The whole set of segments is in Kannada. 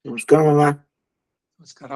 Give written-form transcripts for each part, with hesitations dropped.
ನಮಸ್ಕಾರ ಮಾಮ. ನಮಸ್ಕಾರ.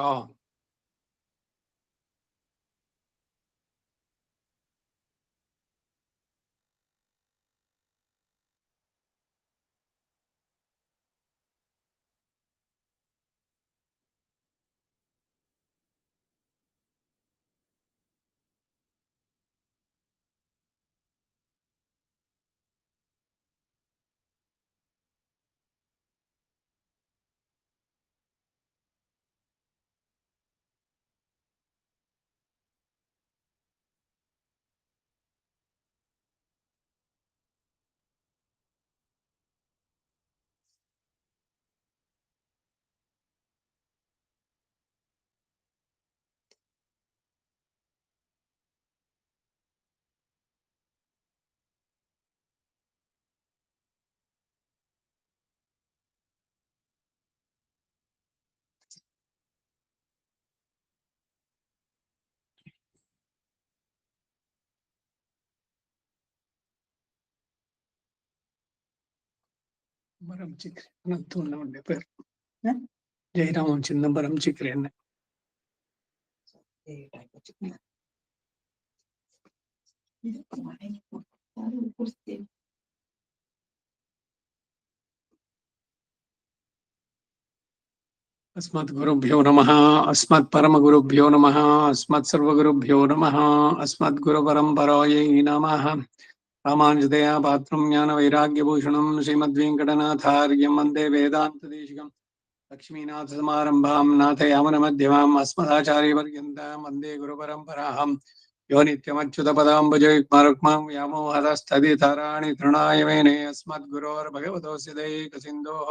చిదంబరం చిక్రి అనంతూ ఉండే పేరు జయరామం చిదంబరం చిక్రి అన్న. अस्मत् गुरुभ्यो नमः. अस्मत् परम गुरुभ्यो नमः. अस्मत् सर्वगुरुभ्यो नमः. अस्मत् गुरु परंपरायै नमः. रामानुजदया पात्रं ज्ञान वैराग्यभूषणं श्रीमद्वेंकटनाथार्यं वन्दे वेदान्तदेशिकं लक्ष्मीनाथ समारंभां नाथयामन मध्यमाम् अस्मदाचार्यपर्यन्तां वन्दे गुरुपरम्पराम्. यो नित्यमच्युतपदाम्बुजयुग्मरुक्मां व्यामोहतस्तदितराणि तृणाय मेने अस्मद्गुरोर्भगवतोऽस्य दैकसिन्धोः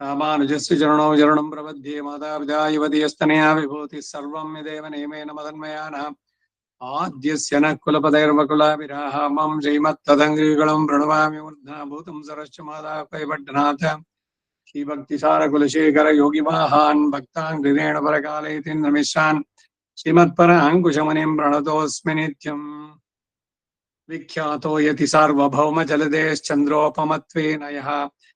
रामानुजस्य चरणौ चरणं प्रपद्ये. मातापिता युवतीस्तनया विभूतिः सर्वं यदेव नियमेन मदन्मयानाम् आद्यस्य नः कुलपतैर्वकुलाभिरामं श्रीमत्तदङ्घ्रियुगलं प्रणमामि मूर्ध्ना भूतं सरश्च मादापैवड्डनाथ श्रीभक्तिसारकुलशेखर योगिवाहान् भक्ताङ्घ्रिरेण परकालयति नमिष्यान् श्रीमत्पराङ्कुशमुनिं प्रणतोऽस्मि नित्यम्. विख्यातो यति सार्वभौमजलदेश्चन्द्रोपमत्वेन यः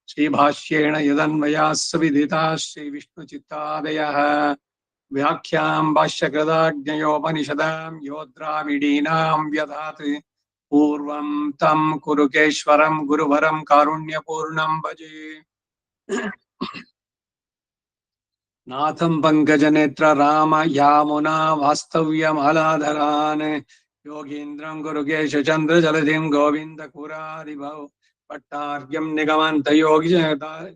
श्रीभाष्येण यदन्वयास्य विदिताः श्रीविष्णुचित्तादयः व्याख्यां भाष्यकृताज्ञयोपनिषदां यो द्राविडीनां व्यधात् पूर्वं तं कुरुकेश्वरं गुरुवरं कारुण्यपूर्णं भजे. नाथं पङ्कजनेत्र राम यामुना वास्तव्यमालाधरान् योगीन्द्रं गुरुकेशचन्द्रजलधिं गोविन्दपुरादिभौ भट्टार्घ्यं निगमन्तयोगि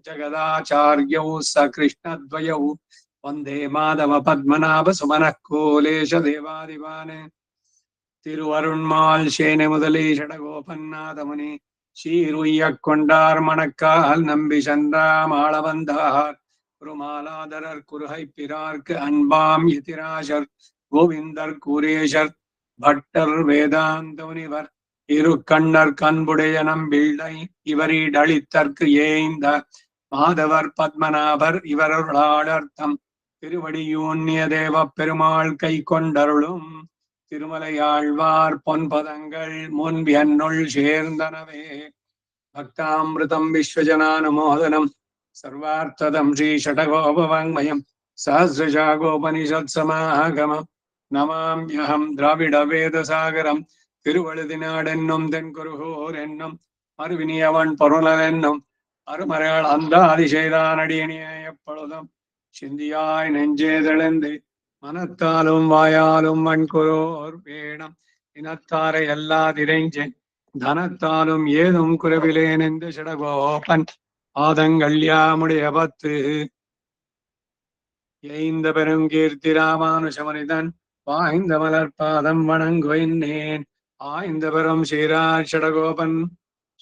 जगदाचार्यौ स कृष्णद्वयौ वन्दे माधव पद्मनाभ सुमनः कोलेश देवादिवान् திருவருண்மால் சேனை முதலி ஷடகோபன்னாதமுனி சீருய்யக் கொண்டார் மணக்கால் நம்பி சென்றாம் ஆளவந்தார் குருமாலாதரர் குருகை பிறார்க்கு அன்பாம் எதிராசர் கோவிந்தர் கூரேஷர் பட்டர் வேதாந்த முனிவர் இரு கண்ணர் கண்புடைய நம்பிள்ளை இவரிடளித்தற்கு ஏய்ந்த மாதவர் பத்மநாபர் இவருளாளர்த்தம் திருவடியூன்னிய தேவ பெருமாள் கை கொண்டருளும் திருமலையாழ்வார் பொன்பதங்கள் முன்பியன்னுள் சேர்ந்தனவே. பக்தாமிருதம் விஸ்வஜனானுமோதனம் சர்வார்த்ததம் ஸ்ரீ ஷடகோபவாங்மயம் சஹஸ்ரசாகோபனிஷத்சமாகமம் நமாம்யஹம் திராவிட வேதசாகரம் திருவழுதினாடென்னும் தென்குருகூர் என்னும் மறுவினியவன் பொருளன் என்னும் அருமறையாள் அந்தாதி செய்தானடியணிய எப்பொழுதும் சிந்தியாய் நெஞ்சே தெளிந்து மனத்தாலும் வாயாலும் வன்குரோர் வேடம் இனத்தாரை எல்லாதிரைஞ்சேன் தனத்தாலும் ஏதும் குறைவிலேன் என்று ஷடகோபன் ஆதங்கள் யாமுடைய பத்து ஏய்ந்த பெருங்கீர்த்தி ராமானுஷமனிதன் வாய்ந்த மலர்பாதம் வணங்குவேன் ஆய்ந்த பெரும் சீரார் ஷடகோபன்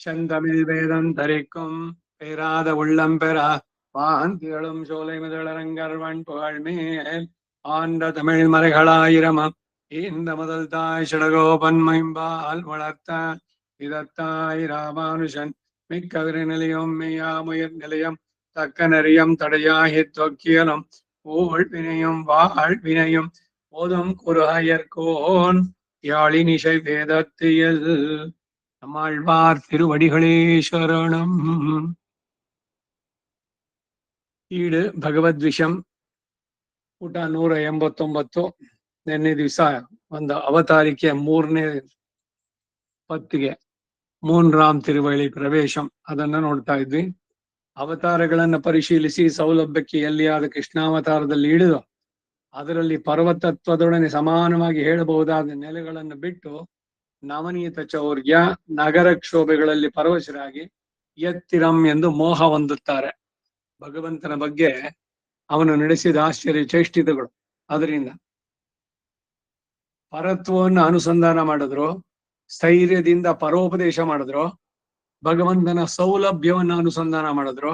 செந்தமிழ் வேதம் தரிக்கும் பேராத உள்ளம் பெறா வாந்திகளும் சோலை முதலரங்கர்வன் புகழ்மேல் ஆண்ட தமிழ் மறைகளாயிரமம் இந்த முதல் தாய் ஷடகோபன் மைம்பால் வளர்த்த இதத்தாய் ராமானுஷன் மிக்க விரிநிலையும் மெய்யாமுயர் நிலையம் தக்க நெறியம் தடையாகி தொக்கியலும் ஊழ்வினையும் வாழ்வினையும் போதும் குருஹயர்கோன் யாழினிசை வேதத்தியல் நம்மாழ்வார் திருவடிகளே சரணம். ಈಡ್ ಭಗವದ್ವಿಷಂ ಪುಟ 189. ನಿನ್ನೆ ದಿವಸ ಒಂದು ಅವತಾರಿಕೆ 3ನೇ ಪತ್ತಿಗೆ ಮೂನ್ರಾಮ್ ತಿರುವಳಿ ಪ್ರವೇಶಂ ಅದನ್ನ ನೋಡ್ತಾ ಇದ್ವಿ. ಅವತಾರಗಳನ್ನ ಪರಿಶೀಲಿಸಿ ಸೌಲಭ್ಯಕ್ಕೆ ಎಲ್ಲಿಯಾದ ಕೃಷ್ಣಾವತಾರದಲ್ಲಿ ಇಳಿದು ಅದರಲ್ಲಿ ಪರ್ವತತ್ವದೊಡನೆ ಸಮಾನವಾಗಿ ಹೇಳಬಹುದಾದ ನೆಲೆಗಳನ್ನು ಬಿಟ್ಟು ನವನೀತ ಚೌರ್ಯ ನಗರ ಕ್ಷೋಭೆಗಳಲ್ಲಿ ಪರವಶರಾಗಿ ಎತ್ತಿರಂ ಎಂದು ಮೋಹ ಹೊಂದುತ್ತಾರೆ. ಭಗವಂತನ ಬಗ್ಗೆ ಅವನು ನಡೆಸಿದ ಆಶ್ಚರ್ಯ ಚೇಷ್ಟಿತಗಳು, ಅದರಿಂದ ಪರತ್ವವನ್ನು ಅನುಸಂಧಾನ ಮಾಡಿದ್ರು, ಸ್ಥೈರ್ಯದಿಂದ ಪರೋಪದೇಶ ಮಾಡಿದ್ರು, ಭಗವಂತನ ಸೌಲಭ್ಯವನ್ನು ಅನುಸಂಧಾನ ಮಾಡಿದ್ರು,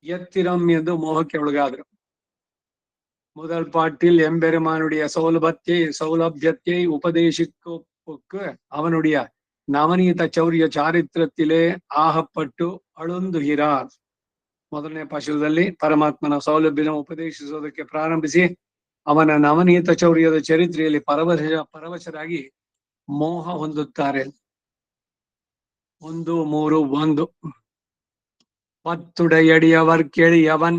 ಎತ್ತಿರಂ ಎಂದು ಮೋಹಕ್ಕೆ ಒಳಗಾದ್ರು. முதல் பாட்டில் எம்பெருமானுடைய சௌலபியத்தை உபதேசிக்கு அவனுடைய நவநீத ಚೌರ್ಯ ಚಾರಿತ್ರத்திலே ಆಹಪಟ್ಟು ಅಳುಂದುಹಿರಾರ್. ಮೊದಲನೇ ಪಾಶದಲ್ಲಿ ಪರಮಾತ್ಮನ ಸೌಲಭ್ಯನ ಉಪದೇಶಿಸೋದಕ್ಕೆ ಪ್ರಾರಂಭಿಸಿ ಅವನ ನವನೀತ ಚೌರ್ಯದ ಚರಿತ್ರೆಯಲ್ಲಿ ಪರವಶರಾಗಿ ಮೋಹ ಹೊಂದುತ್ತಾರೆ. 1:3:1 பத்துடையடியவர் கெளியவன்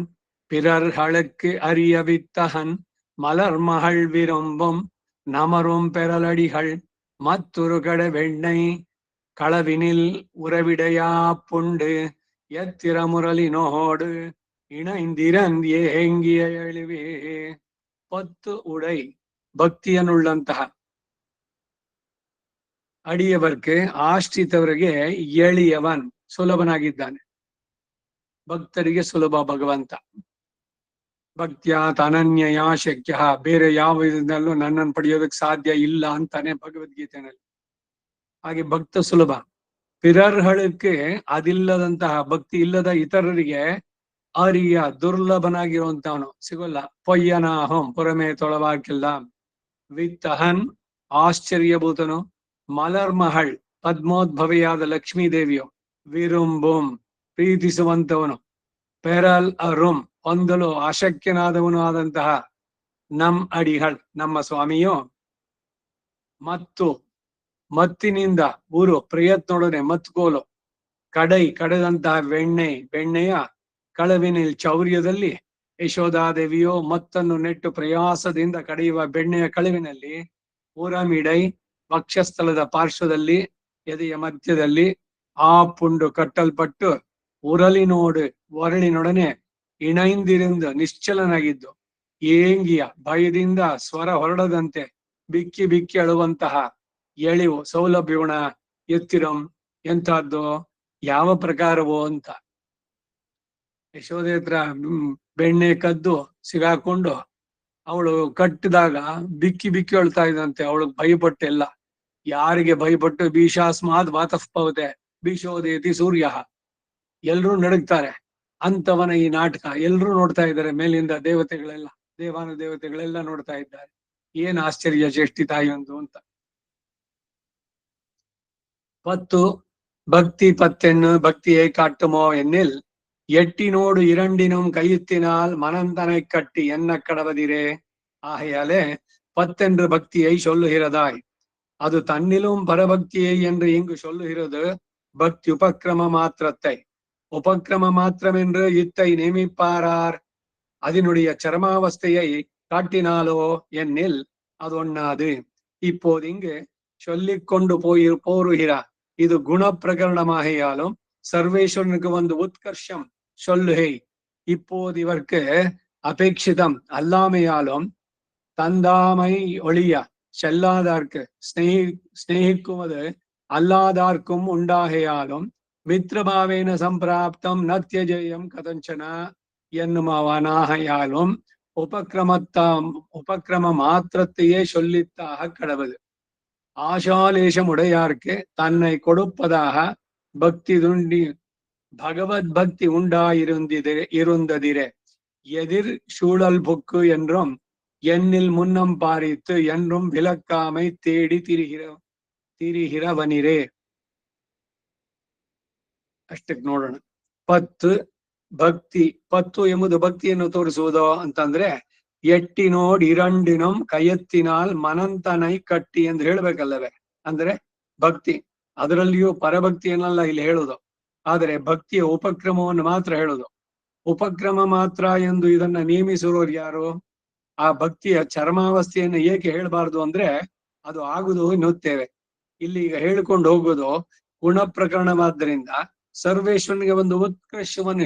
பிறர்களுக்கு அறியவித்தகன் மலர்மகள் விரும்பும் நமரும் பெறலடிகள் மற்றொரு கட வெண்ணை களவினில் உறவிடையா புண்டு எத்திரமுரலினோடு இணைந்திரன் ஏங்கிய எழிவே. 10 உடை ಭಕ್ತಿಯನ್ನುಳ್ಳಂತಹ ಅಡಿಯವರ್ಗೆ ಆಶ್ರಿತವರಿಗೆ ಎಳಿಯವನ್ ಸುಲಭನಾಗಿದ್ದಾನೆ. ಭಕ್ತರಿಗೆ ಸುಲಭ ಭಗವಂತ. ಭಕ್ತ್ಯಾತ್ ಅನನ್ಯಯ ಶಕ್ಯ, ಬೇರೆ ಯಾವ ವಿಧದಲ್ಲೂ ನನ್ನನ್ನು ಪಡೆಯೋದಕ್ಕೆ ಸಾಧ್ಯ ಇಲ್ಲ ಅಂತಾನೆ ಭಗವದ್ಗೀತೆನಲ್ಲಿ. ಹಾಗೆ ಭಕ್ತ ಸುಲಭ. ಪಿರರ್ಹಳಕ್ಕೆ ಅದಿಲ್ಲದಂತಹ ಭಕ್ತಿ ಇಲ್ಲದ ಇತರರಿಗೆ ಅರಿಯ ದುರ್ಲಭನಾಗಿರುವಂತವನು, ಸಿಗೋಲ್ಲ. ಪೊಯ್ಯನಾಹಂ ಪುರಮೇ ತೊಳವಾಕಿಲ್ಲ. ವಿತ್ತಹನ್ ಆಶ್ಚರ್ಯಭೂತನು. ಮಲರ್ಮಹಳ್ ಪದ್ಮೋದ್ಭವೆಯಾದ ಲಕ್ಷ್ಮೀ ದೇವಿಯು. ವಿರುಂಬುಂ ಪ್ರೀತಿಸುವಂತವನು. ಪೆರಲ್ ಅರುಂ ಹೊಂದಲು ಅಶಕ್ಯನಾದವನು ಆದಂತಹ ನಮ್ ಅಡಿಗಳ್ ನಮ್ಮ ಸ್ವಾಮಿಯು. ಮತ್ತು ಮತ್ತಿನಿಂದ ಊರು ಪ್ರಯತ್ನೊಡನೆ ಮತ್ಕೋಲು ಕಡೆದಂತಹ ಬೆಣ್ಣೆಯ ಕಳವಿನಿಲ್ ಚೌರ್ಯದಲ್ಲಿ ಯಶೋಧಾದೇವಿಯು ಮತ್ತನ್ನು ನೆಟ್ಟು ಪ್ರಯಾಸದಿಂದ ಕಡೆಯುವ ಬೆಣ್ಣೆಯ ಕಳವಿನಲ್ಲಿ ಊರಮಿಡೈ ವಕ್ಷಸ್ಥಳದ ಪಾರ್ಶ್ವದಲ್ಲಿ ಎದೆಯ ಮಧ್ಯದಲ್ಲಿ ಆ ಪುಂಡು ಕಟ್ಟಲ್ಪಟ್ಟು ಒರಳಿನೊಡನೆ ಇಣೈಂದಿರಿಂದ ನಿಶ್ಚಲನಾಗಿದ್ದು ಏಂಗಿಯ ಭಯದಿಂದ ಸ್ವರ ಹೊರಡದಂತೆ ಬಿಕ್ಕಿ ಬಿಕ್ಕಿ ಅಳುವಂತಹ ಎಳಿವು ಸೌಲಭ್ಯಗುಣ ಎತ್ತಿರಂ ಎಂತಹದ್ದು, ಯಾವ ಪ್ರಕಾರವೋ ಅಂತ. ಯಶೋದೆ ಹತ್ರ ಬೆಣ್ಣೆ ಕದ್ದು ಸಿಗಾಕೊಂಡು ಅವಳು ಕಟ್ಟಿದಾಗ ಬಿಕ್ಕಿ ಬಿಕ್ಕಿ ಅಳ್ತಾ ಇದ್ದಂತೆ. ಅವಳಿಗೆ ಭಯಪಟ್ಟೆಲ್ಲ. ಯಾರಿಗೆ ಭಯಪಟ್ಟು ಭೀಷಾಸ್ಮಾದ್ ವಾತಃಪವತೆ ಭೀಷೋದೇತಿ ಸೂರ್ಯ, ಎಲ್ರೂ ನಡುಗ್ತಾರೆ. ಅಂತವನ ಈ ನಾಟಕ ಎಲ್ರೂ ನೋಡ್ತಾ ಇದ್ದಾರೆ. ಮೇಲಿಂದ ದೇವಾನು ದೇವತೆಗಳೆಲ್ಲ ನೋಡ್ತಾ ಇದ್ದಾರೆ. ಏನ್ ಆಶ್ಚರ್ಯ ಚೇಷ್ಟಿ ತಾಯಿಯೊಂದು ಅಂತ. 10 பக்தி பத்தென்னு பக்தியை காட்டுமோ என்னில் எட்டினோடு இரண்டினும் கையெத்தினால் மனந்தனை கட்டி என்ன கடவதிரே. ஆகையாலே 10 என்று பக்தியை சொல்லுகிறதாய், அது தன்னிலும் பரபக்தியை என்று இங்கு சொல்லுகிறது பக்தி உபக்கிரம மாத்திரத்தை. உபக்கிரம மாத்திரம் என்று இத்தை நியமிப்பாரார். அதனுடைய சரமாவஸ்தையை காட்டினாலோ என்னில் அது ஒண்ணாது. இப்போது இங்கு சொல்லிக்கொண்டு போருகிறார். இது குண பிரகரணமாகையாலும் சர்வேஸ்வரனுக்கு வந்து உத்கர்ஷம் சொல்லுகை இப்போது இவர்க்கு அபேட்சிதம் அல்லாமையாலும் தந்தாமை ஒளிய செல்லாதார்க்கு ஸ்நேகிக்குவது அல்லாதார்க்கும் உண்டாகையாலும் மித்ரபாவேன சம்பிராப்தம் நத்தியஜயம் கதஞ்சன என்னுமவனாகையாலும் உபக்கிரம மாத்திரத்தையே சொல்லித்தாக கடவுது. ஆசாலேஷம் உடையார்க்கு தன்னை கொடுப்பதாக பகவத் பக்தி உண்டாயிருந்ததிரே எதிர் சூழல் புக்கு என்றும் என்னில் முன்னம் பாரித்து என்றும் விளக்காமை தேடி திரிகிறவனிரே. ಅಷ್ಟಕ್ಕೆ ನೋಡೋಣ. 10 ಭಕ್ತಿ. 10 ಎಂಬುದು ಭಕ್ತಿಯನ್ನು ತೋರಿಸುವುದು ಅಂತಂದ್ರೆ ಎಟ್ಟಿನೋಡ್ ಇರಂಡಿನಂ ಕೈಯತ್ತಿನಾಲ್ ಮನಂತನೈ ಕಟ್ಟಿ ಎಂದು ಹೇಳ್ಬೇಕಲ್ಲವೇ. ಅಂದ್ರೆ ಭಕ್ತಿ, ಅದರಲ್ಲಿಯೂ ಪರಭಕ್ತಿಯನ್ನೆಲ್ಲ ಇಲ್ಲಿ ಹೇಳುದು, ಆದರೆ ಭಕ್ತಿಯ ಉಪಕ್ರಮವನ್ನು ಮಾತ್ರ ಹೇಳುದು. ಉಪಕ್ರಮ ಮಾತ್ರ ಎಂದು ಇದನ್ನ ನೇಮಿಸುವವರು ಯಾರು? ಆ ಭಕ್ತಿಯ ಚರ್ಮಾವಸ್ಥೆಯನ್ನು ಏಕೆ ಹೇಳ್ಬಾರ್ದು ಅಂದ್ರೆ ಅದು ಆಗುದು ಎನ್ನುತ್ತೇವೆ. ಇಲ್ಲಿ ಈಗ ಹೇಳ್ಕೊಂಡು ಹೋಗುದು ಗುಣ ಪ್ರಕರಣವಾದ್ದರಿಂದ ಸರ್ವೇಶ್ವರನಿಗೆ ಒಂದು ಉತ್ಕರ್ಷವನ್ನು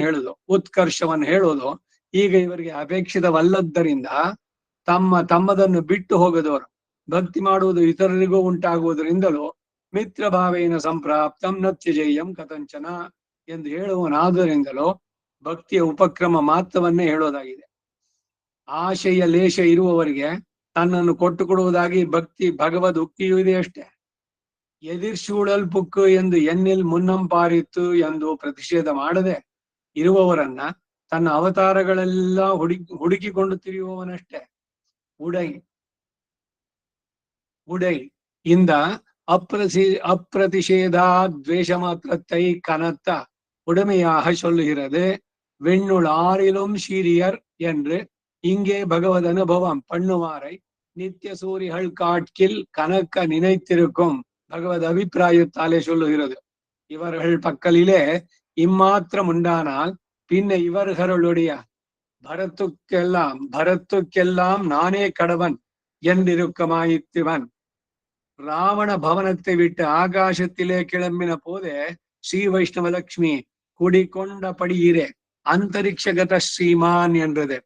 ಹೇಳೋದು ಈಗ ಇವರಿಗೆ ಅಪೇಕ್ಷಿತವಲ್ಲದ್ದರಿಂದ ತಮ್ಮದನ್ನು ಬಿಟ್ಟು ಹೋಗದವರು ಭಕ್ತಿ ಮಾಡುವುದು ಇತರರಿಗೂ ಉಂಟಾಗುವುದರಿಂದಲೂ ಮಿತ್ರ ಭಾವೇನ ಸಂಪ್ರಾಪ್ತಂ ನತ್ಯಜೇಯಂ ಕಥಂಚನ ಎಂದು ಹೇಳುವನಾದ್ದರಿಂದಲೂ ಭಕ್ತಿಯ ಉಪಕ್ರಮ ಮಾತ್ರವನ್ನೇ ಹೇಳೋದಾಗಿದೆ. ಆಶೆಯ ಲೇಷ ಇರುವವರಿಗೆ ತನ್ನನ್ನು ಕೊಟ್ಟು ಕೊಡುವುದಾಗಿ ಭಕ್ತಿ ಭಗವದ್ ಉಕ್ತಿಯೂ ಇದೆ ಅಷ್ಟೇ. ಎದಿರ್ಶೂಳಲ್ಪುಕ್ಕು ಎಂದು ಎನ್ನಿಲ್ ಮುನ್ನಂಪಾರಿತ್ತು ಎಂದು ಪ್ರತಿಷೇಧ ಮಾಡದೆ ಇರುವವರನ್ನ ತನ್ನ ಅವತಾರಗಳೆಲ್ಲ ಹುಡುಕಿಕೊಂಡು ತಿರುಗುವವನಷ್ಟೇ. உடை இந்த அப்பிரதிஷேதா துவேஷ மாத்திரத்தை கனத்த உடமையாக சொல்லுகிறது. வெண்ணுள் ஆறிலும் சீரியர் என்று இங்கே பகவத் அனுபவம் பண்ணுவாரை நித்திய சூரிகள் காட்கில் கணக்க நினைத்திருக்கும் பகவத் அபிப்பிராயத்தாலே சொல்லுகிறது. இவர்கள் பக்கலிலே இம்மாத்திரம் உண்டானால் பின்ன இவர்களுடைய பரத்துக்கெல்லாம் நானே கடவன் என்றிருக்கமாயித்துவன். ராவண பவனத்தை விட்டு ஆகாசத்திலே கிளம்பின போதே ஸ்ரீ வைஷ்ணவலட்சுமி குடிக்கொண்ட படியிரே அந்தரிக்ஷகத ஸ்ரீமான் என்றது.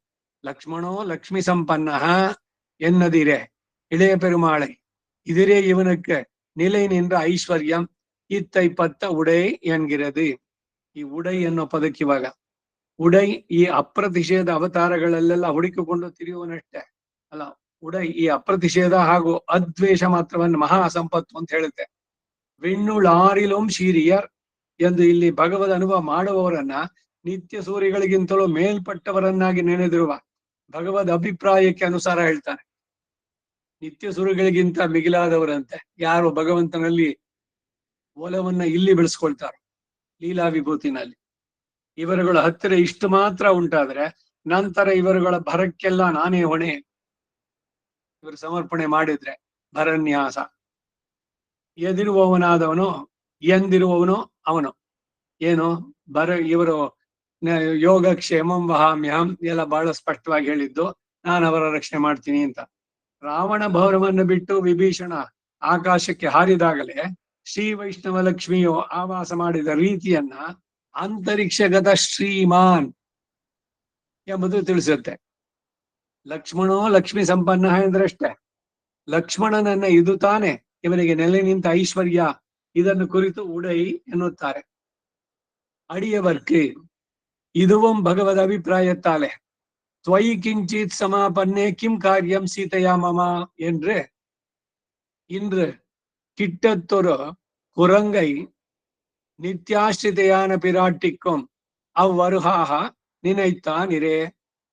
லக்ஷ்மணோ லக்ஷ்மி சம்பன்னஹ என்னதிரே இளைய பெருமாளை இதிரே இவனுக்கு நிலை நின்ற ஐஸ்வர்யம் இத்தை பத்த ಉಡೈ ಎನ್கிறது. ಈ ಉಡೈ ಅನ್ನೋ ಪದಕ್ಕಿವಾಗ ಉಡೈ ಈ ಅಪ್ರತಿಷೇಧ ಅವತಾರಗಳಲ್ಲೆಲ್ಲ ಹುಡುಕಿಕೊಂಡು ತಿರುಗುವನಷ್ಟೇ ಅಲ್ಲ. ಉಡೈ ಈ ಅಪ್ರತಿಷೇಧ ಹಾಗೂ ಅದ್ವೇಷ ಮಾತ್ರವನ್ನು ಮಹಾ ಸಂಪತ್ತು ಅಂತ ಹೇಳುತ್ತೆ. ವಿಣ್ಣುಳಾರಿಲೋಂ ಶೀರಿಯರ್ ಎಂದು ಇಲ್ಲಿ ಭಗವದ್ ಅನುಭವ ಮಾಡುವವರನ್ನ ನಿತ್ಯ ಸೂರ್ಯಗಳಿಗಿಂತಲೂ ಮೇಲ್ಪಟ್ಟವರನ್ನಾಗಿ ನೆನೆದಿರುವ ಭಗವದ್ ಅಭಿಪ್ರಾಯಕ್ಕೆ ಅನುಸಾರ ಹೇಳ್ತಾನೆ. ನಿತ್ಯ ಸೂರ್ಯಗಳಿಗಿಂತ ಮಿಗಿಲಾದವರಂತೆ ಯಾರು ಭಗವಂತನಲ್ಲಿ ಒಲವನ್ನ ಇಲ್ಲಿ ಬೆಳೆಸ್ಕೊಳ್ತಾರೋ ಲೀಲಾ ವಿಭೂತಿನಲ್ಲಿ. ಇವರುಗಳ ಹತ್ತಿರ ಇಷ್ಟು ಮಾತ್ರ ಉಂಟಾದ್ರೆ ನಂತರ ಇವರುಗಳ ಭರಕ್ಕೆಲ್ಲ ನಾನೇ ಹೊಣೆ. ಇವರು ಸಮರ್ಪಣೆ ಮಾಡಿದ್ರೆ ಭರನ್ಯಾಸ. ಎದಿರುವವನಾದವನು ಎಂದಿರುವವನು ಅವನು ಏನು ಇವರು ಯೋಗಕ್ಷೇಮಂ ವಹಾಮ್ಯಹಂ ಎಲ್ಲ ಬಹಳ ಸ್ಪಷ್ಟವಾಗಿ ಹೇಳಿದ್ದು, ನಾನು ಅವರ ರಕ್ಷಣೆ ಮಾಡ್ತೀನಿ ಅಂತ. ರಾವಣ ಭವನವನ್ನು ಬಿಟ್ಟು ವಿಭೀಷಣ ಆಕಾಶಕ್ಕೆ ಹಾರಿದಾಗಲೇ ಶ್ರೀ ವೈಷ್ಣವ ಲಕ್ಷ್ಮಿಯು ಆವಾಸ ಮಾಡಿದ ರೀತಿಯನ್ನ ಅಂತರಿಕ್ಷಗತ ಶ್ರೀಮಾನ್ ಎಂಬುದು ತಿಳಿಸುತ್ತೆ. ಲಕ್ಷ್ಮಣೋ ಲಕ್ಷ್ಮಿ ಸಂಪನ್ನ ಎಂದ್ರಷ್ಟೇ. ಲಕ್ಷ್ಮಣನನ್ನ ಇದು ತಾನೆ ಇವನಿಗೆ ನೆಲೆ ನಿಂತ ಐಶ್ವರ್ಯ. ಇದನ್ನು ಕುರಿತು ಉಡೈ ಎನ್ನುತ್ತಾರೆ. ಅಡಿಯವರ್ಕು ಇದುವಂ ಭಗವದ್ ಅಭಿಪ್ರಾಯತ್ತಾಲೆ ತ್ವಯಿ ಕಿಂಚಿತ್ ಸಮಾಪನ್ನೇ ಕಿಂ ಕಾರ್ಯಂ ಸೀತೆಯ ಮಮ என்று இன்று கிட்டத்தொரு குரங்கை நித்யாஸ்ரிதையான பிராட்டிக்கும் அவ்வருகாக நினைத்தானிரே.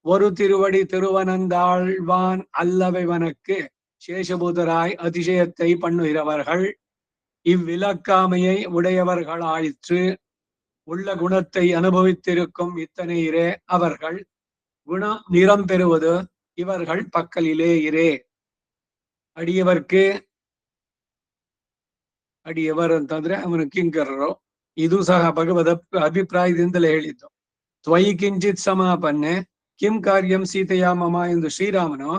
ஒரு திருவடி திருவனந்தாழ்வான் அல்லவைவனுக்கு சேஷபூதராய் அதிசயத்தை பண்ணுகிறவர்கள் இவ்விலக்காமையை உடையவர்களாயிற்று. உள்ள குணத்தை அனுபவித்திருக்கும் இத்தனையிரே அவர்கள் குணம் நிறம் பெறுவது ಇವர்கள் ಪಕ್ಕಲಿಲೇ ಇರೇ. ಅಡಿಯವರ್ಕೆ ಅಡಿಯವರ್ ಅಂತಂದ್ರೆ ಅವನು ಕಿಂಕರರು. ಇದು ಸಹ ಭಗವದ್ ಅಭಿಪ್ರಾಯದಿಂದಲೇ ಹೇಳಿದ್ದು. ತ್ವಯಿ ಕಿಂಚಿತ್ ಸಮಾಪನ್ನೆ ಕಿಂ ಕಾರ್ಯಂ ಸೀತೆಯ ಮಮ ಎಂದು ಶ್ರೀರಾಮನು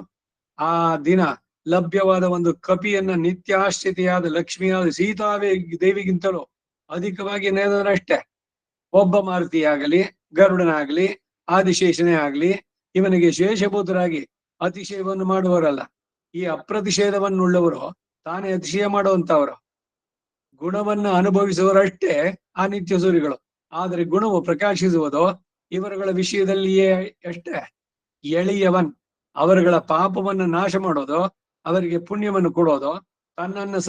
ಆ ದಿನ ಲಭ್ಯವಾದ ಒಂದು ಕಪಿಯನ್ನ ನಿತ್ಯಾಶ್ರಿತೆಯಾದ ಲಕ್ಷ್ಮಿಯಾದ ಸೀತಾವೇ ದೇವಿಗಿಂತಲೂ ಅಧಿಕವಾಗಿ ನೆನೆದರಷ್ಟೇ. ಒಬ್ಬ ಮಾರುತಿಯಾಗಲಿ ಗರುಡನಾಗ್ಲಿ ಆದಿಶೇಷನೇ ಆಗ್ಲಿ ಇವನಿಗೆ ಶೇಷಭೂತರಾಗಿ ಅತಿಶಯವನ್ನು ಮಾಡುವವರಲ್ಲ. ಈ ಅಪ್ರತಿಷೇಧವನ್ನುಳ್ಳವರು ತಾನೇ ಅತಿಶಯ ಮಾಡುವಂತವರು. ಗುಣವನ್ನು ಅನುಭವಿಸುವರಷ್ಟೇ ಆ ನಿತ್ಯ ಸೂರಿಗಳು. ಆದರೆ ಗುಣವು ಪ್ರಕಾಶಿಸುವುದು ಇವರುಗಳ ವಿಷಯದಲ್ಲಿಯೇ ಅಷ್ಟೇ. ಎಳೆಯವನ್ ಅವರುಗಳ ಪಾಪವನ್ನು ನಾಶ ಮಾಡೋದು, ಅವರಿಗೆ ಪುಣ್ಯವನ್ನು ಕೊಡೋದು, ತನ್ನನ್ನು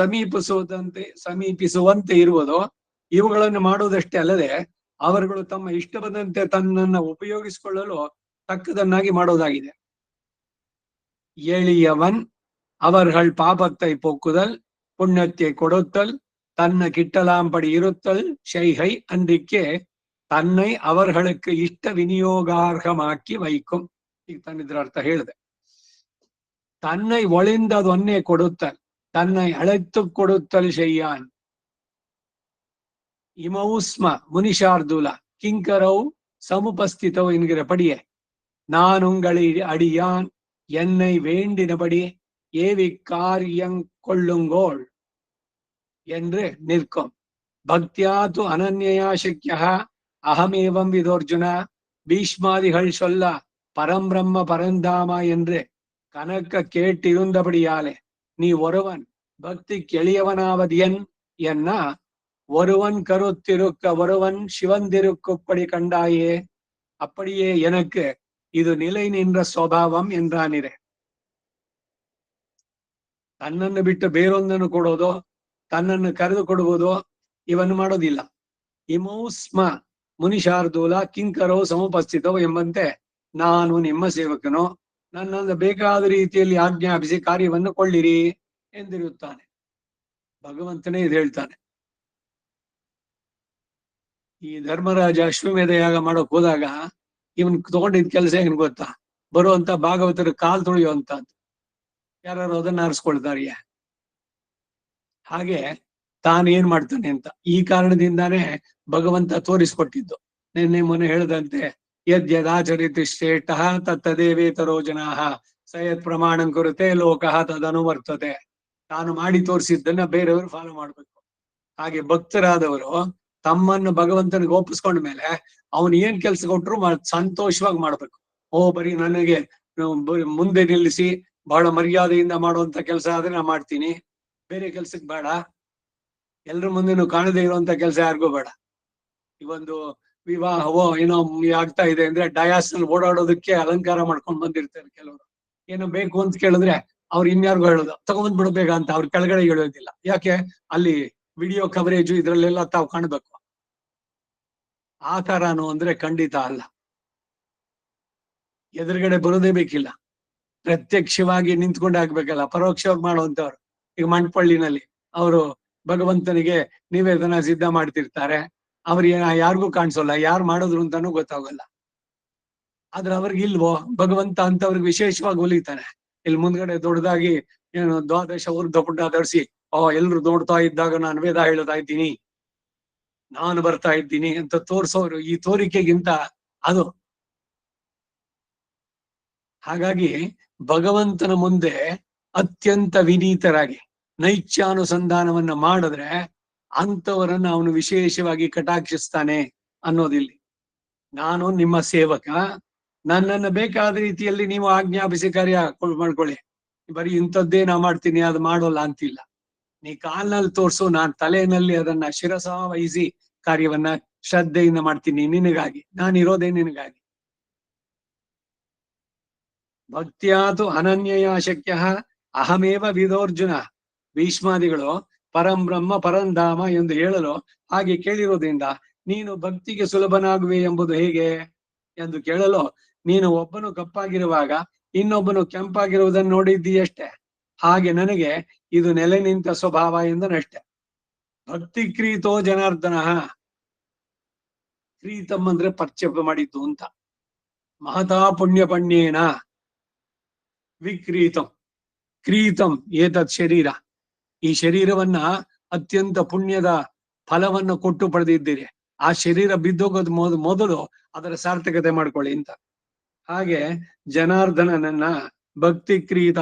ಸಮೀಪಿಸುವಂತೆ ಇರುವುದು, ಇವುಗಳನ್ನು ಮಾಡುವುದಷ್ಟೇ ಅಲ್ಲದೆ ಅವರುಗಳು ತಮ್ಮ ಇಷ್ಟ ಬಂದಂತೆ ತನ್ನನ್ನು ಉಪಯೋಗಿಸಿಕೊಳ್ಳಲು ತಕ್ಕದನ್ನಾಗಿ ಮಾಡೋದಾಗಿದೆ. எளியவன் அவர்கள் பாபத்தை போக்குதல் புண்ணியத்தை கொடுத்தல் தன்னை கிட்டலாம்படி இருத்தல் செய்கை அன்றிக்கே தன்னை அவர்களுக்கு ಇಷ್ಟ ವಿನಿಯೋಗಾರ್ಹಮಾಕಿ ವೈக்கும். ಈಗ ತನ್ನಿದ್ರ ಅರ್ಥ ಹೇಳಿದೆ. தன்னை ஒளிந்ததொன்னே கொடுத்தல் தன்னை அழைத்து கொடுத்தல் செய்யான். இமௌ ಸ್ಮ ಮುನಿಶಾರ್ದೂಲ ಕಿಂಕರೌ சமுபஸ்திதோ என்கிற படியே நான் உங்களை அடியான் என்னை வேண்டினபடி ஏவி காரியங் கொள்ளுங்கோள் என்று நிற்கும். பக்தியாது அனன்யா சக்கியா அகமேவம் விதோர்ஜுன பீஷ்மாதிகள் சொல்ல பரம்பிரம்ம பரந்தாமா என்று கணக்க கேட்டிருந்தபடியாலே நீ ஒருவன் பக்திக்கு எளியவனாவது என்ன ஒருவன் கருத்திருக்க ஒருவன் சிவந்திருக்குப்படி கண்டாயே அப்படியே எனக்கு ಇದು ನಿಲೈ ನಿன்ற ಸ್ವಭಾವಂ ಎಂದಾನಿರೆ. ತನ್ನನ್ನು ಬಿಟ್ಟು ಬೇರೊಂದನ್ನು ಕೊಡೋದು, ತನ್ನನ್ನು ಕರೆದು ಕೊಡುವುದು ಇವನ್ನು ಮಾಡೋದಿಲ್ಲ. ಇಮೌ ಸ್ಮ ಮುನಿಶಾರ್ದೂಲ ಕಿಂಕರೋ ಸಮುಪಸ್ಥಿತೋ ಎಂಬಂತೆ ನಾನು ನಿಮ್ಮ ಸೇವಕನು, ನನ್ನನ್ನು ಬೇಕಾದ ರೀತಿಯಲ್ಲಿ ಆಜ್ಞಾಪಿಸಿ ಕಾರ್ಯವನ್ನು ಕೊಳ್ಳಿರಿ ಎಂದಿರುತ್ತಾನೆ. ಭಗವಂತನೇ ಇದು ಹೇಳ್ತಾನೆ. ಈ ಧರ್ಮರಾಜ ಅಶ್ವಮೇಧ ಯಾಗ ಮಾಡೋಕ್ ಹೋದಾಗ ಇವನ್ ತಗೊಂಡಿದ್ ಕೆಲಸ ಏನ್ ಗೊತ್ತಾ, ಬರುವಂತ ಭಾಗವತರ ಕಾಲ್ ತುಳಿಯುವಂತದ್ದು. ಯಾರು ಅದನ್ನ ಆರಿಸ್ಕೊಳ್ತಾರೆ. ಹಾಗೆ ತಾನು ಏನ್ ಮಾಡ್ತಾನೆ ಅಂತ ಈ ಕಾರಣದಿಂದಾನೇ ಭಗವಂತ ತೋರಿಸ್ಕೊಟ್ಟಿದ್ದು. ನಿನ್ನೆ ಮೊನ್ನೆ ಹೇಳದಂತೆ ಯದ್ಯದಾಚರಿತಿ ಶ್ರೇಷ್ಠ ತತ್ತದೇವೇತರೋ ಜನಾಃ ಸಯತ್ ಪ್ರಮಾಣಂ ಕುರುತೆ ಲೋಕಃ ತದನುವರ್ತತೆ. ತಾನು ಮಾಡಿ ತೋರಿಸಿದ್ದನ್ನ ಬೇರೆಯವರು ಫಾಲೋ ಮಾಡ್ಬೇಕು. ಹಾಗೆ ಭಕ್ತರಾದವರು ತಮ್ಮನ್ನು ಭಗವಂತನಿಗೆ ಒಪ್ಪಿಸ್ಕೊಂಡ ಮೇಲೆ ಅವನು ಏನ್ ಕೆಲ್ಸ ಕೊಟ್ರು ಸಂತೋಷವಾಗಿ ಮಾಡ್ಬೇಕು. ಬರೀ ನನಗೆ ಮುಂದೆ ನಿಲ್ಲಿಸಿ ಬಹಳ ಮರ್ಯಾದೆಯಿಂದ ಮಾಡುವಂತ ಕೆಲಸ ಆದ್ರೆ ನಾ ಮಾಡ್ತೀನಿ, ಬೇರೆ ಕೆಲ್ಸಕ್ಕೆ ಬೇಡ. ಎಲ್ರ ಮುಂದೆನೂ ಕಾಣದೇ ಇರುವಂತ ಕೆಲಸ ಯಾರಿಗೂ ಬೇಡ. ಈ ಒಂದು ವಿವಾಹವೋ ಏನೋ ಆಗ್ತಾ ಇದೆ ಅಂದ್ರೆ ಡಯಾಸ್ ನಲ್ಲಿ ಓಡಾಡೋದಕ್ಕೆ ಅಲಂಕಾರ ಮಾಡ್ಕೊಂಡ್ ಬಂದಿರ್ತಾರೆ ಕೆಲವರು. ಏನೋ ಬೇಕು ಅಂತ ಕೇಳಿದ್ರೆ ಅವ್ರು ಇನ್ಯಾರಿಗೂ ಹೇಳೋದು ತಗೊಂಡ್ ಬಿಡ್ಬೇಕ ಅಂತ ಅವ್ರ ಕೆಳಗಡೆ ಹೇಳೋದಿಲ್ಲ. ಯಾಕೆ? ಅಲ್ಲಿ ವಿಡಿಯೋ ಕವರೇಜು ಇದ್ರಲ್ಲೆಲ್ಲ ತಾವು ಕಾಣ್ಬೇಕು. ಆ ತರಾನು ಅಂದ್ರೆ ಖಂಡಿತ ಅಲ್ಲ. ಎದುರುಗಡೆ ಬರೋದೇ ಬೇಕಿಲ್ಲ, ಪ್ರತ್ಯಕ್ಷವಾಗಿ ನಿಂತ್ಕೊಂಡೆ ಆಗ್ಬೇಕಲ್ಲ. ಪರೋಕ್ಷವಾಗಿ ಮಾಡುವಂತವ್ರು ಈಗ ಮಂಟ್ಪಳ್ಳಿನಲ್ಲಿ ಅವರು ಭಗವಂತನಿಗೆ ನಿವೇದನ ಸಿದ್ಧ ಮಾಡ್ತಿರ್ತಾರೆ. ಅವ್ರಿಗೆ ಯಾರಿಗೂ ಕಾಣಿಸೋಲ್ಲ, ಯಾರು ಮಾಡಿದ್ರು ಅಂತಾನೂ ಗೊತ್ತಾಗಲ್ಲ. ಆದ್ರೆ ಅವ್ರಿಗೆ ಇಲ್ವೋ, ಭಗವಂತ ಅಂತವ್ರಿಗೆ ವಿಶೇಷವಾಗಿ ಒಲಿತಾನೆ. ಇಲ್ಲಿ ಮುಂದ್ಗಡೆ ದೊಡ್ಡದಾಗಿ ಏನು ದ್ವಾದಶ ಊರ್ಧ್ವ ಪುಟ ಧರಿಸಿ ಎಲ್ರು ನೋಡ್ತಾ ಇದ್ದಾಗ ನಾನು ವೇದ ಹೇಳ್ತಾ ಇದ್ದೀನಿ, ನಾನು ಬರ್ತಾ ಇದ್ದೀನಿ ಅಂತ ತೋರ್ಸೋರು ಈ ತೋರಿಕೆಗಿಂತ ಅದು. ಹಾಗಾಗಿ ಭಗವಂತನ ಮುಂದೆ ಅತ್ಯಂತ ವಿನೀತರಾಗಿ ನೈತ್ಯಾನುಸಂಧಾನವನ್ನ ಮಾಡಿದ್ರೆ ಅಂತವರನ್ನ ಅವನು ವಿಶೇಷವಾಗಿ ಕಟಾಕ್ಷಿಸ್ತಾನೆ ಅನ್ನೋದಿಲ್ಲಿ. ನಾನು ನಿಮ್ಮ ಸೇವಕ, ನನ್ನನ್ನು ಬೇಕಾದ ರೀತಿಯಲ್ಲಿ ನೀವು ಆಜ್ಞಾಪಿಸಿ ಕಾರ್ಯ ಮಾಡ್ಕೊಳ್ಳಿ. ಬರೀ ಇಂಥದ್ದೇ ನಾ ಮಾಡ್ತೀನಿ ಅದು ಮಾಡೋಲ್ಲ ಅಂತಿಲ್ಲ. ನೀ ಕಾಲ್ನಲ್ಲಿ ತೋರ್ಸು, ನಾನ್ ತಲೆಯಲ್ಲಿ ಅದನ್ನ ಶಿರಸ ವಹಿಸಿ ಕಾರ್ಯವನ್ನ ಶ್ರದ್ಧೆಯಿಂದ ಮಾಡ್ತೀನಿ ನಿನಗಾಗಿ. ನಾನಿರೋದೇ ನಿನಗಾಗಿ. ಭಕ್ತಿಯಾತು ಅನನ್ಯಯ ಶಕ್ಯ ಅಹಮೇವ ವಿದೋರ್ಜುನ. ಭೀಷ್ಮಾದಿಗಳು ಪರಂಬ್ರಹ್ಮ ಪರಂಧಾಮ ಎಂದು ಹೇಳಲು ಹಾಗೆ ಕೇಳಿರೋದ್ರಿಂದ ನೀನು ಭಕ್ತಿಗೆ ಸುಲಭನಾಗುವೆ ಎಂಬುದು ಹೇಗೆ ಎಂದು ಕೇಳಲು, ನೀನು ಒಬ್ಬನು ಕಪ್ಪಾಗಿರುವಾಗ ಇನ್ನೊಬ್ಬನು ಕೆಂಪಾಗಿರುವುದನ್ನು ನೋಡಿದ್ದೀಯಷ್ಟೇ. ಹಾಗೆ ನನಗೆ ಇದು ನೆಲೆ ನಿಂತ ಸ್ವಭಾವ ಎಂದನಷ್ಟೆ. ಭಕ್ತಿ ಕ್ರೀತೋ ಜನಾರ್ದನ. ಕ್ರೀತಂ ಅಂದ್ರೆ ಪರಿಚಯ ಮಾಡಿದ್ದು ಅಂತ. ಮಹತಾ ಪುಣ್ಯ ಪಣ್ಯೇನ ವಿಕ್ರೀತಂ ಕ್ರೀತಂ ಏತತ್ ಶರೀರ. ಈ ಶರೀರವನ್ನ ಅತ್ಯಂತ ಪುಣ್ಯದ ಫಲವನ್ನು ಕೊಟ್ಟು ಪಡೆದಿದ್ದೀರಿ. ಆ ಶರೀರ ಬಿದ್ದೋಗೋದು ಮೊದಲು ಅದರ ಸಾರ್ಥಕತೆ ಮಾಡ್ಕೊಳ್ಳಿ ಅಂತ. ಹಾಗೆ ಜನಾರ್ದನನನ್ನ ಭಕ್ತಿ ಕ್ರೀತ.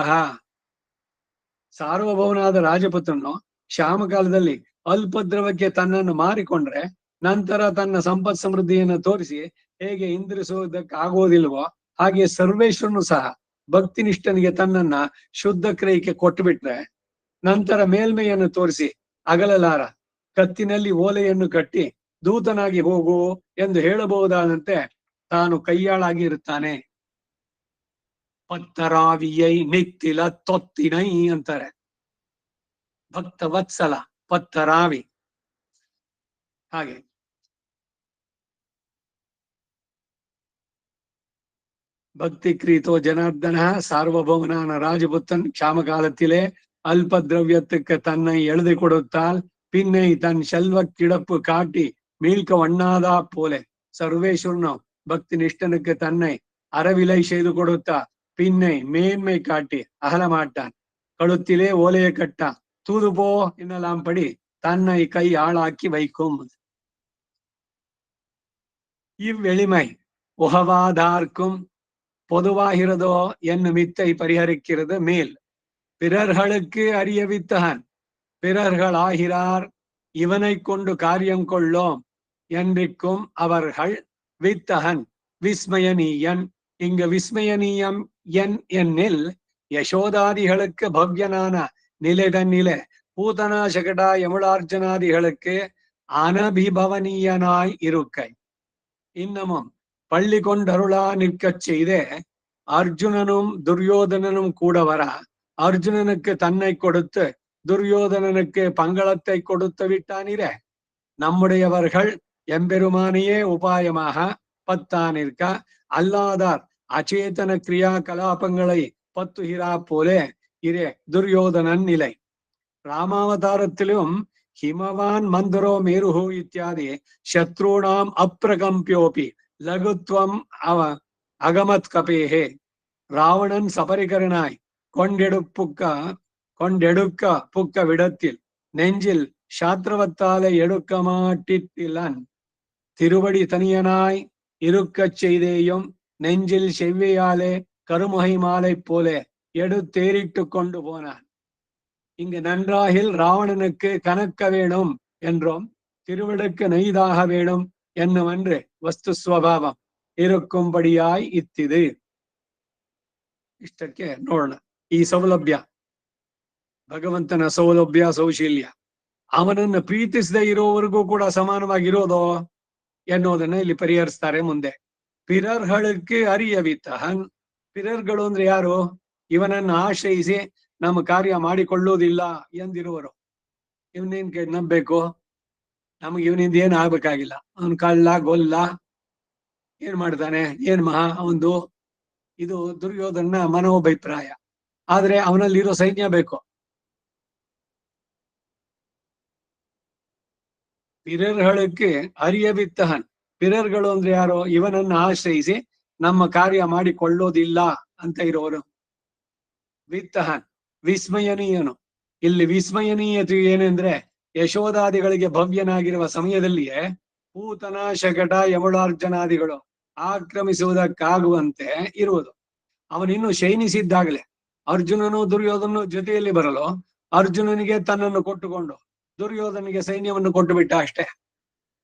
ಸಾರ್ವಭೌಮನಾದ ರಾಜಪುತ್ರನು ಶ್ಯಾಮಕಾಲದಲ್ಲಿ ಅಲ್ಪದ್ರವಕ್ಕೆ ತನ್ನನ್ನು ಮಾರಿಕೊಂಡ್ರೆ ನಂತರ ತನ್ನ ಸಂಪತ್ ಸಮೃದ್ಧಿಯನ್ನು ತೋರಿಸಿ ಹೇಗೆ ಇಂದ್ರಿಸುವುದಕ್ಕೆ ಆಗೋದಿಲ್ವೋ ಹಾಗೆ ಸರ್ವೇಶ್ವರನು ಸಹ ಭಕ್ತಿನಿಷ್ಠನಿಗೆ ತನ್ನನ್ನ ಶುದ್ಧ ಕ್ರಯಕ್ಕೆ ಕೊಟ್ಟು ಬಿಟ್ರೆ ನಂತರ ಮೇಲ್ಮೆಯನ್ನು ತೋರಿಸಿ ಅಗಲಲಾರ, ಕತ್ತಿನಲ್ಲಿ ಓಲೆಯನ್ನು ಕಟ್ಟಿ ದೂತನಾಗಿ ಹೋಗು ಎಂದು ಹೇಳಬಹುದಾದಂತೆ ತಾನು ಕೈಯಾಳಾಗಿ ಇರುತ್ತಾನೆ. ಪತ್ತರಾವಿಯೈ ನಿತ್ತಿಲ ತೊತ್ತಿನೈ ಅಂತಾರೆ. ಭಕ್ತ ವತ್ಸಲ ಪತ್ತರಾವಿ. ಹಾಗೆ பக்தி கிரீத்தோ ஜனார்தன சார்வபௌமனான ராஜபுத்தன் க்ஷாம காலத்திலே அல்ப திரவியத்துக்கு தன்னை எழுதி கொடுத்தால் பின்னை தன் செல்வ கிடப்பு காட்டி மீள்க வண்ணாதா போல சர்வேஸ்வரனும் பக்தி நிஷ்டனுக்கு தன்னை அறவிலை செய்து கொடுத்தா பின்னை மேன்மை காட்டி அகல மாட்டான். கழுத்திலே ஓலையை கட்டா தூது போ என்னெல்லாம் படி தன்னை கை ஆளாக்கி வைக்கும். இவ்வெளிமை உகவாதார்க்கும் பொதுவாகிறதோ என்னும் மித்தை பரிஹரிக்கிறது மேல். பிறர்களுக்கு அறியவித்தகன் பிறர்கள் ஆகிறார் இவனை கொண்டு காரியம் கொள்ளோம் என்றிக்கும் அவர்கள் வித்தகன் விஸ்மயனீயன். இங்கு விஸ்மயனீயம் என்னில் யசோதாதிகளுக்கு பவ்யனான நிலை தன்னிலே பூதனா சகடா யமுலார்ஜனாதிகளுக்கு அனபிபவனீயனாய் இருக்கை. இன்னமும் பள்ளி கொண்டருளா நிற்கச் செய்தே அர்ஜுனனும் துரியோதனனும் கூட வர அர்ஜுனனுக்கு தன்னை கொடுத்து துரியோதனனுக்கு பங்களத்தை கொடுத்து விட்டானிரே. நம்முடையவர்கள் எம்பெருமானையே உபாயமாக பத்தானிருக்க அல்லாதார் அச்சேதன கிரியா கலாபங்களை பத்துகிறா போலே இரே துரியோதனன் நிலை. ராமாவதாரத்திலும் ஹிமவான் மந்தரோ மேருஹு இத்தியாதி சத்ருணாம் அப்பிரகம்பியோபி லகுத்வம் அகமத் கபேஹே. ராவணன் சபரிகரனாய் கொண்டெடுக்க புக்க விடத்தில் நெஞ்சில் சாத்திரவத்தாலே எடுக்க மாட்டிலன். திருவடி தனியனாய் இருக்கச் செய்தேயும் நெஞ்சில் செவ்வியாலே கருமுகை மாலை போல எடுத்தேறிட்டு கொண்டு போனான். இங்கு நன்றாகில் ராவணனுக்கு கணக்க வேணும் என்றும் திருவிடக்கு நெய்தாக வேணும் என்னுமென்று ವಸ್ತು ಸ್ವಭಾವಂ ಇರುಕ್ಕುಂಬಡಿಯಾಯ್ ಇತ್ತಿದೆ. ಇಷ್ಟಕ್ಕೆ ನೋಡೋಣ. ಈ ಸೌಲಭ್ಯ ಭಗವಂತನ ಸೌಲಭ್ಯ ಸೌಶೀಲ್ಯ ಅವನನ್ನು ಪ್ರೀತಿಸದೇ ಇರೋವರೆಗೂ ಕೂಡ ಸಮಾನವಾಗಿರೋದೋ ಎನ್ನುವುದನ್ನ ಇಲ್ಲಿ ಪರಿಹರಿಸ್ತಾರೆ ಮುಂದೆ. ಪಿರರ್ಗಳಿಗೆ ಅರಿಯವಿತ್ತಹನ್. ಪಿರರ್ಗಳು ಅಂದ್ರೆ ಯಾರು? ಇವನನ್ನು ಆಶ್ರಯಿಸಿ ನಮ್ಮ ಕಾರ್ಯ ಮಾಡಿಕೊಳ್ಳುವುದಿಲ್ಲ ಎಂದಿರುವರು. ಇವನೇನ್ ನಂಬಬೇಕು? ನಮಗೆ ಇವನಿಂದ ಏನ್ ಆಗ್ಬೇಕಾಗಿಲ್ಲ. ಅವನ್ ಕಳ್ಳ ಗೊಲ್ಲ ಏನ್ ಮಾಡ್ತಾನೆ, ಏನ್ ಮಹಾ ಅವಂದು. ಇದು ದುರ್ಯೋಧನ ಮನೋಭಿಪ್ರಾಯ. ಆದ್ರೆ ಅವನಲ್ಲಿರೋ ಸೈನ್ಯ ಬೇಕು. ಪಿರರ್ಗಳಿಗೆ ಅರಿಯವಿತ್ತಹನ್. ಪಿರರ್ಗಳು ಅಂದ್ರೆ ಯಾರು? ಇವನನ್ನು ಆಶ್ರಯಿಸಿ ನಮ್ಮ ಕಾರ್ಯ ಮಾಡಿಕೊಳ್ಳೋದಿಲ್ಲ ಅಂತ ಇರೋರು. ವಿತ್ತಹನ್ ವಿಸ್ಮಯನೀಯನು. ಇಲ್ಲಿ ವಿಸ್ಮಯನೀಯತೆ ಏನೆಂದ್ರೆ ಯಶೋದಾದಿಗಳಿಗೆ ಭವ್ಯನಾಗಿರುವ ಸಮಯದಲ್ಲಿಯೇ ಪೂತನ ಶಕಟ ಯಮುಲಾರ್ಜನಾದಿಗಳು ಆಕ್ರಮಿಸುವುದಕ್ಕಾಗುವಂತೆ ಇರುವುದು. ಅವನಿನ್ನು ಶಯನಿಸಿದ್ದಾಗಲೇ ಅರ್ಜುನನು ದುರ್ಯೋಧನ ಜೊತೆಯಲ್ಲಿ ಬರಲು ಅರ್ಜುನನಿಗೆ ತನ್ನನ್ನು ಕೊಟ್ಟುಕೊಂಡು ದುರ್ಯೋಧನಿಗೆ ಸೈನ್ಯವನ್ನು ಕೊಟ್ಟು ಬಿಟ್ಟ ಅಷ್ಟೇ.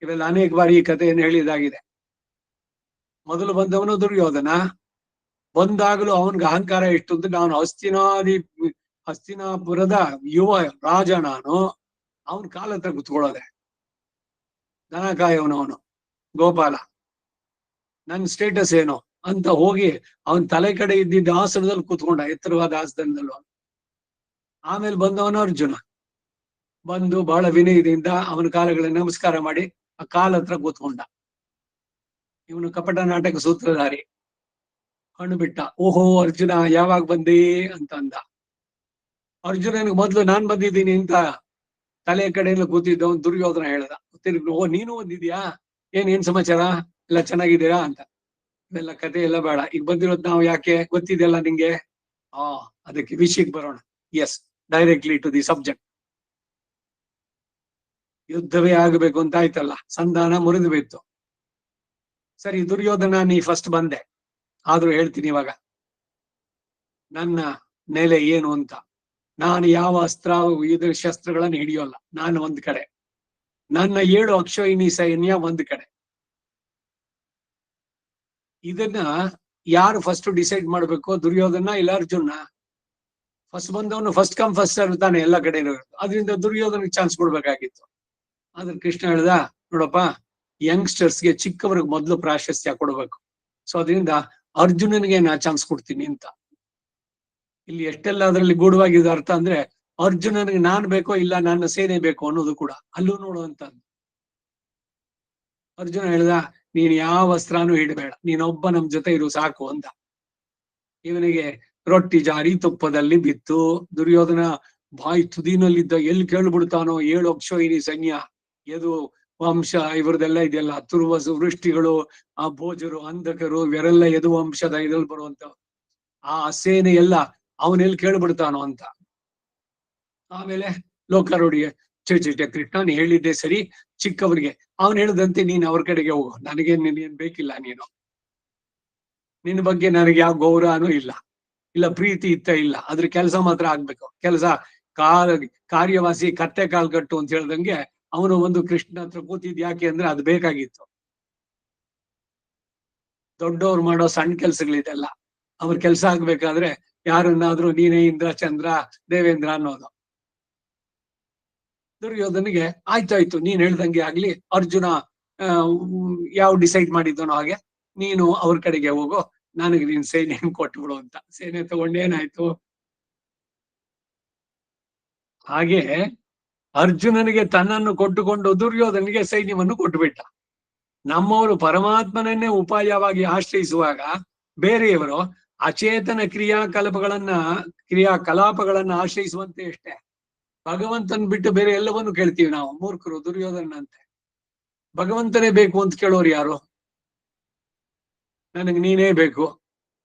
ಇವೆಲ್ಲ ಅನೇಕ ಬಾರಿ ಈ ಕಥೆಯನ್ನು ಹೇಳಿದಾಗಿದೆ. ಮೊದಲು ಬಂದವನು ದುರ್ಯೋಧನ. ಬಂದಾಗಲೂ ಅವನ್ಗೆ ಅಹಂಕಾರ ಎಷ್ಟು ಅಂತ, ನಾನು ಹಸ್ತಿನಾಪುರದ ಯುವ ರಾಜ, ನಾನು ಅವನ್ ಕಾಲ ಹತ್ರ ಕುತ್ಕೊಳ್ಳೋದೆ. ದನ ಕಾಯವನು ಗೋಪಾಲ, ನನ್ ಸ್ಟೇಟಸ್ ಏನು ಅಂತ ಹೋಗಿ ಅವನ್ ತಲೆ ಕಡೆ ಇದ್ದಿದ್ದ ಆಸನದಲ್ಲಿ ಕೂತ್ಕೊಂಡ, ಎತ್ತರವಾದ ಆಸನದಲ್ಲೂ. ಆಮೇಲೆ ಬಂದವನು ಅರ್ಜುನ. ಬಂದು ಬಹಳ ವಿನಯದಿಂದ ಅವನ ಕಾಲಗಳಿಗೆ ನಮಸ್ಕಾರ ಮಾಡಿ ಆ ಕಾಲ ಹತ್ರ ಕೂತ್ಕೊಂಡ. ಇವನು ಕಪಟ ನಾಟಕ ಸೂತ್ರಧಾರಿ. ಕಣ್ಣು ಬಿಟ್ಟ. ಓಹೋ ಅರ್ಜುನ ಯಾವಾಗ ಬಂದಿ ಅಂತ ಅಂದ. ಅರ್ಜುನನಿಗೆ ಮೊದ್ಲು ನಾನ್ ಬಂದಿದ್ದೀನಿ ಅಂತ ತಲೆ ಕಡೆಯಿಂದ ಕೂತಿದ್ದವನು ದುರ್ಯೋಧನ ಹೇಳ್ದ. ತಿರುಗಿ, ಓ ನೀನು ಬಂದಿದ್ಯಾ, ಏನ್ ಸಮಾಚಾರ, ಎಲ್ಲ ಚೆನ್ನಾಗಿದ್ದೀರಾ ಅಂತ. ಇವೆಲ್ಲ ಕಥೆ ಎಲ್ಲ ಬೇಡ, ಈಗ ಬಂದಿರೋದು ನಾವು ಯಾಕೆ ಗೊತ್ತಿದೆಯಲ್ಲ ನಿಂಗೆ. ಅದಕ್ಕೆ ವಿಷಯಕ್ಕೆ ಬರೋಣ. Yes, directly to the subject. ಯುದ್ಧವೇ ಆಗಬೇಕು ಅಂತ ಆಯ್ತಲ್ಲ, ಸಂಧಾನ ಮುರಿದು ಬಿತ್ತು. ಸರಿ ದುರ್ಯೋಧನ, ನೀ ಫಸ್ಟ್ ಬಂದೆ, ಆದ್ರೂ ಹೇಳ್ತೀನಿ ಇವಾಗ ನನ್ನ ನೆಲೆ ಏನು ಅಂತ. ನಾನು ಯಾವ ಇದ್ರ ಶಸ್ತ್ರಗಳನ್ನು ಹಿಡಿಯೋಲ್ಲ. ನಾನು ಒಂದ್ ಕಡೆ, ನನ್ನ 7 ಅಕ್ಷೋಹಿಣಿ ಸೈನ್ಯ ಒಂದ್ ಕಡೆ. ಇದನ್ನ ಯಾರು ಫಸ್ಟ್ ಡಿಸೈಡ್ ಮಾಡ್ಬೇಕು? ದುರ್ಯೋಧನ ಇಲ್ಲ ಅರ್ಜುನ? ಫಸ್ಟ್ ಬಂದವನು ಫಸ್ಟ್ ಕಮ್ ಫಸ್ಟ್ ಸರ್ವ್ ತಾನೆ ಎಲ್ಲ ಕಡೆ. ಅದರಿಂದ ದುರ್ಯೋಧನಿಗೆ ಚಾನ್ಸ್ ಕೊಡ್ಬೇಕಾಗಿತ್ತು. ಆದ್ರೆ ಕೃಷ್ಣ ಹೇಳ್ದ, ನೋಡಪ್ಪ, ಯಂಗ್ಸ್ಟರ್ಸ್ಗೆ, ಚಿಕ್ಕವ್ರಿಗೆ ಮೊದಲು ಪ್ರಾಶಸ್ತ್ಯ ಕೊಡ್ಬೇಕು. ಸೊ ಅದರಿಂದ ಅರ್ಜುನನಿಗೆ ನಾ ಚಾನ್ಸ್ ಕೊಡ್ತೀನಿ ಅಂತ. ಇಲ್ಲಿ ಎಷ್ಟೆಲ್ಲ ಅದರಲ್ಲಿ ಗೂಢವಾಗಿದೆ ಅರ್ಥ ಅಂದ್ರೆ, ಅರ್ಜುನನಿಗೆ ನಾನ್ ಬೇಕೋ ಇಲ್ಲ ನನ್ನ ಸೇನೆ ಬೇಕು ಅನ್ನೋದು ಕೂಡ ಅಲ್ಲೂ ನೋಡುವಂತ. ಅರ್ಜುನ ಹೇಳ್ದ, ನೀನ್ ಯಾವ ವಸ್ತ್ರನೂ ಹಿಡಬೇಡ, ನೀನೊಬ್ಬ ನಮ್ ಜೊತೆ ಇರು ಸಾಕು ಅಂತ. ಇವನಿಗೆ ರೊಟ್ಟಿ ಜಾರಿ ತುಪ್ಪದಲ್ಲಿ ಬಿತ್ತು. ದುರ್ಯೋಧನ ಬಾಯಿ ತುದಿನಲ್ಲಿದ್ದ, ಎಲ್ಲಿ ಕೇಳ್ಬಿಡ್ತಾನೋ 7 ಅಕ್ಷೋಹಿಣಿ ಸೈನ್ಯ, ಯದು ವಂಶ ಇವ್ರದೆಲ್ಲ ಇದೆಯಲ್ಲ, ತುರ್ವಸು, ವೃಷ್ಟಿಗಳು, ಆ ಭೋಜರು, ಅಂಧಕರು, ಇವರೆಲ್ಲ ಯದು ವಂಶದ ಇದ್ರಲ್ಲಿ ಬರುವಂತ ಆ ಸೇನೆ ಎಲ್ಲ ಅವನೆಲ್ಲಿ ಕೇಳ್ಬಿಡ್ತಾನೋ ಅಂತ. ಆಮೇಲೆ ಲೋಕಾರೂಢಿಗೆ ಕೃಷ್ಣ ನೀ ಹೇಳಿದ್ದೆ ಸರಿ, ಚಿಕ್ಕವರಿಗೆ ಅವನು ಹೇಳಿದಂತೆ ನೀನ್ ಅವ್ರ ಕಡೆಗೆ ಹೋಗು, ನನಗೆ ನೀನ್ ಬೇಕಿಲ್ಲ, ನಿನ್ನ ಬಗ್ಗೆ ನನಗೆ ಯಾವ ಗೌರವನೂ ಇಲ್ಲ, ಇಲ್ಲ ಪ್ರೀತಿ ಇಲ್ಲ, ಅದ್ರ ಕೆಲಸ ಮಾತ್ರ ಆಗ್ಬೇಕು. ಕೆಲಸ ಕಾರ್ಯವಾಸಿ ಕತ್ತೆ ಕಾಲ್ ಕಟ್ಟು ಅಂತ ಹೇಳ್ದಂಗೆ ಅವನು ಒಂದು ಕೃಷ್ಣ ಹತ್ರ ಕೂತಿದ್ ಯಾಕೆ ಅಂದ್ರೆ ಅದು ಬೇಕಾಗಿತ್ತು. ದೊಡ್ಡವ್ರು ಮಾಡೋ ಸಣ್ಣ ಕೆಲ್ಸಗಳಿದೆಲ್ಲ, ಅವ್ರ ಕೆಲ್ಸ ಆಗ್ಬೇಕಾದ್ರೆ ಯಾರನ್ನಾದ್ರೂ ನೀನೇ ಇಂದ್ರ ಚಂದ್ರ ದೇವೇಂದ್ರ ಅನ್ನೋದು. ದುರ್ಯೋಧನಿಗೆ ಆಯ್ತಾಯ್ತು, ನೀನ್ ಹೇಳ್ದಂಗೆ ಆಗ್ಲಿ, ಅರ್ಜುನ ಯಾವ ಡಿಸೈಡ್ ಮಾಡಿದ್ದನೋ ಹಾಗೆ ನೀನು ಅವ್ರ ಕಡೆಗೆ ಹೋಗೋ, ನನಗೆ ನೀನ್ ಸೇನೆ ಕೊಟ್ಬಿಡು ಅಂತ. ಸೇನೆ ತಗೊಂಡೇನಾಯ್ತು. ಹಾಗೆ ಅರ್ಜುನನಿಗೆ ತನ್ನನ್ನು ಕೊಟ್ಟುಕೊಂಡು ದುರ್ಯೋಧನಿಗೆ ಸೈನ್ಯವನ್ನು ಕೊಟ್ಟುಬಿಟ್ಟ. ನಮ್ಮವರು ಪರಮಾತ್ಮನನ್ನೇ ಉಪಾಯವಾಗಿ ಆಶ್ರಯಿಸುವಾಗ ಬೇರೆಯವರು ಅಚೇತನ ಕ್ರಿಯಾಕಲಾಪಗಳನ್ನ ಆಶ್ರಯಿಸುವಂತೆ ಅಷ್ಟೇ. ಭಗವಂತನ್ ಬಿಟ್ಟು ಬೇರೆ ಎಲ್ಲವನ್ನು ಕೇಳ್ತೀವಿ ನಾವು, ಮೂರ್ಖರು ದುರ್ಯೋಧನಂತೆ. ಭಗವಂತನೇ ಬೇಕು ಅಂತ ಕೇಳೋರು ಯಾರು? ನನಗೆ ನೀನೇ ಬೇಕು,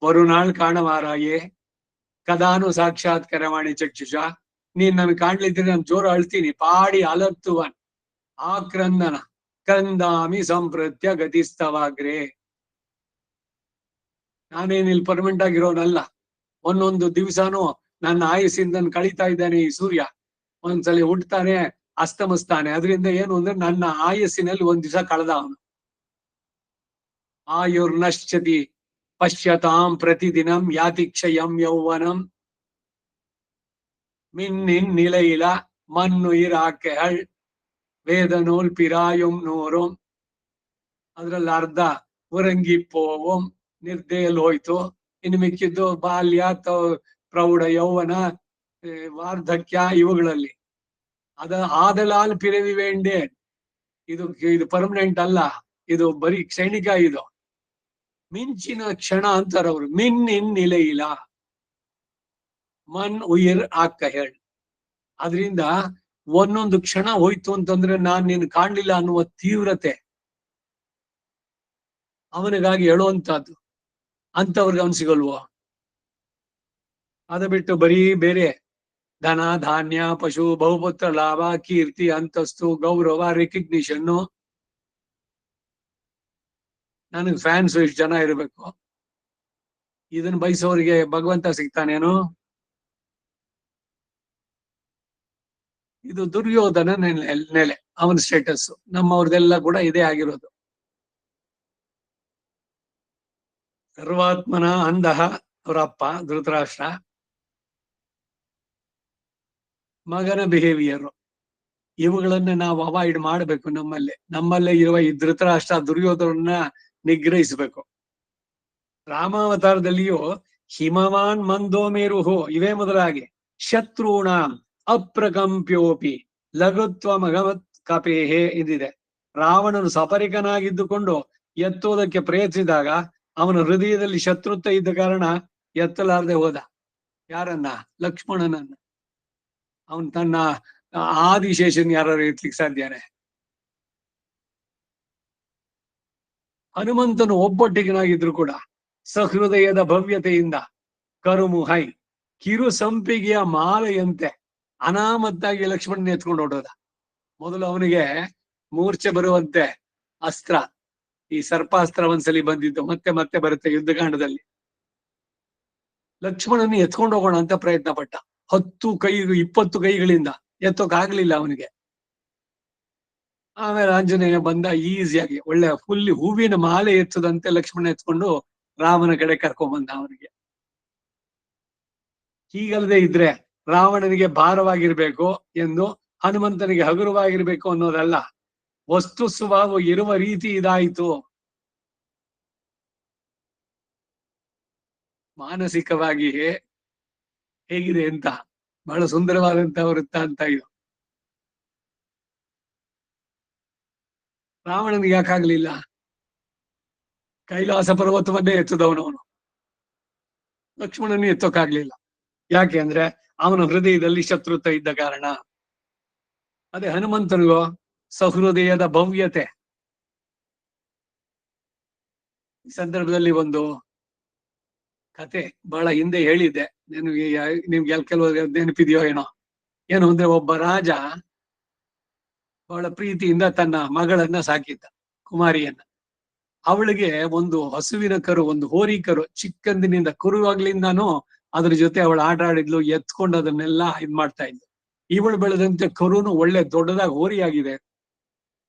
ಮರುನಾಳ್ ಕಾಣವಾರಾಯೇ ಕದಾನು ಸಾಕ್ಷಾತ್ಕರವಾಣಿ ಚಕ್ಷುಷ. ನೀನ್ ನನ್ ಕಾಣ್ಲಿದ್ರೆ ನಾನು ಜೋರು ಅಳ್ತೀನಿ, ಪಾಡಿ ಅಲತ್ತುವನ್ ಆಕ್ರಂದನ ಕಂದಾಮಿ ಸಂಪ್ರತ್ಯ ಗತಿಸ್ತವಾಗ್ರೆ. ನಾನೇನಿಲ್ ಪರ್ಮನೆಂಟ್ ಆಗಿರೋನಲ್ಲ, ಒಂದೊಂದು ದಿವ್ಸನೂ ನನ್ನ ಆಯುಸ್ಸಿಂದ ಕಳೀತಾ ಇದ್ದಾನೆ ಈ ಸೂರ್ಯ. ಒಂದ್ಸಲಿ ಹುಟ್ಟತಾನೆ, ಅಸ್ತಮಿಸ್ತಾನೆ. ಅದರಿಂದ ಏನು ಅಂದ್ರೆ ನನ್ನ ಆಯಸ್ಸಿನಲ್ಲಿ ಒಂದ್ ದಿವಸ ಕಳೆದ ಅವನು. ಆಯುರ್ನಶ್ಯತಿ ಪಶ್ಯತಾಂ ಪ್ರತಿದಿನಂ ಯಾತಿಕ್ಷಯಂ ಯೌವನಂ மின்னின் நிலையில மண்ணுயிராக்கைகள் ವೇದ ನೂಲ್ ಪಿರಾಯುಂ ನೂರುಂ. ಅದ್ರಲ್ಲಿ ಅರ್ಧ ಉರಂಗಿಪ್ಪೋವಂ ನಿರ್ದೇಲ್ ಹೋಯ್ತು, ಇನ್ನು ಮಿಕ್ಕಿದ್ದು ಬಾಲ್ಯ, ಪ್ರೌಢ ಯೌವನ, ವಾರ್ಧಕ್ಯ, ಇವುಗಳಲ್ಲಿ. ಆದಲಾಲ್ ಪಿರವಿ ವೇಂಡೆ. ಇದು ಪರ್ಮನೆಂಟ್ ಅಲ್ಲ, ಇದು ಬರೀ ಕ್ಷಣಿಕ. ಇದು ಮಿಂಚಿನ ಕ್ಷಣ ಅಂತಾರ ಅವ್ರು. ಮಿನ್ನಿನ್ ನಿಲೆಯಿಲ್ಲ ಮನ್ ಉಯಿರ್ ಆಕ್ಕಹಳ್. ಅದರಿಂದ ಒಂದೊಂದು ಕ್ಷಣ ಹೋಯ್ತು ಅಂತಂದ್ರೆ ನಾನ್ ನೀನು ಕಾಣ್ಲಿಲ್ಲ ಅನ್ನುವ ತೀವ್ರತೆ ಅವನಿಗಾಗಿ ಹೇಳುವಂತಹದ್ದು. ಅಂತವ್ರಿಗೆ ಅವನ್ ಸಿಗಲ್ವೋ? ಅದ ಬಿಟ್ಟು ಬರೀ ಬೇರೆ ಧನ ಧಾನ್ಯ ಪಶು ಬಹುಪುತ್ರ ಲಾಭ ಕೀರ್ತಿ ಅಂತಸ್ತು ಗೌರವ ರೆಕಗ್ನಿಷನ್ನು, ನನಗ್ ಫ್ಯಾನ್ಸ್ ಇಷ್ಟು ಜನ ಇರಬೇಕು, ಇದನ್ನ ಬಯಸೋರಿಗೆ ಭಗವಂತ ಸಿಗ್ತಾನೇನು? ಇದು ದುರ್ಯೋಧನ ನೆಲೆ, ಅವನ ಸ್ಟೇಟಸ್. ನಮ್ಮವ್ರದೆಲ್ಲ ಕೂಡ ಇದೇ ಆಗಿರೋದು. ಸರ್ವಾತ್ಮನ ಅಂದಹ ಅವರಪ್ಪ ಧೃತರಾಷ್ಟ್ರ, ಮಗನ ಬಿಹೇವಿಯರ್, ಇವುಗಳನ್ನ ನಾವು ಅವಾಯ್ಡ್ ಮಾಡಬೇಕು. ನಮ್ಮಲ್ಲೇ ಇರುವ ಈ ಧೃತರಾಷ್ಟ್ರ ದುರ್ಯೋಧನ ನಿಗ್ರಹಿಸಬೇಕು. ರಾಮಾವತಾರದಲ್ಲಿಯೂ ಹಿಮವಾನ್ ಮಂದೋಮೇರುಹು ಇವೇ ಮೊದಲಾಗಿ ಶತ್ರುಣ ಅಪ್ರಕಂಪ್ಯೋಪಿ ಲಘುತ್ವ ಮಗವತ್ ಕಪೇಹೆ ಇದಿದೆ. ರಾವಣನು ಸಪರಿಕನಾಗಿದ್ದುಕೊಂಡು ಎತ್ತುವುದಕ್ಕೆ ಪ್ರಯತ್ನಿಸಿದಾಗ ಅವನ ಹೃದಯದಲ್ಲಿ ಶತ್ರುತ್ವ ಇದ್ದ ಕಾರಣ ಎತ್ತಲಾರದೆ ಹೋದ. ಯಾರನ್ನ? ಲಕ್ಷ್ಮಣನನ್ನ. ಅವನ್ ತನ್ನ ಆದಿಶೇಷನ್ ಯಾರು ಎತ್ತಲಿಕ್ಕೆ ಸಾಧ್ಯನೇ? ಹನುಮಂತನು ಒಬ್ಬೊಟ್ಟಿಗನಾಗಿದ್ರು ಕೂಡ ಸಹೃದಯದ ಭವ್ಯತೆಯಿಂದ ಕರುಮುಹೈ ಕಿರು ಸಂಪಿಗೆಯ ಮಾಲೆಯಂತೆ ಅನಾಮತ್ತಾಗಿ ಲಕ್ಷ್ಮಣನ ಎತ್ಕೊಂಡು ಹೊಡೋದ. ಮೊದಲು ಅವನಿಗೆ ಮೂರ್ಛೆ ಬರುವಂತೆ ಅಸ್ತ್ರ, ಈ ಸರ್ಪಾಸ್ತ್ರ ಒಂದ್ಸಲಿ ಬಂದಿದ್ದು, ಮತ್ತೆ ಮತ್ತೆ ಬರುತ್ತೆ ಯುದ್ಧಕಾಂಡದಲ್ಲಿ. ಲಕ್ಷ್ಮಣನ ಎತ್ಕೊಂಡು ಹೋಗೋಣ ಅಂತ ಪ್ರಯತ್ನ ಪಟ್ಟ. 10 ಕೈ 20 ಕೈಗಳಿಂದ ಎತ್ತೋಕಾಗ್ಲಿಲ್ಲ ಅವನಿಗೆ. ಆಮೇಲೆ ಆಂಜನೇಯ ಬಂದ, ಈಸಿಯಾಗಿ ಒಳ್ಳೆ ಫುಲ್ಲಿ ಹೂವಿನ ಮಾಲೆ ಎತ್ತದಂತೆ ಲಕ್ಷ್ಮಣ ಎತ್ಕೊಂಡು ರಾಮನ ಕಡೆ ಕರ್ಕೊಂಡ್ ಬಂದ ಅವನಿಗೆ. ಹೀಗಲ್ಲದೆ ಇದ್ರೆ ರಾವಣನಿಗೆ ಭಾರವಾಗಿರ್ಬೇಕು ಎಂದು ಹನುಮಂತನಿಗೆ ಹಗುರವಾಗಿರ್ಬೇಕು ಅನ್ನೋದಲ್ಲ, ವಸ್ತು ಸ್ವಭಾವ ಇರುವ ರೀತಿ ಇದಾಯಿತು. ಮಾನಸಿಕವಾಗಿ ಹೇಗಿದೆ ಅಂತ ಬಹಳ ಸುಂದರವಾದಂತಹ ವೃತ್ತ ಅಂತ ಇದು. ರಾವಣನಿಗೆ ಯಾಕಾಗ್ಲಿಲ್ಲ? ಕೈಲಾಸ ಪರ್ವತವನ್ನೇ ಎತ್ತದವನವನು. ಲಕ್ಷ್ಮಣನ ಎತ್ತೋಕಾಗ್ಲಿಲ್ಲ. ಯಾಕೆ ಅಂದ್ರೆ ಅವನ ಹೃದಯದಲ್ಲಿ ಶತ್ರುತ್ವ ಇದ್ದ ಕಾರಣ. ಅದೇ ಹನುಮಂತನಿಗೋ ಸಹೃದಯದ ಭವ್ಯತೆ. ಈ ಸಂದರ್ಭದಲ್ಲಿ ಒಂದು ಕತೆ ಬಹಳ ಹಿಂದೆ ಹೇಳಿದ್ದೆ, ನಿಮ್ಗೆ ಕೆಲವು ನೆನಪಿದೆಯೋ ಏನೋ. ಏನು ಅಂದ್ರೆ ಒಬ್ಬ ರಾಜ ಬಹಳ ಪ್ರೀತಿಯಿಂದ ತನ್ನ ಮಗಳನ್ನ ಸಾಕಿದ್ದ, ಕುಮಾರಿಯನ್ನ. ಅವಳಿಗೆ ಒಂದು ಹಸುವಿನ ಕರು, ಒಂದು ಹೋರಿ ಕರು ಚಿಕ್ಕಂದಿನಿಂದ, ಕುರುವಾಗ್ಲಿಂದಾನು ಅದ್ರ ಜೊತೆ ಅವಳು ಆಟ ಆಡಿದ್ಲು, ಎತ್ಕೊಂಡು ಅದನ್ನೆಲ್ಲ ಇದ್ ಮಾಡ್ತಾ ಇದ್ಲು. ಇವಳು ಬೆಳೆದಂತೆ ಕರುನು ಒಳ್ಳೆ ದೊಡ್ಡದಾಗಿ ಹೋರಿ ಆಗಿದೆ.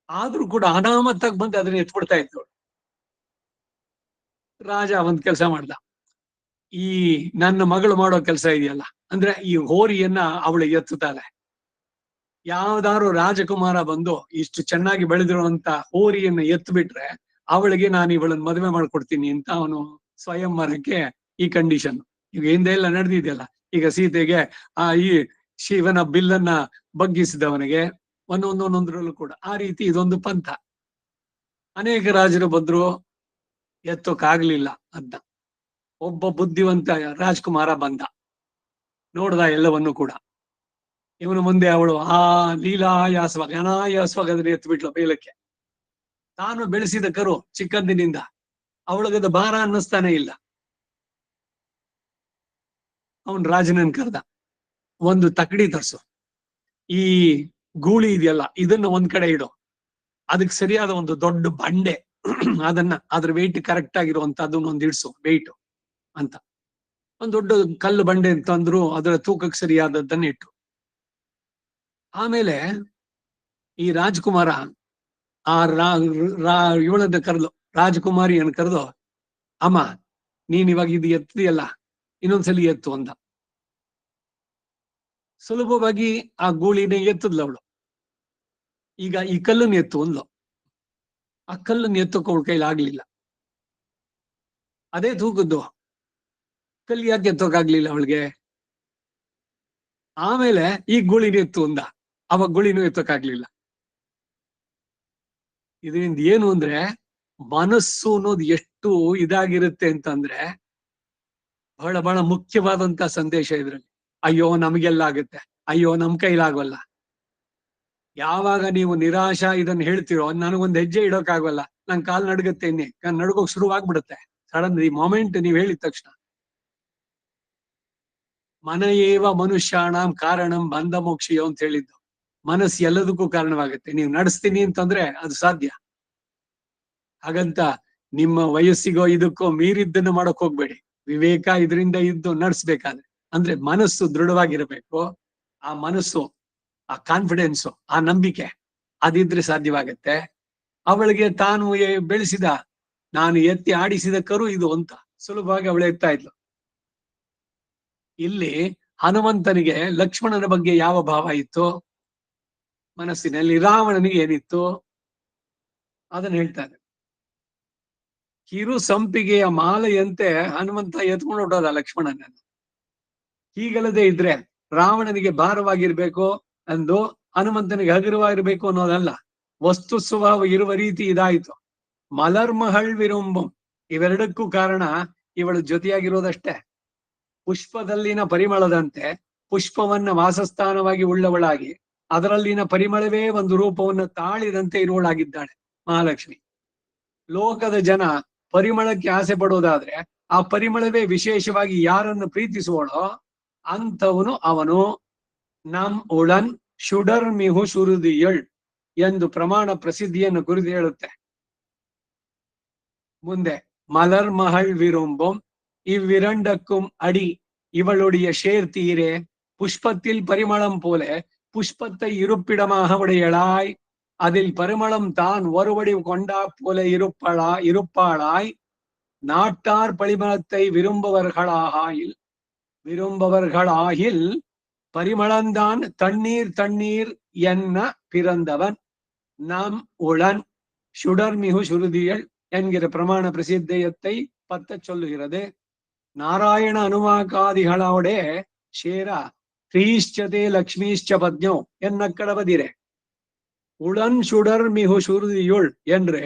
ಆದ್ರೂ ಕೂಡ ಅನಾಮತ್ತಾಗಿ ಬಂದು ಅದನ್ನ ಎತ್ಬಿಡ್ತಾ ಇದ್ಲು. ರಾಜ ಒಂದ್ ಕೆಲಸ ಮಾಡ್ದ, ಈ ನನ್ನ ಮಗಳು ಮಾಡೋ ಕೆಲಸ ಇದೆಯಲ್ಲ, ಅಂದ್ರೆ ಈ ಹೋರಿಯನ್ನ ಅವಳು ಎತ್ತುತ್ತಾಳೆ. ಯಾವ್ದಾದ್ರು ರಾಜಕುಮಾರ ಬಂದು ಇಷ್ಟು ಚೆನ್ನಾಗಿ ಬೆಳೆದಿರುವಂತ ಹೋರಿಯನ್ನ ಎತ್ತು ಬಿಟ್ರೆ ಅವಳಿಗೆ ನಾನು ಇವಳನ್ನ ಮದುವೆ ಮಾಡ್ಕೊಡ್ತೀನಿ ಅಂತ ಅವನು ಸ್ವಯಂವರಕ್ಕೆ ಈ ಕಂಡೀಷನ್. ಈಗ ಹಿಂದೆ ಎಲ್ಲ ನಡೆದಿದೆಯಲ್ಲ, ಈಗ ಸೀತೆಗೆ ಈ ಶಿವನ ಬಿಲ್ಲನ್ನ ಬಗ್ಗಿಸಿದವನಿಗೆ ಒಂದೊಂದೊಂದೊಂದ್ರಲ್ಲೂ ಕೂಡ ಆ ರೀತಿ ಇದೊಂದು ಪಂಥ. ಅನೇಕ ರಾಜರು ಬಂದ್ರು, ಎತ್ತೋಕಾಗ್ಲಿಲ್ಲ ಅದ್ನ. ಒಬ್ಬ ಬುದ್ಧಿವಂತ ರಾಜ್ಕುಮಾರ ಬಂದ, ನೋಡ್ದ ಎಲ್ಲವನ್ನು ಕೂಡ. ಇವನು ಮುಂದೆ ಅವಳು ಲೀಲಾಯಾಸವಾಗಿ ಅನಾಯಾಸವಾಗಿ ಅದನ್ನ ಎತ್ಬಿಟ್ಲು ಮೇಲಕ್ಕೆ. ತಾನು ಬೆಳೆಸಿದ ಕರು ಚಿಕ್ಕಂದಿನಿಂದ, ಅವಳಿಗದ ಭಾರ ಅನ್ನಿಸ್ತಾನೆ ಇಲ್ಲ. ಅವನ್ ರಾಜನನ್ ಕರ್ದ, ಒಂದು ತಕಡಿ ತರ್ಸು, ಈ ಗೂಳಿ ಇದೆಯಲ್ಲ ಇದನ್ನ ಒಂದ್ ಕಡೆ ಇಡು, ಅದಕ್ಕೆ ಸರಿಯಾದ ಒಂದು ದೊಡ್ಡ ಬಂಡೆ, ಅದನ್ನ ಅದ್ರ ವೆಯ್ಟ್ ಕರೆಕ್ಟ್ ಆಗಿರುವಂತದ್ದನ್ನ ಒಂದು ಇಡ್ಸು ವೆಯ್ಟ್ ಅಂತ. ಒಂದ್ ದೊಡ್ಡ ಕಲ್ಲು ಬಂಡೆ ಅಂತಂದ್ರು, ಅದರ ತೂಕಕ್ಕೆ ಸರಿಯಾದದ್ದನ್ನ ಇಟ್ಟು. ಆಮೇಲೆ ಈ ರಾಜ್ಕುಮಾರ ಇವಳನ್ನ ಕರೆದು, ರಾಜಕುಮಾರಿಯನ್ನು ಕರೆದು, ಅಮ್ಮ ನೀನ್ ಇವಾಗ ಇದು ಎತ್ತಿದೆಯಲ್ಲ, ಇನ್ನೊಂದ್ಸಲಿ ಎತ್ತು ಅಂದ. ಸುಲಭವಾಗಿ ಆ ಗೂಳಿನ ಎತ್ತದ್ಲ ಅವಳು. ಈಗ ಈ ಕಲ್ಲನ್ನು ಎತ್ತು ಅಂದ್ಲು. ಆ ಕಲ್ಲನ್ನು ಎತ್ತಕ್ಕೆ ಅವಳ ಕೈಲಿ ಆಗ್ಲಿಲ್ಲ. ಅದೇ ತೂಕದ್ದು ಕಲ್ಲು ಯಾಕೆ ಎತ್ತೋಕಾಗ್ಲಿಲ್ಲ ಅವಳಿಗೆ? ಆಮೇಲೆ ಈ ಗೂಳಿನ ಎತ್ತು ಅಂದ, ಅವಾಗ ಗುಳಿನೂ ಎತ್ತೋಕಾಗ್ಲಿಲ್ಲ. ಇದರಿಂದ ಏನು ಅಂದ್ರೆ, ಮನಸ್ಸು ಅನ್ನೋದು ಎಷ್ಟು ಇದಾಗಿರುತ್ತೆ ಅಂತಂದ್ರೆ, ಬಹಳ ಬಹಳ ಮುಖ್ಯವಾದಂತ ಸಂದೇಶ ಇದ್ರಲ್ಲಿ. ಅಯ್ಯೋ ನಮಗೆಲ್ಲ ಆಗುತ್ತೆ, ಅಯ್ಯೋ ನಮ್ ಕೈಲಾಗಲ್ಲ. ಯಾವಾಗ ನೀವು ನಿರಾಶಾ ಇದನ್ನ ಹೇಳ್ತಿರೋ, ನನಗೊಂದ್ ಹೆಜ್ಜೆ ಇಡೋಕ್ಕಾಗಲ್ಲ, ನನ್ ಕಾಲ್ ನಡ್ಗತ್ತೇನೆ, ನಡ್ಗೋಕ್ ಶುರುವಾಗ್ಬಿಡುತ್ತೆ ಸಡನ್ ಈ ಮೊಮೆಂಟ್ ನೀವ್ ಹೇಳಿದ ತಕ್ಷಣ. ಮನಯೇವ ಮನುಷ್ಯಾಣಂ ಕಾರಣಂ ಬಂಧ ಮೋಕ್ಷಿಯೋ ಅಂತ ಹೇಳಿದ್ದು. ಮನಸ್ಸು ಎಲ್ಲದಕ್ಕೂ ಕಾರಣವಾಗುತ್ತೆ. ನೀವು ನಡೆಸ್ತೀನಿ ಅಂತಂದ್ರೆ ಅದು ಸಾಧ್ಯ. ಹಾಗಂತ ನಿಮ್ಮ ವಯಸ್ಸಿಗೋ ಇದಕ್ಕೋ ಮೀರಿದ್ದನ್ನು ಮಾಡಕ್ ಹೋಗ್ಬೇಡಿ. ವಿವೇಕ ಇದರಿಂದ ಇದ್ದು ನಡೆಸ್ಬೇಕಾದ್ರೆ, ಅಂದ್ರೆ ಮನಸ್ಸು ದೃಢವಾಗಿರಬೇಕು. ಆ ಮನಸ್ಸು, ಆ ಕಾನ್ಫಿಡೆನ್ಸು, ಆ ನಂಬಿಕೆ ಅದಿದ್ರೆ ಸಾಧ್ಯವಾಗತ್ತೆ. ಅವಳಿಗೆ ತಾನು ಬೆಳೆಸಿದ, ನಾನು ಎತ್ತಿ ಆಡಿಸಿದ ಕರು ಇದು ಅಂತ ಸುಲಭವಾಗಿ ಅವಳು ಎತ್ತಾ ಇದ್ಲು. ಇಲ್ಲಿ ಹನುಮಂತನಿಗೆ ಲಕ್ಷ್ಮಣನ ಬಗ್ಗೆ ಯಾವ ಭಾವ ಇತ್ತು ಮನಸ್ಸಿನಲ್ಲಿ, ರಾವಣನಿಗೆ ಏನಿತ್ತು ಅದನ್ನ ಹೇಳ್ತಾನೆ. ಕಿರು ಸಂಪಿಗೆಯ ಮಾಲೆಯಂತೆ ಹನುಮಂತ ಎತ್ಕೊಂಡು ಹೊಟ್ಟೋದ ಲಕ್ಷ್ಮಣನನ್ನು. ಹೀಗಲ್ಲದೆ ಇದ್ರೆ ರಾವಣನಿಗೆ ಭಾರವಾಗಿರ್ಬೇಕು ಅಂದು ಹನುಮಂತನಿಗೆ ಹಗುರವಾಗಿರ್ಬೇಕು ಅನ್ನೋದಲ್ಲ, ವಸ್ತು ಸ್ವಭಾವ ಇರುವ ರೀತಿ ಇದಾಯಿತು. ಮಲರ್ಮಹಳ್ ವಿರುಂಬಂ, ಇವೆರಡಕ್ಕೂ ಕಾರಣ ಇವಳು ಜೊತೆಯಾಗಿರೋದಷ್ಟೇ. ಪುಷ್ಪದಲ್ಲಿನ ಪರಿಮಳದಂತೆ ಪುಷ್ಪವನ್ನ ವಾಸಸ್ಥಾನವಾಗಿ ಉಳ್ಳವಳಾಗಿ, ಅದರಲ್ಲಿನ ಪರಿಮಳವೇ ಒಂದು ರೂಪವನ್ನು ತಾಳಿದಂತೆ ಇರುವಳಾಗಿದ್ದಾಳೆ ಮಹಾಲಕ್ಷ್ಮಿ. ಲೋಕದ ಜನ ಪರಿಮಳಕ್ಕೆ ಆಸೆ ಪಡೋದಾದ್ರೆ, ಆ ಪರಿಮಳವೇ ವಿಶೇಷವಾಗಿ ಯಾರನ್ನು ಪ್ರೀತಿಸುವಳೋ ಅಂಥವನು ಅವನು. ನಮ್ ಉಳನ್ ಶುಡರ್ ಮಿಹು ಶುರುದಿಯಳ್ ಎಂದು ಪ್ರಮಾಣ ಪ್ರಸಿದ್ಧಿಯನ್ನು ಕುರಿತು ಹೇಳುತ್ತೆ. ಮುಂದೆ மலர் மகள் விரும்பும் இவ்விரண்டுக்கும் அடி இவளுடைய சேர்த்தீரே, புஷ்பத்தில் பரிமளம் போல புஷ்பத்தை இருப்பிடமாக உடையளாய், அதில் பரிமளம் தான் ஒருவடி கொண்டா போல இருப்பாளாய், நாட்டார் பரிமளத்தை விரும்பவர்களாகில் பரிமளந்தான் தண்ணீர் தண்ணீர் என்ன பிறந்தவன் நம் உளன் சுடர்மிகு சுருதியள் என்கிற பிரமாண பிரசித்தியத்தை பத்த சொல்லுகிறது. நாராயண ಅನುವಾಕಾದಿಗಳೋಡ ಶೇರ ಶ್ರೀಶ್ಚತೆ ಲಕ್ಷ್ಮೀಶ್ಚ ಪದ್ಯೋ ಎನ್ನಕ್ಕಡಬದಿರೆ. உளன் சுடர் மிகு சுருதியுள் என்று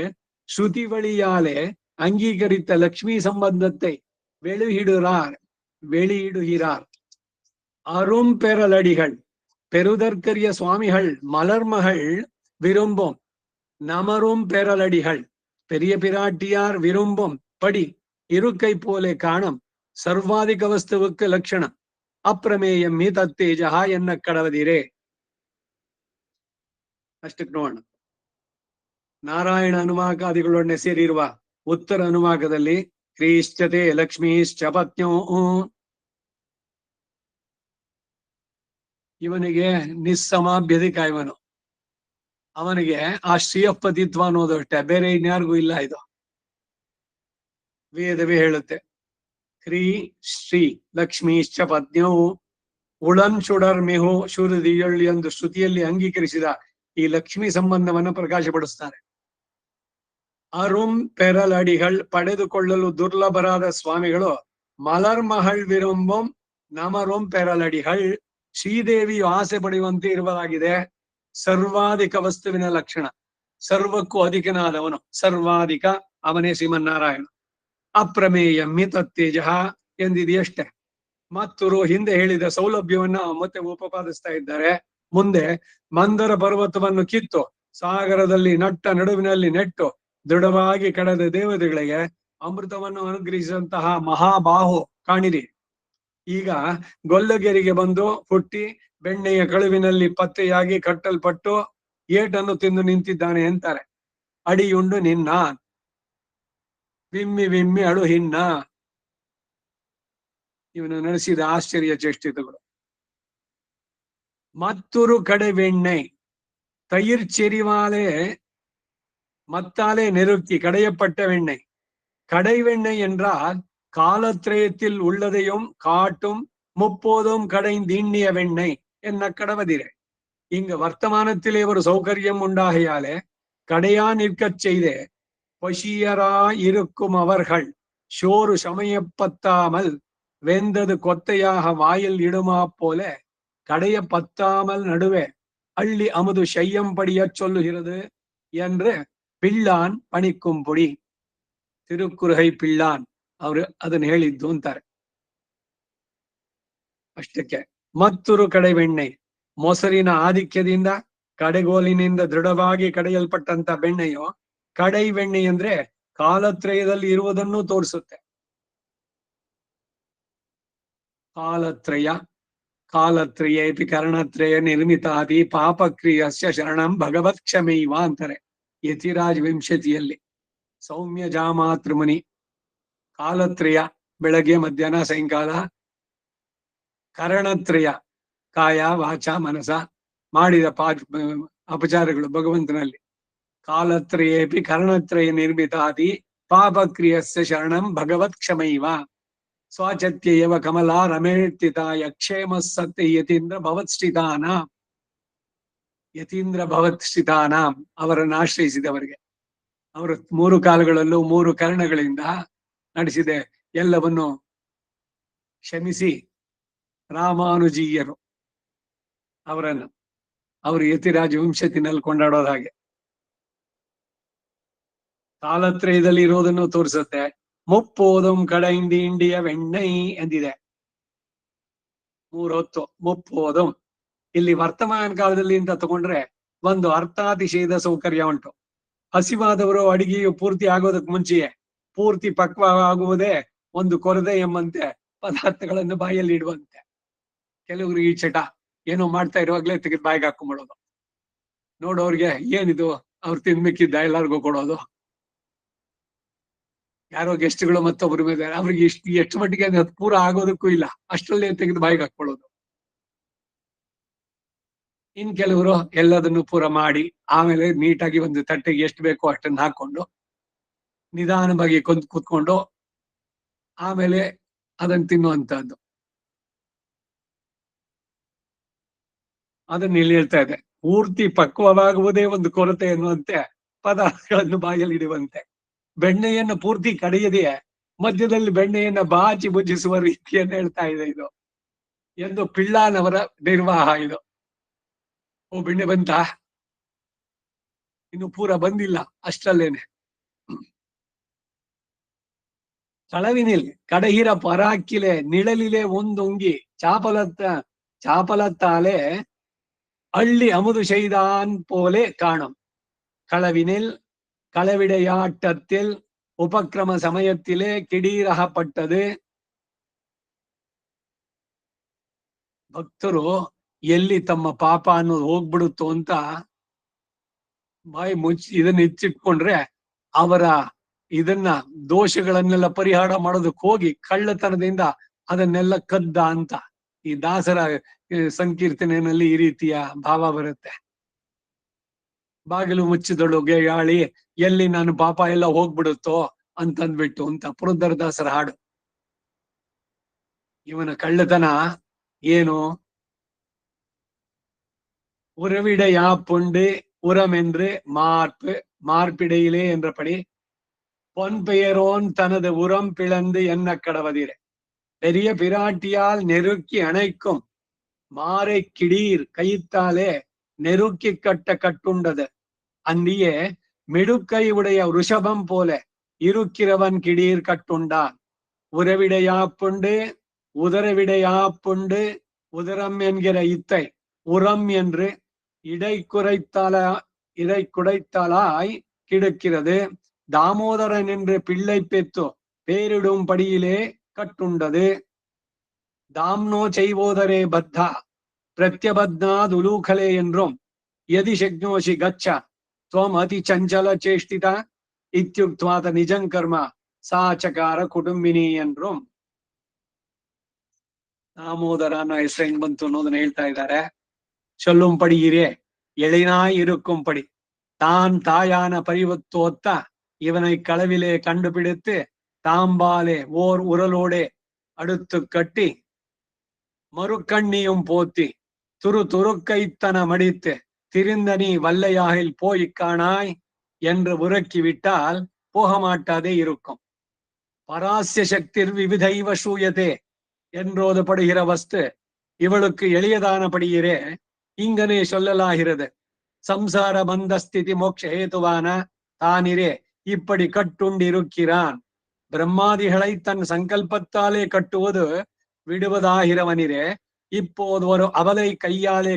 ஸ்ருதி வழியாலே அங்கீகரித்த லக்ஷ்மி சம்பந்தத்தை வெளியிடுகிறார். அரும் பெறலடிகள் பெருதற்கரிய சுவாமிகள் மலர்மகள் விரும்பும் நமரும் பெறலடிகள் பெரிய பிராட்டியார் விரும்பும் படி இருக்கை போலே காணும் சர்வாதிக வஸ்துவுக்கு லட்சணம் அப்பிரமேயம் மீ தத்தேஜா என்ன கடவதிரே. ಅಷ್ಟಕ್ಕೆ ನೋಡೋಣ. ನಾರಾಯಣ ಅನುವಾಕಾದಿಗಳೊಡನೆ ಸೇರಿರುವ ಉತ್ತರ ಅನುವಾಕದಲ್ಲಿ ಕ್ರೀಶ್ಚತೆ ಲಕ್ಷ್ಮೀಶ್ಚ ಪತ್ನ್ಯೋ, ಇವನಿಗೆ ನಿಸ್ಸಮಾಭ್ಯಧಿಕ ಇವನು. ಅವನಿಗೆ ಆ ಶ್ರೀಯಪತಿತ್ವ ಅನ್ನೋದು ಅಷ್ಟೇ, ಬೇರೆ ಇನ್ಯಾರಿಗೂ ಇಲ್ಲ. ಇದು ವೇದವೇ ಹೇಳುತ್ತೆ. ಕ್ರೀ ಶ್ರೀ ಲಕ್ಷ್ಮೀಶ್ಚ ಪತ್ನ್ಯವು ಉಳನ್ ಸುಡರ್ ಮೆಹು ಶೂರದಿಯಳ್ಳಿ ಎಂದು ಶ್ರುತಿಯಲ್ಲಿ ಅಂಗೀಕರಿಸಿದ ಈ ಲಕ್ಷ್ಮಿ ಸಂಬಂಧವನ್ನು ಪ್ರಕಾಶಪಡಿಸ್ತಾರೆ. ಅರುಂ ಪೆರಲಡಿகள் ಪಡೆದುಕೊಳ್ಳಲು ದುರ್ಲಭರಾದ ಸ್ವಾಮಿಗಳು ಮಲರ್ಮಹಳ್ ವಿರುಂಬಂ ನಮರುಂ ಪೆರಲಡಿகள், ಶ್ರೀದೇವಿಯು ಆಸೆ ಪಡೆಯುವಂತೆ ಇರುವುದಾಗಿದೆ. ಸರ್ವಾಧಿಕ ವಸ್ತುವಿನ ಲಕ್ಷಣ, ಸರ್ವಕ್ಕೂ ಅಧಿಕನಾದವನು, ಸರ್ವಾಧಿಕ ಅವನೇ ಶ್ರೀಮನ್ನಾರಾಯಣ. ಅಪ್ರಮೇಯ ಮಿತತ್ತೇಜ ಎಂದಿದೆಯಷ್ಟೇ. ಮತ್ತರು ಹಿಂದೆ ಹೇಳಿದ ಸೌಲಭ್ಯವನ್ನ ಮತ್ತೆ ಉಪಪಾದಿಸ್ತಾ ಇದ್ದಾರೆ. ಮುಂದೆ ಮಂದರ ಪರ್ವತವನ್ನು ಕಿತ್ತು ಸಾಗರದಲ್ಲಿ ನಟ್ಟ ನಡುವಿನಲ್ಲಿ ನೆಟ್ಟು ದೃಢವಾಗಿ ಕಳೆದ ದೇವತೆಗಳಿಗೆ ಅಮೃತವನ್ನು ಅನುಗ್ರಹಿಸಿದಂತಹ ಮಹಾಬಾಹು ಕಾಣಿರಿ. ಈಗ ಗೊಲ್ಲಗೆರಿಗೆ ಬಂದು ಹುಟ್ಟಿ ಬೆಣ್ಣೆಯ ಕಳುವಿನಲ್ಲಿ ಪತ್ತೆಯಾಗಿ ಕಟ್ಟಲ್ಪಟ್ಟು ಏಟನ್ನು ತಿಂದು ನಿಂತಿದ್ದಾನೆ ಅಂತಾರೆ. ಅಡಿಯುಂಡು ನಿನ್ನ ವಿಮ್ಮಿ ವಿಮ್ಮಿ ಅಳು ಹಿನ್ನ. ಇವನು ನಡೆಸಿದ ಆಶ್ಚರ್ಯ ಚೇಷ್ಟಿತಗಳು. ಮತ್ತೊರು ಕಡೆ வெண்ணை தயிர் செறிவாலே மத்தாலே நெருக்கி கடையப்பட்ட வெண்ணெய். கடை வெண்ணெய் என்றால் காலத்திரயத்தில் உள்ளதையும் காட்டும் முப்போதும் கடைந்தீண்டிய வெண்ணெய் என்ன கடவதிரே. இங்கு வர்த்தமானத்திலே ஒரு சௌகரியம் உண்டாகையாலே கடையா நிற்கச் செய்தே பசியராயிருக்கும் அவர்கள் சோறு சமயப்பத்தாமல் வெந்தது கொத்தையாக வாயில் இடுமா போல கடைய பத்தாமல் நடுவே அள்ளி அமுது செய்யம்படிய சொல்லுகிறது என்று ಪಿಳ್ಳಾನ್ ಪಣಿಕ್ಕುಂ ಪುಡಿ. ತಿರುಕುರುಹೈ ಪಿಳ್ಳಾನ್ ಅವರು ಅದನ್ನ ಹೇಳಿದ್ದು ಅಂತಾರೆ. ಅಷ್ಟಕ್ಕೆ ಮತ್ತೊರು ಕಡೆ ಬೆಣ್ಣೆ, ಮೊಸರಿನ ಆಧಿಕ್ಯದಿಂದ ಕಡೆಗೋಲಿನಿಂದ ದೃಢವಾಗಿ ಕಡೆಯಲ್ಪಟ್ಟಂತ ಬೆಣ್ಣೆಯು ಕಡೈ ಬೆಣ್ಣೆ ಅಂದ್ರೆ ಕಾಲತ್ರಯದಲ್ಲಿ ಇರುವುದನ್ನು ತೋರಿಸುತ್ತೆ. ಕಾಲತ್ರಯ ಕಾಲತ್ರಯೇಪಿ ಕರ್ಣತ್ರಯ ನಿರ್ಮಿತಾದಿ ಪಾಪಕ್ರಿಯಸ್ಯ ಶರಣಂ ಭಗವತ್ ಕ್ಷಮೈವ ಅಂತಾರೆ ಯತಿರಾಜ್ ವಿಂಶತಿಯಲ್ಲಿ. ಸೌಮ್ಯ ಜಾಮಾತೃಮುನಿ ಕಾಲತ್ರಯ ಬೆಳಗ್ಗೆ ಮಧ್ಯಾಹ್ನ ಸಾಯಂಕಾಲ, ಕರಣತ್ರಯ ಕಾಯ ವಾಚ ಮನಸ ಮಾಡಿದ ಅಪಚಾರಗಳು ಭಗವಂತನಲ್ಲಿ. ಕಾಲತ್ರಯೇಪಿ ಕರ್ಣತ್ರಯ ನಿರ್ಮಿತಾದಿ ಪಾಪಕ್ರಿಯಸ್ಯ ಶರಣಂ ಭಗವತ್ ಕ್ಷಮೈವ ಸ್ವಾಚತ್ಯವ ಕಮಲಾ ರಮೇತಿತಾಯ ಕ್ಷೇಮ ಸತ್ಯ ಯತೀಂದ್ರ ಭವತ್ ಶ್ರಿತಾನ. ಯತೀಂದ್ರ ಭವತ್ ಶ್ರಿತಾನ ಅವರನ್ನು ಆಶ್ರಯಿಸಿದವರಿಗೆ ಅವರ ಮೂರು ಕಾಲಗಳಲ್ಲೂ ಮೂರು ಕರ್ಣಗಳಿಂದ ನಡೆಸಿದೆ ಎಲ್ಲವನ್ನು ಕ್ಷಮಿಸಿ ರಾಮಾನುಜೀಯರು ಅವರನ್ನು ಅವರು ಯತಿರಾಜ ವಂಶತಿನಲ್ಲಿ ಕೊಂಡಾಡೋದ ಹಾಗೆ ಕಾಲತ್ರಯದಲ್ಲಿ ಇರೋದನ್ನು ತೋರಿಸುತ್ತೆ. ಮುಪ್ಪೋದಂ ಕಡೆಯಿಂದ ಇಂಡಿಯ வெண்ணை ಎಂದಿದೆ. ಮೂರೊತ್ತು ಮುಪ್ಪೋದಂ. ಇಲ್ಲಿ ವರ್ತಮಾನ ಕಾಲದಲ್ಲಿ ಅಂತ ತಗೊಂಡ್ರೆ ಒಂದು ಅರ್ಥಾತಿಶಯದ ಸೌಕರ್ಯ ಉಂಟು. ಹಸಿವಾದವರು ಅಡಿಗೆಯು ಪೂರ್ತಿ ಆಗೋದಕ್ಕೆ ಮುಂಚೆಯೇ ಪೂರ್ತಿ ಪಕ್ವ ಆಗುವುದೇ ಒಂದು ಕೊರದೆ ಎಂಬಂತೆ ಪದಾರ್ಥಗಳನ್ನು ಬಾಯಲ್ಲಿ ಇಡುವಂತೆ. ಕೆಲವರಿಗೆ ಈ ಚಟ ಏನೋ ಮಾಡ್ತಾ ಇರುವಾಗ್ಲೇ ತೆಗೆದು ಬಾಯಿಗೆ ಹಾಕೊಂಡ್ಬಿಡೋದು. ನೋಡೋರ್ಗೆ ಏನಿದು ಅವ್ರು ತಿನ್ಬೇಕಿದ್ದ ಎಲ್ಲಾರ್ಗೂ ಕೊಡೋದು. ಯಾರೋ ಗೆಸ್ಟ್ಗಳು ಮತ್ತೊಬ್ಬರ ಮೇಲೆ ಅವ್ರಿಗೆ ಎಷ್ಟು ಮಟ್ಟಿಗೆ ಅದು ಪೂರ ಆಗೋದಕ್ಕೂ ಇಲ್ಲ, ಅಷ್ಟರಲ್ಲೇ ತೆಗೆದು ಬಾಯಿಗೆ ಹಾಕೊಳ್ಳೋದು. ಇನ್ ಕೆಲವರು ಎಲ್ಲದನ್ನು ಪೂರ ಮಾಡಿ ಆಮೇಲೆ ನೀಟಾಗಿ ಒಂದು ತಟ್ಟೆಗೆ ಎಷ್ಟು ಬೇಕೋ ಅಷ್ಟನ್ನು ಹಾಕೊಂಡು ನಿಧಾನವಾಗಿ ಕೂತ್ಕೊಂಡು ಆಮೇಲೆ ಅದನ್ನು ತಿನ್ನುವಂತಹದ್ದು. ಅದನ್ನ ಇಲ್ಲಿ ಹೇಳ್ತಾ ಇದೆ. ಪೂರ್ತಿ ಪಕ್ವವಾಗುವುದೇ ಒಂದು ಕೊರತೆ ಎನ್ನುವಂತೆ ಪದಾರ್ಥಗಳನ್ನು ಬಾಯಲ್ಲಿ ಇಡುವಂತೆ. ಬೆಣ್ಣೆಯನ್ನು ಪೂರ್ತಿ ಕಡೆಯದೆಯೇ ಮಧ್ಯದಲ್ಲಿ ಬೆಣ್ಣೆಯನ್ನ ಬಾಚಿ ಭುಜಿಸುವ ರೀತಿಯನ್ನು ಹೇಳ್ತಾ ಇದೆ ಇದು ಎಂದು ಪಿಳ್ಳಾನವರ ನಿರ್ವಾಹ ಇದು. ಓ ಬೆಣ್ಣೆ ಬಂತ, ಇನ್ನು ಪೂರ ಬಂದಿಲ್ಲ ಅಷ್ಟಲ್ಲೇನೆ. കളവിനിൽ കടഹിര പറാക്കിലെ നിഴലിലെ ഒന്നൊങ്കി ചാപ്പലത്താലെ അള്ളി അമുതു ചെയ്താൻ പോലെ കാണും. കളവിനിൽ കളവിടയാട്ടത്തിൽ ಉಪಕ್ರಮ ಸಮಯத்திலே ಕಿಡೀರಹಪಟ್ಟದು. ಭಕ್ತರು ಎಲ್ಲಿ ತಮ್ಮ ಪಾಪ ಅನ್ನೋದು ಹೋಗ್ಬಿಡುತ್ತೋ ಅಂತ ಬಾಯಿ ಮುಚ್ಚಿ ಇದನ್ನ ಇಚ್ಚಿಟ್ಕೊಂಡ್ರೆ ಅವರ ಇದನ್ನ ದೋಷಗಳನ್ನೆಲ್ಲ ಪರಿಹಾರ ಮಾಡೋದಕ್ಕೆ ಹೋಗಿ ಕಳ್ಳತನದಿಂದ ಅದನ್ನೆಲ್ಲ ಕದ್ದ ಅಂತ ಈ ದಾಸರ ಸಂಕೀರ್ತನೆಯಲ್ಲಿ ಈ ರೀತಿಯ ಭಾವ ಬರುತ್ತೆ. ಬಾಗಿಲು ಮುಚ್ಚಿದಳು ಗಾಳಿ, ಎಲ್ಲಿ ನಾನು ಪಾಪ ಎಲ್ಲ ಹೋಗ್ಬಿಡುತ್ತೋ ಅಂತಂದ್ಬಿಟ್ಟು ಅಂತ ಪುರಂದರದಾಸರ ಹಾಡು. ಇವನ ಕಳ್ಳತನ ಏನು? உறவிடையா புண்டு உரமென்று மார்பிடையிலே என்றபடி பொன் பெயரோன் தனது உரம் பிளந்து என்ன கடவதிரே பெரிய பிராட்டியால் நெருக்கி அணைக்கும் மாறை கிடீர் கயித்தாலே நெருக்கி கட்ட கட்டுண்டது அந்தியே மிடுக்கை உடைய ருஷபம் போல இருக்கிறவன் கிடீர் கட்டுண்டான். உறவிடையா புண்டு உதரவிடையா புண்டு உதரம் என்கிற இத்தை உரம் என்று இடை குறைத்தாலாய் கிடக்கிறது. தாமோதரன் என்று பிள்ளை பெற்று பேரிடும் படியிலே கட்டுண்டது. தாம்னோ செய்வோதரே பத்தா பிரத்யபத்னாத் உலூகலே என்றும் யதி சக்னோஷி கச்ச துவம் அதி சஞ்சல சேஷ்டிதா இத்யுக்த்வாத நிஜங்கர்ம ಸಾಚಕಾರ ಕುಟುಂಬಿನಿ என்றும் தாமோதர ಅನ್ನೋ ಹೆಸರು ಹೆಂಗ್ ಬಂತು ಅನ್ನೋದನ್ನ ಹೇಳ್ತಾ ಇದ್ದಾರೆ. சொல்லும் படியிரே எளினாய் இருக்கும் படி தான் தாயான பரிவத்தோத்த இவனை களவிலே கண்டுபிடித்து தாம்பாலே ஓர் உரலோடே அடுத்து கட்டி மறுக்கண்ணியும் போத்தி துருக்கைத்தன மடித்து திரிந்தனி வல்லையாகில் போய் காணாய் என்று உறக்கிவிட்டால் போக மாட்டாதே இருக்கும். பராசிய சக்தி விவிதைவ சூயதே என்றோதப்படுகிற வஸ்து இவளுக்கு எளியதானபடியிரே இங்கனே சொல்லலாகிறது. சம்சார பந்த ஸ்திதி மோட்ச ஹேதுவான தானிரே இப்படி கட்டுண்டிருக்கிறான். பிரம்மாதிகளை தன் சங்கல்பத்தாலே கட்டுவது விடுவதாகிறவனிரே இப்போது ஒரு அவலை கையாலே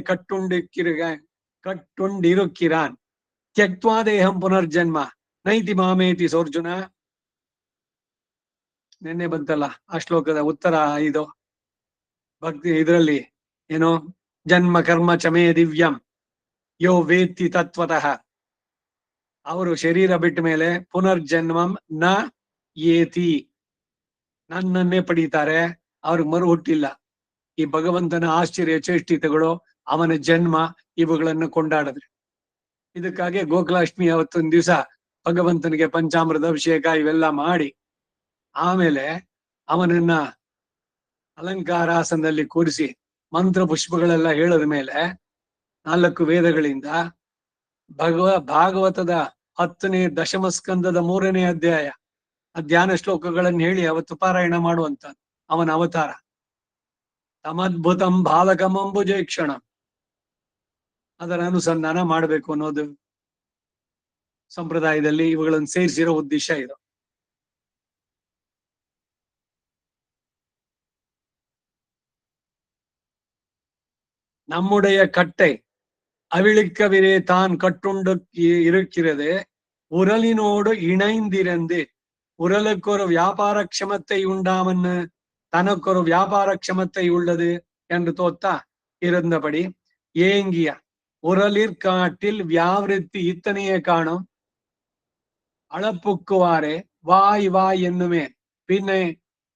கட்டுண்டிருக்கிறான். த்யக்த்வா தேகம் புனர்ஜன்ಮ ನೈತಿ ಮಾಮೇತಿ ಸೋರ್ಜುನ. ನಿನ್ನೆ ಬಂತಲ್ಲ ಆ ಶ್ಲೋಕದ ಉತ್ತರ ಇದು ಭಕ್ತಿ ಇದರಲ್ಲಿ ಏನು, ಜನ್ಮ ಕರ್ಮ ಚಮೇ ದಿವ್ಯಂ ಯೋ ವೇತ್ತಿ ತತ್ವತಃ. ಅವರು ಶರೀರ ಬಿಟ್ಟ ಮೇಲೆ ಪುನರ್ಜನ್ಮಂ ನ ಏತಿ, ನನ್ನನ್ನೇ ಪಡೀತಾರೆ, ಅವ್ರಿಗೆ ಮರು ಹುಟ್ಟಿಲ್ಲ. ಈ ಭಗವಂತನ ಆಶ್ಚರ್ಯ ಚೇಷ್ಟಿತಗಳು, ಅವನ ಜನ್ಮ ಇವುಗಳನ್ನು ಕೊಂಡಾಡಿದ್ರೆ. ಇದಕ್ಕಾಗಿ ಗೋಕುಲಾಷ್ಟಮಿ ಅವತ್ತೊಂದ್ ದಿವಸ ಭಗವಂತನಿಗೆ ಪಂಚಾಮೃತ ಅಭಿಷೇಕ ಇವೆಲ್ಲ ಮಾಡಿ ಆಮೇಲೆ ಅವನನ್ನ ಅಲಂಕಾರಾಸನದಲ್ಲಿ ಕೂರಿಸಿ ಮಂತ್ರ ಪುಷ್ಪಗಳೆಲ್ಲ ಹೇಳದ ಮೇಲೆ 4 ವೇದಗಳಿಂದ ಭಾಗವತದ 10ನೇ ದಶಮಸ್ಕಂದದ 3ನೇ ಅಧ್ಯಾಯ ಧ್ಯಾನ ಶ್ಲೋಕಗಳನ್ನು ಹೇಳಿ ಅವತ್ತು ಪಾರಾಯಣ ಮಾಡುವಂತ ಅವನ ಅವತಾರ. ತಮದ್ಭುತಂ ಬಾಲಕಮಂಬುಜೇಕ್ಷಣ, ಅದರ ಅನುಸಂಧಾನ ಮಾಡಬೇಕು ಅನ್ನೋದು ಸಂಪ್ರದಾಯದಲ್ಲಿ ಇವುಗಳನ್ನು ಸೇರಿಸಿರೋ ಉದ್ದೇಶ ಇದು. நம்முடைய கட்டை அவிழிக்கவிரே தான் கட்டுண்டு இருக்கிறது. உரலினோடு இணைந்திருந்து உரலுக்கு ஒரு வியாபார க்ஷமத்தை உண்டாமன்னு தனக்கு ஒரு வியாபார க்ஷமத்தை உள்ளது என்று தோத்தா இருந்தபடி ஏங்கிய உரலிற்காட்டில் வியாவிருத்தி இத்தனையே காணும். அளப்புக்குவாரே வாய் வாய் என்னுமே பின்னை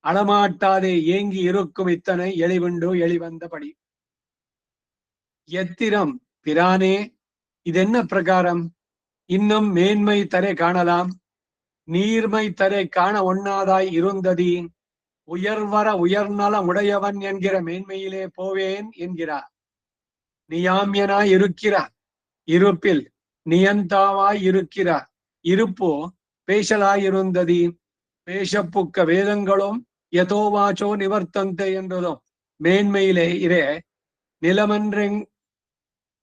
அளமாட்டாதே ஏங்கி இருக்கும் இத்தனை எளிவுண்டு எளிவந்தபடி. எத்திரம் பிரானே, இதென்ன பிரகாரம்? இன்னும் மேன்மை தரை காணலாம், நீர்மை தரை காண ஒண்ணாதாய் இருந்ததி. உயர்வர உயர்நல உடையவன் என்கிற மேன்மையிலே போவேன் என்கிறார். நியாமியனாய் இருக்கிறார், இருப்பில் நியந்தாவாய் இருக்கிறார், இருப்போ பேசலாயிருந்ததி. பேசப்புக்க வேதங்களும் யதோவாச்சோ நிவர்த்தந்தை என்றதும் மேன்மையிலே இரே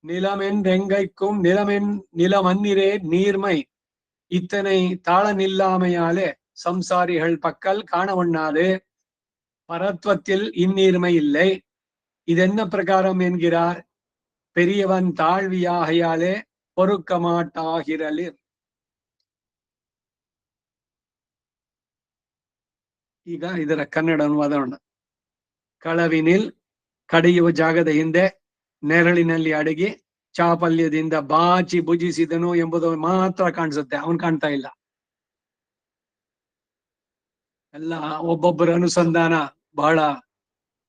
நிலமென்றெங்கைக்கும் நிலமன்னிரே நீர்மை இத்தனை தாழ நில்லாமையாலே சம்சாரிகள் பக்கல் காணவண்ணாது. பரத்வத்தில் இந்நீர்மை இல்லை. இதென்ன பிரகாரம் என்கிறார். பெரியவன் தாழ்வியாகையாலே பொறுக்க ಮಾಟಾಗಿರಲಿ. ಈಗ ಇದರ ಕನ್ನಡ ಅನುವಾದವನ್ನು. ಕಳವಿನಿಲ್ ಕಡಿಯುವ ಜಾಗದ ಹಿಂದೆ ನೆರಳಿನಲ್ಲಿ ಅಡಗಿ ಚಾಪಲ್ಯದಿಂದ ಬಾಚಿ ಭುಜಿಸಿದನು ಎಂಬುದು ಮಾತ್ರ ಕಾಣಿಸುತ್ತೆ, ಅವನ್ ಕಾಣ್ತಾ ಇಲ್ಲ. ಎಲ್ಲ ಒಬ್ಬೊಬ್ಬರ ಅನುಸಂಧಾನ ಬಹಳ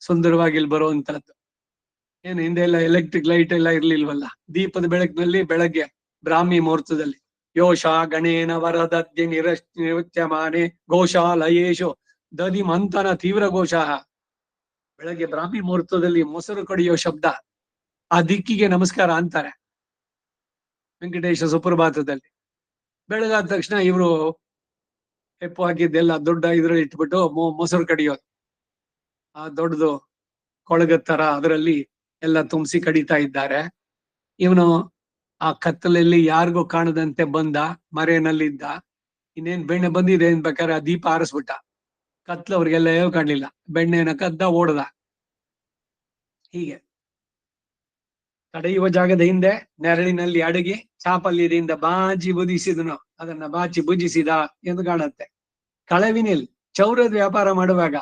ಸುಂದರವಾಗಿ ಇಲ್ಲಿ ಬರುವಂತಹದ್ದು. ಏನು ಹಿಂದೆ ಎಲ್ಲ ಎಲೆಕ್ಟ್ರಿಕ್ ಲೈಟ್ ಎಲ್ಲ ಇರ್ಲಿಲ್ವಲ್ಲ, ದೀಪದ ಬೆಳಕಿನಲ್ಲಿ ಬೆಳಗ್ಗೆ ಬ್ರಾಹ್ಮಿ ಮುಹೂರ್ತದಲ್ಲಿ ಯೋಷ ಗಣೇನ ವರದದ್ಯ ನಿರುಚ್ಯಮಾನೆ ಘೋಷಾಲಯೇಶು ದದಿ ಮಂಥನ ತೀವ್ರ ಘೋಷ. ಬೆಳಗ್ಗೆ ಬ್ರಾಹ್ಮಿ ಮುಹೂರ್ತದಲ್ಲಿ ಮೊಸರು ಕಡಿಯೋ ಶಬ್ದ, ಆ ದಿಕ್ಕಿಗೆ ನಮಸ್ಕಾರ ಅಂತಾರೆ ವೆಂಕಟೇಶ ಸುಪ್ರಭಾತದಲ್ಲಿ. ಬೆಳಗಾದ ತಕ್ಷಣ ಇವರು ಹೆಪ್ಪು ಹಾಕಿದ್ದೆಲ್ಲ ದೊಡ್ಡ ಇದ್ರಲ್ಲಿ ಇಟ್ಬಿಟ್ಟು ಮೊಸರು ಕಡಿಯೋದು. ಆ ದೊಡ್ಡದು ಕೊಳಗದ ತರ ಅದರಲ್ಲಿ ಎಲ್ಲ ತುಂಬಿಸಿ ಕಡಿತಾ ಇದ್ದಾರೆ. ಇವನು ಆ ಕತ್ತಲಲ್ಲಿ ಯಾರಿಗೂ ಕಾಣದಂತೆ ಬಂದ, ಮರೆಯಲ್ಲಿದ್ದ. ಇನ್ನೇನ್ ಬೆಣ್ಣೆ ಬಂದಿದೆ ಅನ್ಬೇಕಾದ್ರೆ ಆ ದೀಪ ಆರಿಸ್ಬಿಟ್ಟ. ಕತ್ಲು ಅವ್ರಿಗೆಲ್ಲ ಯಾವ ಕಾಣ್ಲಿಲ್ಲ, ಬೆಣ್ಣೆನ ಕದ್ದ ಓಡ್ದ. ಹೀಗೆ ತಡೆಯುವ ಜಾಗದ ಹಿಂದೆ ನೆರಳಿನಲ್ಲಿ ಅಡಗಿ ಚಾಪಲ್ಯದಿಂದ ಬಾಜಿ ಬುದಿಸಿದನು, ಅದನ್ನ ಬಾಚಿ ಭುಜಿಸಿದ ಎಂದು ಕಾಣುತ್ತೆ. ಕಳವಿನಿಲ್ ಚೌರದ ವ್ಯಾಪಾರ ಮಾಡುವಾಗ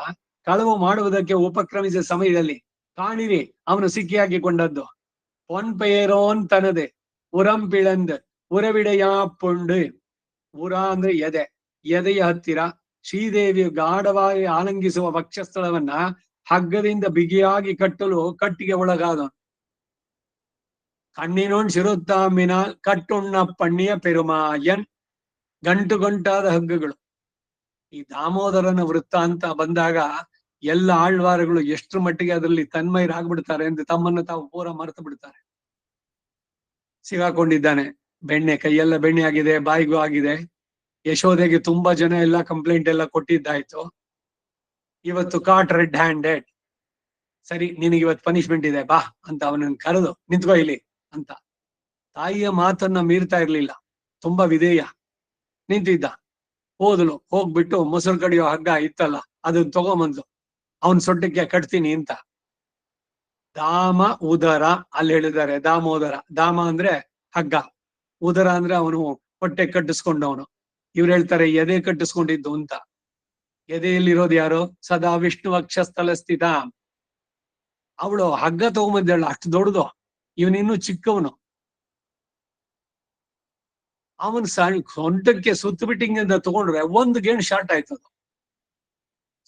ಕಳವು ಮಾಡುವುದಕ್ಕೆ ಉಪಕ್ರಮಿಸಿದ ಸಮಯದಲ್ಲಿ ಕಾಣಿರಿ ಅವನು ಸಿಕ್ಕಿಹಾಕಿಕೊಂಡದ್ದು. ಪೊನ್ಪೇರೋನ್ ತನದೆ ಉರಂಪಿಳಂದ್ ಉರವಿಡೆಯಾ ಪುಂಡು. ಉರ ಅಂದ್ರೆ ಎದೆ, ಎದೆಯ ಹತ್ತಿರ ಶ್ರೀದೇವಿ ಗಾಢವಾಗಿ ಆಲಂಗಿಸುವ ವಕ್ಷಸ್ಥಳವನ್ನ ಹಗ್ಗದಿಂದ ಬಿಗಿಯಾಗಿ ಕಟ್ಟಲು ಕಟ್ಟಿಗೆ ಒಳಗಾದವನು. ಕಣ್ಣಿನೋಣ್ ಶಿರುತ್ತಾಮಿನ ಕಟ್ಟುಣ್ಣ ಪಣ್ಣಿಯ ಪೆರುಮಾಯನ್. ಗಂಟು ಗಂಟಾದ ಹಗ್ಗಗಳು. ಈ ದಾಮೋದರನ ವೃತ್ತ ಅಂತ ಬಂದಾಗ ಎಲ್ಲ ಆಳ್ವಾರಗಳು ಎಷ್ಟರ ಮಟ್ಟಿಗೆ ಅದರಲ್ಲಿ ತನ್ಮಯರಾಗ್ಬಿಡ್ತಾರೆ ಅಂದ್ರೆ ತಮ್ಮನ್ನು ತಾವು ಪೂರ ಮರೆತು ಬಿಡ್ತಾರೆ. ಸಿಗಾಕೊಂಡಿದ್ದಾನೆ, ಬೆಣ್ಣೆ ಕೈಯೆಲ್ಲ ಬೆಣ್ಣೆ ಆಗಿದೆ, ಬಾಯಿಗೂ ಆಗಿದೆ. ಯಶೋದೆಗೆ ತುಂಬಾ ಜನ ಎಲ್ಲ ಕಂಪ್ಲೇಂಟ್ ಎಲ್ಲ ಕೊಟ್ಟಿದ್ದಾಯ್ತು. ಇವತ್ತು ಕಾಟ್ ರೆಡ್ ಹ್ಯಾಂಡೆಡ್, ಸರಿ ನಿನಗೆ ಇವತ್ತು ಪನಿಷ್ಮೆಂಟ್ ಇದೆ ಬಾ ಅಂತ ಅವನನ್ನು ಕರೆದು ನಿಂತ್ಕೋ ಇಲ್ಲಿ ಅಂತ. ತಾಯಿಯ ಮಾತನ್ನ ಮೀರ್ತಾ ಇರ್ಲಿಲ್ಲ, ತುಂಬಾ ವಿಧೇಯ. ನಿಂತಿದ್ದ. ಹೋದ್ಲು, ಹೋಗ್ಬಿಟ್ಟು ಮೊಸರು ಕಡಿಯೋ ಹಗ್ಗ ಇತ್ತಲ್ಲ ಅದನ್ನ ತಗೊಂಬಂದ್ಲು. ಅವನ್ ಸೊಟ್ಟಕ್ಕೆ ಕಟ್ತೀನಿ ಅಂತ. ದಾಮ ಉದರ ಅಲ್ಲಿ ಹೇಳಿದ್ದಾರೆ, ದಾಮೋದರ. ದಾಮ ಅಂದ್ರೆ ಹಗ್ಗ, ಉದರ ಅಂದ್ರೆ ಅವನು ಹೊಟ್ಟೆ ಕಟ್ಟಿಸ್ಕೊಂಡವನು. ಇವ್ರು ಹೇಳ್ತಾರೆ ಎದೆ ಕಟ್ಟಿಸ್ಕೊಂಡಿದ್ದು ಅಂತ. ಎದೆಯಲ್ಲಿರೋದು ಯಾರು? ಸದಾ ವಿಷ್ಣು ವಕ್ಷಸ್ಥಲ ಸ್ಥಿತ. ಅವಳು ಹಗ್ಗ ತಗೊಂಬಂದಳ, ಅಷ್ಟು ದೊಡ್ಡದು. ಇವನಿನ್ನೂ ಚಿಕ್ಕವನು. ಅವನ್ ಸೊಂಟಕ್ಕೆ ಸುತ್ತ ಬಿಟ್ಟಿಂಗಿಂದ ತಗೊಂಡ್ರೆ ಒಂದು ಗೇಣು ಶಾರ್ಟ್ ಆಯ್ತದ.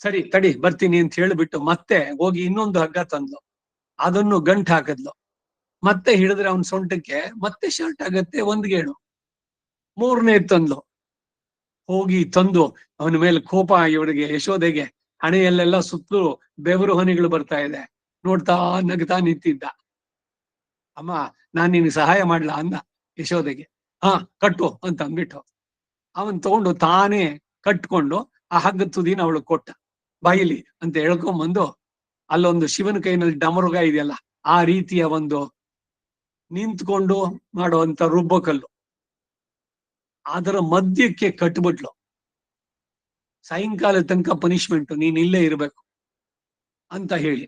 ಸರಿ ತಡಿ ಬರ್ತೀನಿ ಅಂತ ಹೇಳ್ಬಿಟ್ಟು ಮತ್ತೆ ಹೋಗಿ ಇನ್ನೊಂದು ಹಗ್ಗ ತಂದ್ಲು, ಅದನ್ನು ಗಂಟ್ ಹಾಕದ್ಲು. ಮತ್ತೆ ಹಿಡಿದ್ರೆ ಅವನ್ ಸೊಂಟಕ್ಕೆ ಮತ್ತೆ ಶಾರ್ಟ್ ಆಗತ್ತೆ ಒಂದ್ ಗೇಣು. ಮೂರನೇ ತಂದ್ಲು, ಹೋಗಿ ತಂದು ಅವನ ಮೇಲೆ ಕೋಪ ಇವಳಿಗೆ ಯಶೋದೆಗೆ. ಹಣೆಯಲ್ಲೆಲ್ಲ ಸುತ್ತಲೂ ಬೆವರು ಹನಿಗಳು ಬರ್ತಾ ಇದೆ. ನೋಡ್ತಾ ನಗ್ತಾ ನಿಂತಿದ್ದ. ಅಮ್ಮ ನಾನ್ ನಿನ್ಗೆ ಸಹಾಯ ಮಾಡ್ಲಾ ಅಂದ ಯಶೋದೆಗೆ. ಹಾ ಕಟ್ಟು ಅಂತ ಅಂದ್ಬಿಟ್ಟು ಅವನ್ ತಗೊಂಡು ತಾನೇ ಕಟ್ಕೊಂಡು ಆ ಹಗ್ಗ ತುದಿನ ಅವಳು ಕೊಟ್ಟ. ಬಾಯಿಲಿ ಅಂತ ಹೇಳ್ಕೊಂಬಂದು ಅಲ್ಲೊಂದು ಶಿವನ ಕೈನಲ್ಲಿ ಡಮರುಗ ಇದೆಯಲ್ಲ ಆ ರೀತಿಯ ಒಂದು ನಿಂತ್ಕೊಂಡು ಮಾಡುವಂತ ರುಬ್ಬಕಲ್ಲು, ಅದರ ಮಧ್ಯಕ್ಕೆ ಕಟ್ಬಿಟ್ಲು. ಸಾಯಂಕಾಲ ತನಕ ಪನಿಷ್ಮೆಂಟ್, ನೀನ್ ಇಲ್ಲೇ ಇರ್ಬೇಕು ಅಂತ ಹೇಳಿ.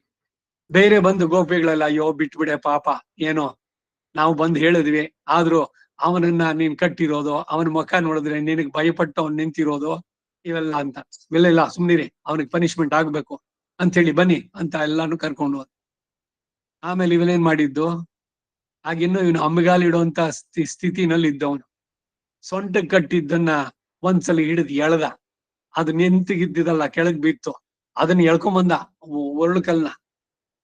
ಬೇರೆ ಬಂದು ಗೋಪಿಗಳೆಲ್ಲ ಅಯ್ಯೋ ಬಿಟ್ಬಿಡೆ ಪಾಪ, ಏನೋ ನಾವು ಬಂದು ಹೇಳಿದ್ವಿ, ಆದ್ರೂ ಅವನನ್ನ ನೀನ್ ಕಟ್ಟಿರೋದು, ಅವನ ಮುಖ ನೋಡಿದ್ರೆ ನಿನಗ್ ಭಯಪಟ್ಟು ಅವ್ನ್ ನಿಂತಿರೋದು ಇವೆಲ್ಲ ಅಂತ. ಇವೆಲ್ಲ ಸುಮ್ನಿರಿ, ಅವನಿಗೆ ಪನಿಷ್ಮೆಂಟ್ ಆಗ್ಬೇಕು ಅಂತ ಹೇಳಿ ಬನ್ನಿ ಅಂತ ಎಲ್ಲಾನು ಕರ್ಕೊಂಡು ಹೋದ್. ಆಮೇಲೆ ಇವನೇನ್ ಮಾಡಿದ್ದು, ಆಗಿನ್ನು ಇವನು ಅಂಬೆಗಾಲಿಡುವಂತ ಸ್ಥಿತಿನಲ್ಲಿ ಇದ್ದವನು. ಸೊಂಟ ಕಟ್ಟಿದ್ದನ್ನ ಒಂದ್ಸಲ ಹಿಡಿದು ಎಳ್ದ, ಅದು ನಿಂತಿಗಿದ್ದಿದಲ್ಲ ಕೆಳಗ್ ಬಿತ್ತು. ಅದನ್ನ ಎಳ್ಕೊಂಬಂದ ಒರಳು ಕಲ್ನ.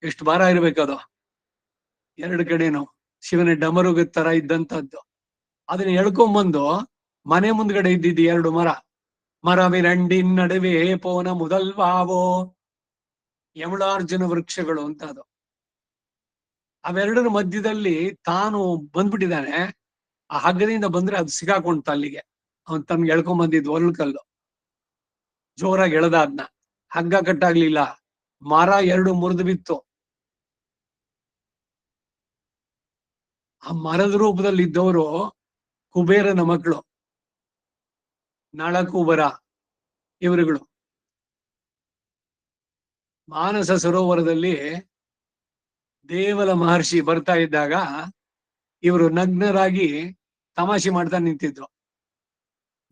ಎಷ್ಟು ಭಾರ ಇರ್ಬೇಕದು, ಎರಡು ಕಡೆನು ಶಿವನ ಡಮರುಗ ತರ ಇದ್ದಂತದ್ದು. ಅದನ್ನ ಎಳ್ಕೊಂಬಂದು ಮನೆ ಮುಂದ್ಗಡೆ ಇದ್ದಿದ್ದು ಎರಡು ಮರವಿರಂಡಿನ ನಡುವೆ ಪೋನ ಮುದಲ್ವಾವೋ, ಯಮಳಾರ್ಜುನ ವೃಕ್ಷಗಳು ಅಂತ ಅದು. ಅವೆರಡರ ಮಧ್ಯದಲ್ಲಿ ತಾನು ಬಂದ್ಬಿಟ್ಟಿದ್ದಾನೆ. ಆ ಹಗ್ಗದಿಂದ ಬಂದ್ರೆ ಅದು ಸಿಗಾಕೊಂತ ಅಲ್ಲಿಗೆ. ಅವನ್ ತನ್ಗೆ ಎಳ್ಕೊಂಡ್ ಬಂದಿದ್ದು ಒರಳು ಕಲ್ಲು. ಜೋರಾಗಿ ಎಳ್ದ ಅದ್ನ. ಹಗ್ಗ ಕಟ್ಟಾಗ್ಲಿಲ್ಲ, ಮರ ಎರಡು ಮುರಿದು ಬಿತ್ತು. ಆ ಮರದ ರೂಪದಲ್ಲಿ ಇದ್ದವರು ಕುಬೇರನ ಮಕ್ಕಳು, ನಳಕುಬರ ಇವರುಗಳು. ಮಾನಸ ಸರೋವರದಲ್ಲಿ ದೇವಲ ಮಹರ್ಷಿ ಬರ್ತಾ ಇದ್ದಾಗ ಇವರು ನಗ್ನರಾಗಿ ತಮಾಷೆ ಮಾಡ್ತಾ ನಿಂತಿದ್ರು.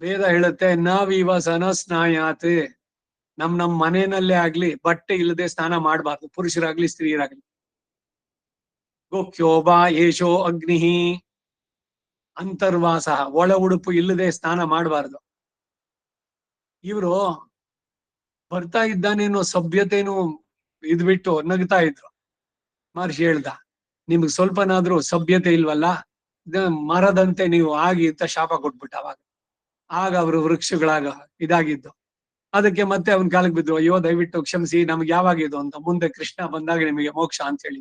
ವೇದ ಹೇಳುತ್ತೆ ನಾವೀವ ಸನ ಸ್ನಾಯಾತ್, ನಮ್ ಮನೆಯಲ್ಲೇ ಆಗ್ಲಿ ಬಟ್ಟೆ ಇಲ್ಲದೆ ಸ್ನಾನ ಮಾಡಬಾರ್ದು, ಪುರುಷರಾಗ್ಲಿ ಸ್ತ್ರೀಯರಾಗ್ಲಿ. ಗೋಕ್ಯೋಬಾ ಯೇಷೋ ಅಗ್ನಿ ಅಂತರ್ವಾಸ, ಒಳ ಉಡುಪು ಇಲ್ಲದೆ ಸ್ನಾನ ಮಾಡಬಾರ್ದು. ಇವರು ಬರ್ತಾ ಇದ್ದಾನೇನೋ ಸಭ್ಯತೆನೂ ಇದ್ಬಿಟ್ಟು ನಗ್ತಾ ಇದ್ರು. ಮಹರ್ಷಿ ಹೇಳ್ದ, ನಿಮ್ಗೆ ಸ್ವಲ್ಪನಾದ್ರೂ ಸಭ್ಯತೆ ಇಲ್ವಲ್ಲ, ಮರದಂತೆ ನೀವು ಆಗಿ ಅಂತ ಶಾಪ ಕೊಟ್ಬಿಟ್ಟ. ಆಗ ಅವರು ವೃಕ್ಷಗಳಾಗ ಇದಾಗಿದ್ದು. ಅದಕ್ಕೆ ಮತ್ತೆ ಅವನ ಕಾಲಕ್ಕೆ ಬಿದ್ದು, ಅಯ್ಯೋ ದಯವಿಟ್ಟು ಕ್ಷಮಿಸಿ, ನಮ್ಗೆ ಯಾವಾಗಿದು ಅಂತ, ಮುಂದೆ ಕೃಷ್ಣ ಬಂದಾಗ ನಿಮಗೆ ಮೋಕ್ಷ ಅಂತ ಹೇಳಿ.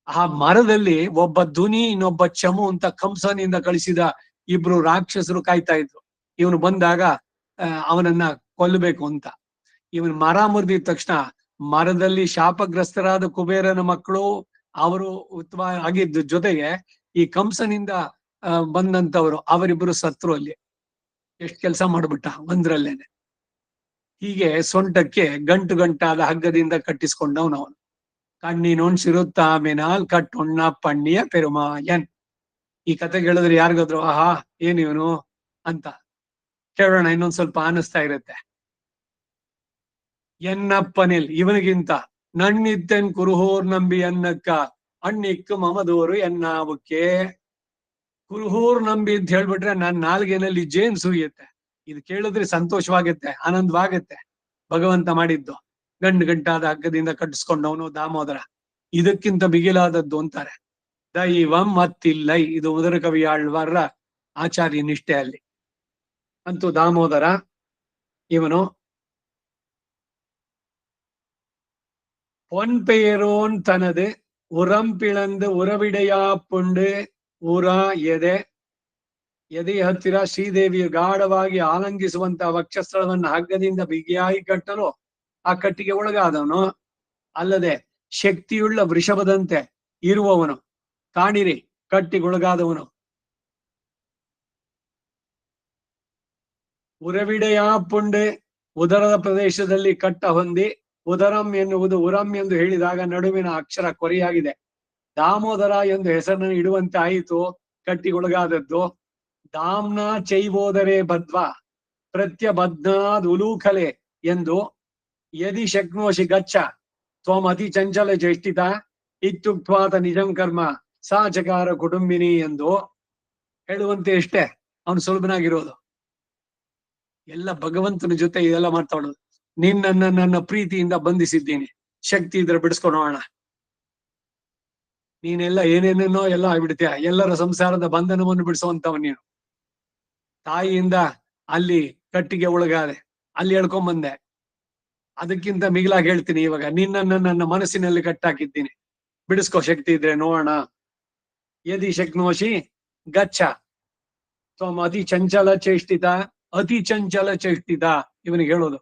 ಆ ಮರದಲ್ಲಿ ಒಬ್ಬ ಧ್ವನಿ, ಇನ್ನೊಬ್ಬ ಚಮು ಅಂತ ಕಂಸನಿಂದ ಕಳಿಸಿದ ಇಬ್ರು ರಾಕ್ಷಸರು ಕಾಯ್ತಾ ಇದ್ರು. ಇವನು ಬಂದಾಗ ಅವನನ್ನ ಕೊಲ್ಲಬೇಕು ಅಂತ. ಇವನ್ ಮರ ಮುರಿದಿದ ತಕ್ಷಣ ಮರದಲ್ಲಿ ಶಾಪಗ್ರಸ್ತರಾದ ಕುಬೇರನ ಮಕ್ಕಳು ಅವರು ಉತ್ತಮ ಆಗಿದ್ದ ಜೊತೆಗೆ ಈ ಕಂಸನಿಂದ ಬಂದಂತವರು ಅವರಿಬ್ಬರು ಸತ್ರು. ಅಲ್ಲಿ ಎಷ್ಟು ಕೆಲಸ ಮಾಡ್ಬಿಟ್ಟ ಒಂದ್ರಲ್ಲೇನೆ. ಹೀಗೆ ಸೊಂಟಕ್ಕೆ ಗಂಟು ಗಂಟಾದ ಹಗ್ಗದಿಂದ ಕಟ್ಟಿಸ್ಕೊಂಡವನವನು. ಕಣ್ಣಿನೊಣ್ ಸಿರುತ್ತಾಮಿನಾಲ್ ಕಟ್ಟೊಣ್ಣ ಪಣ್ಣಿಯ ಪೆರುಮಾಯನ್. ಈ ಕತೆ ಹೇಳಿದ್ರೆ ಯಾರಿಗಾದ್ರು ಆಹಾ ಏನ್ ಇವನು ಅಂತ ಕೇಳೋಣ, ಇನ್ನೊಂದ್ ಸ್ವಲ್ಪ ಅನಿಸ್ತಾ ಇರುತ್ತೆ. ಎನ್ನಪ್ಪನಿಲ್ ಇವನಿಗಿಂತ ನಣ್ಣಿದ್ದೆನ್ ಕುರುಹೋರ್ ನಂಬಿ ಅನ್ನಕ್ಕ ಅಣ್ಣಿಕ್ಕು ಮಮದೋರು ಎನ್ನಾವಕ್ಕೆ. ಕುರುಹೂರ್ ನಂಬಿ ಅಂತ ಹೇಳ್ಬಿಟ್ರೆ ನಾನ್ ನಾಲ್ಗೆನಲ್ಲಿ ಜೇನ್ ಸುರಿಯುತ್ತೆ. ಇದು ಕೇಳಿದ್ರೆ ಸಂತೋಷವಾಗುತ್ತೆ, ಆನಂದವಾಗುತ್ತೆ. ಭಗವಂತ ಮಾಡಿದ್ದು ಗಂಡು ಗಂಟಾದ ಹಗ್ಗದಿಂದ ಕಟ್ಟಿಸ್ಕೊಂಡವನು ದಾಮೋದರ. ಇದಕ್ಕಿಂತ ಬಿಗಿಲಾದದ್ದು ಅಂತಾರೆ ದೈವಂ ಮತ್ತಿಲ್ಲೈ. ಇದು ಉದರ ಕವಿ ಆಳ್ವಾರ ಆಚಾರ್ಯ ನಿಷ್ಠೆ. ಅಲ್ಲಿ ಅಂತೂ ದಾಮೋದರ ಇವನು பொன்பெயரோன் தனது உரம்பிಳಂದು ಉರವಿಡೆಯಾ ಪುಂಡು ಊರ ಎದೆಯ ಹತ್ತಿರ ಶ್ರೀದೇವಿಯ ಗಾಢವಾಗಿ ಆಲಂಗಿಸುವಂತಹ ವಕ್ಷಸ್ಥಳವನ್ನು ಹಗ್ಗದಿಂದ ಬಿಗಿಯಾಗಿ ಕಟ್ಟಲು ಆ ಕಟ್ಟಿಗೆ ಒಳಗಾದವನು. ಅಲ್ಲದೆ ಶಕ್ತಿಯುಳ್ಳ ವೃಷಭದಂತೆ ಇರುವವನು, ಕಾಣಿರಿ ಕಟ್ಟಿಗೊಳಗಾದವನು. ಉರವಿಡೆಯಾ ಪುಂಡೆ ಉದರದ ಪ್ರದೇಶದಲ್ಲಿ ಕಟ್ಟ ಹೊಂದಿ, ಉದರಂ ಎನ್ನುವುದು ಉರಂ ಎಂದು ಹೇಳಿದಾಗ ನಡುವಿನ ಅಕ್ಷರ ಕೊರೆಯಾಗಿದೆ. ದಾಮೋದರ ಎಂದು ಹೆಸರನ್ನು ಇಡುವಂತೆ ಆಯಿತು, ಕಟ್ಟಿಗೊಳಗಾದದ್ದು. ದಾಮ್ನ ಚೈಬೋದರೆ ಬದ್ವ ಪ್ರತ್ಯಬದ್ನಾದ್ ಉಲೂಖಲೆ ಎಂದು ಯದಿ ಶಕ್ನೋಷಿ ಗಚ್ಚ ತ್ವಂ ಅತಿ ಚಂಚಲ ಚೇಷ್ಟಿತ ಇತ್ಯುಕ್ತ್ವಾತ ನಿಜಂ ಕರ್ಮ ಸಾಚಕಾರ ಕುಟುಂಬಿನಿ ಎಂದು ಹೇಳುವಂತೆ ಎಷ್ಟೇ ಅವನು ಸುಲಭನಾಗಿರೋದು. ಎಲ್ಲ ಭಗವಂತನ ಜೊತೆ ಇದೆಲ್ಲ ಮಾತಾಡೋದು. ನನ್ನ ಪ್ರೀತಿಯಿಂದ ಬಂಧಿಸಿದ್ದೀನಿ, ಶಕ್ತಿ ಇದ್ರೆ ಬಿಡಿಸ್ಕೊಳೋಣ. ನೀನೆಲ್ಲ ಏನೇನೇನೋ ಎಲ್ಲ ಆಗ್ಬಿಡ್ತೀಯ, ಎಲ್ಲರ ಸಂಸಾರದ ಬಂಧನವನ್ನು ಬಿಡಿಸುವಂತವ ನೀನು. ತಾಯಿಯಿಂದ ಅಲ್ಲಿ ಕಟ್ಟಿಗೆ ಒಳಗಾದೆ, ಅಲ್ಲಿ ಹೇಳ್ಕೊಂಬಂದೆ. ಅದಕ್ಕಿಂತ ಮಿಗಿಲಾಗಿ ಹೇಳ್ತೀನಿ, ಇವಾಗ ನನ್ನ ಮನಸ್ಸಿನಲ್ಲಿ ಕಟ್ಟಾಕಿದ್ದೀನಿ, ಬಿಡಿಸ್ಕೋ ಶಕ್ತಿ ಇದ್ರೆ ನೋಡೋಣ. ಯದಿ ಶಕ್ನೋಷಿ ಗಚ್ಚ ತ್ವಂ ಅತಿ ಚಂಚಲ ಚೇಷ್ಟಿತ. ಅತಿ ಚಂಚಲ ಚೇಷ್ಟಿತ ಇವನಿಗೆ ಹೇಳೋದು.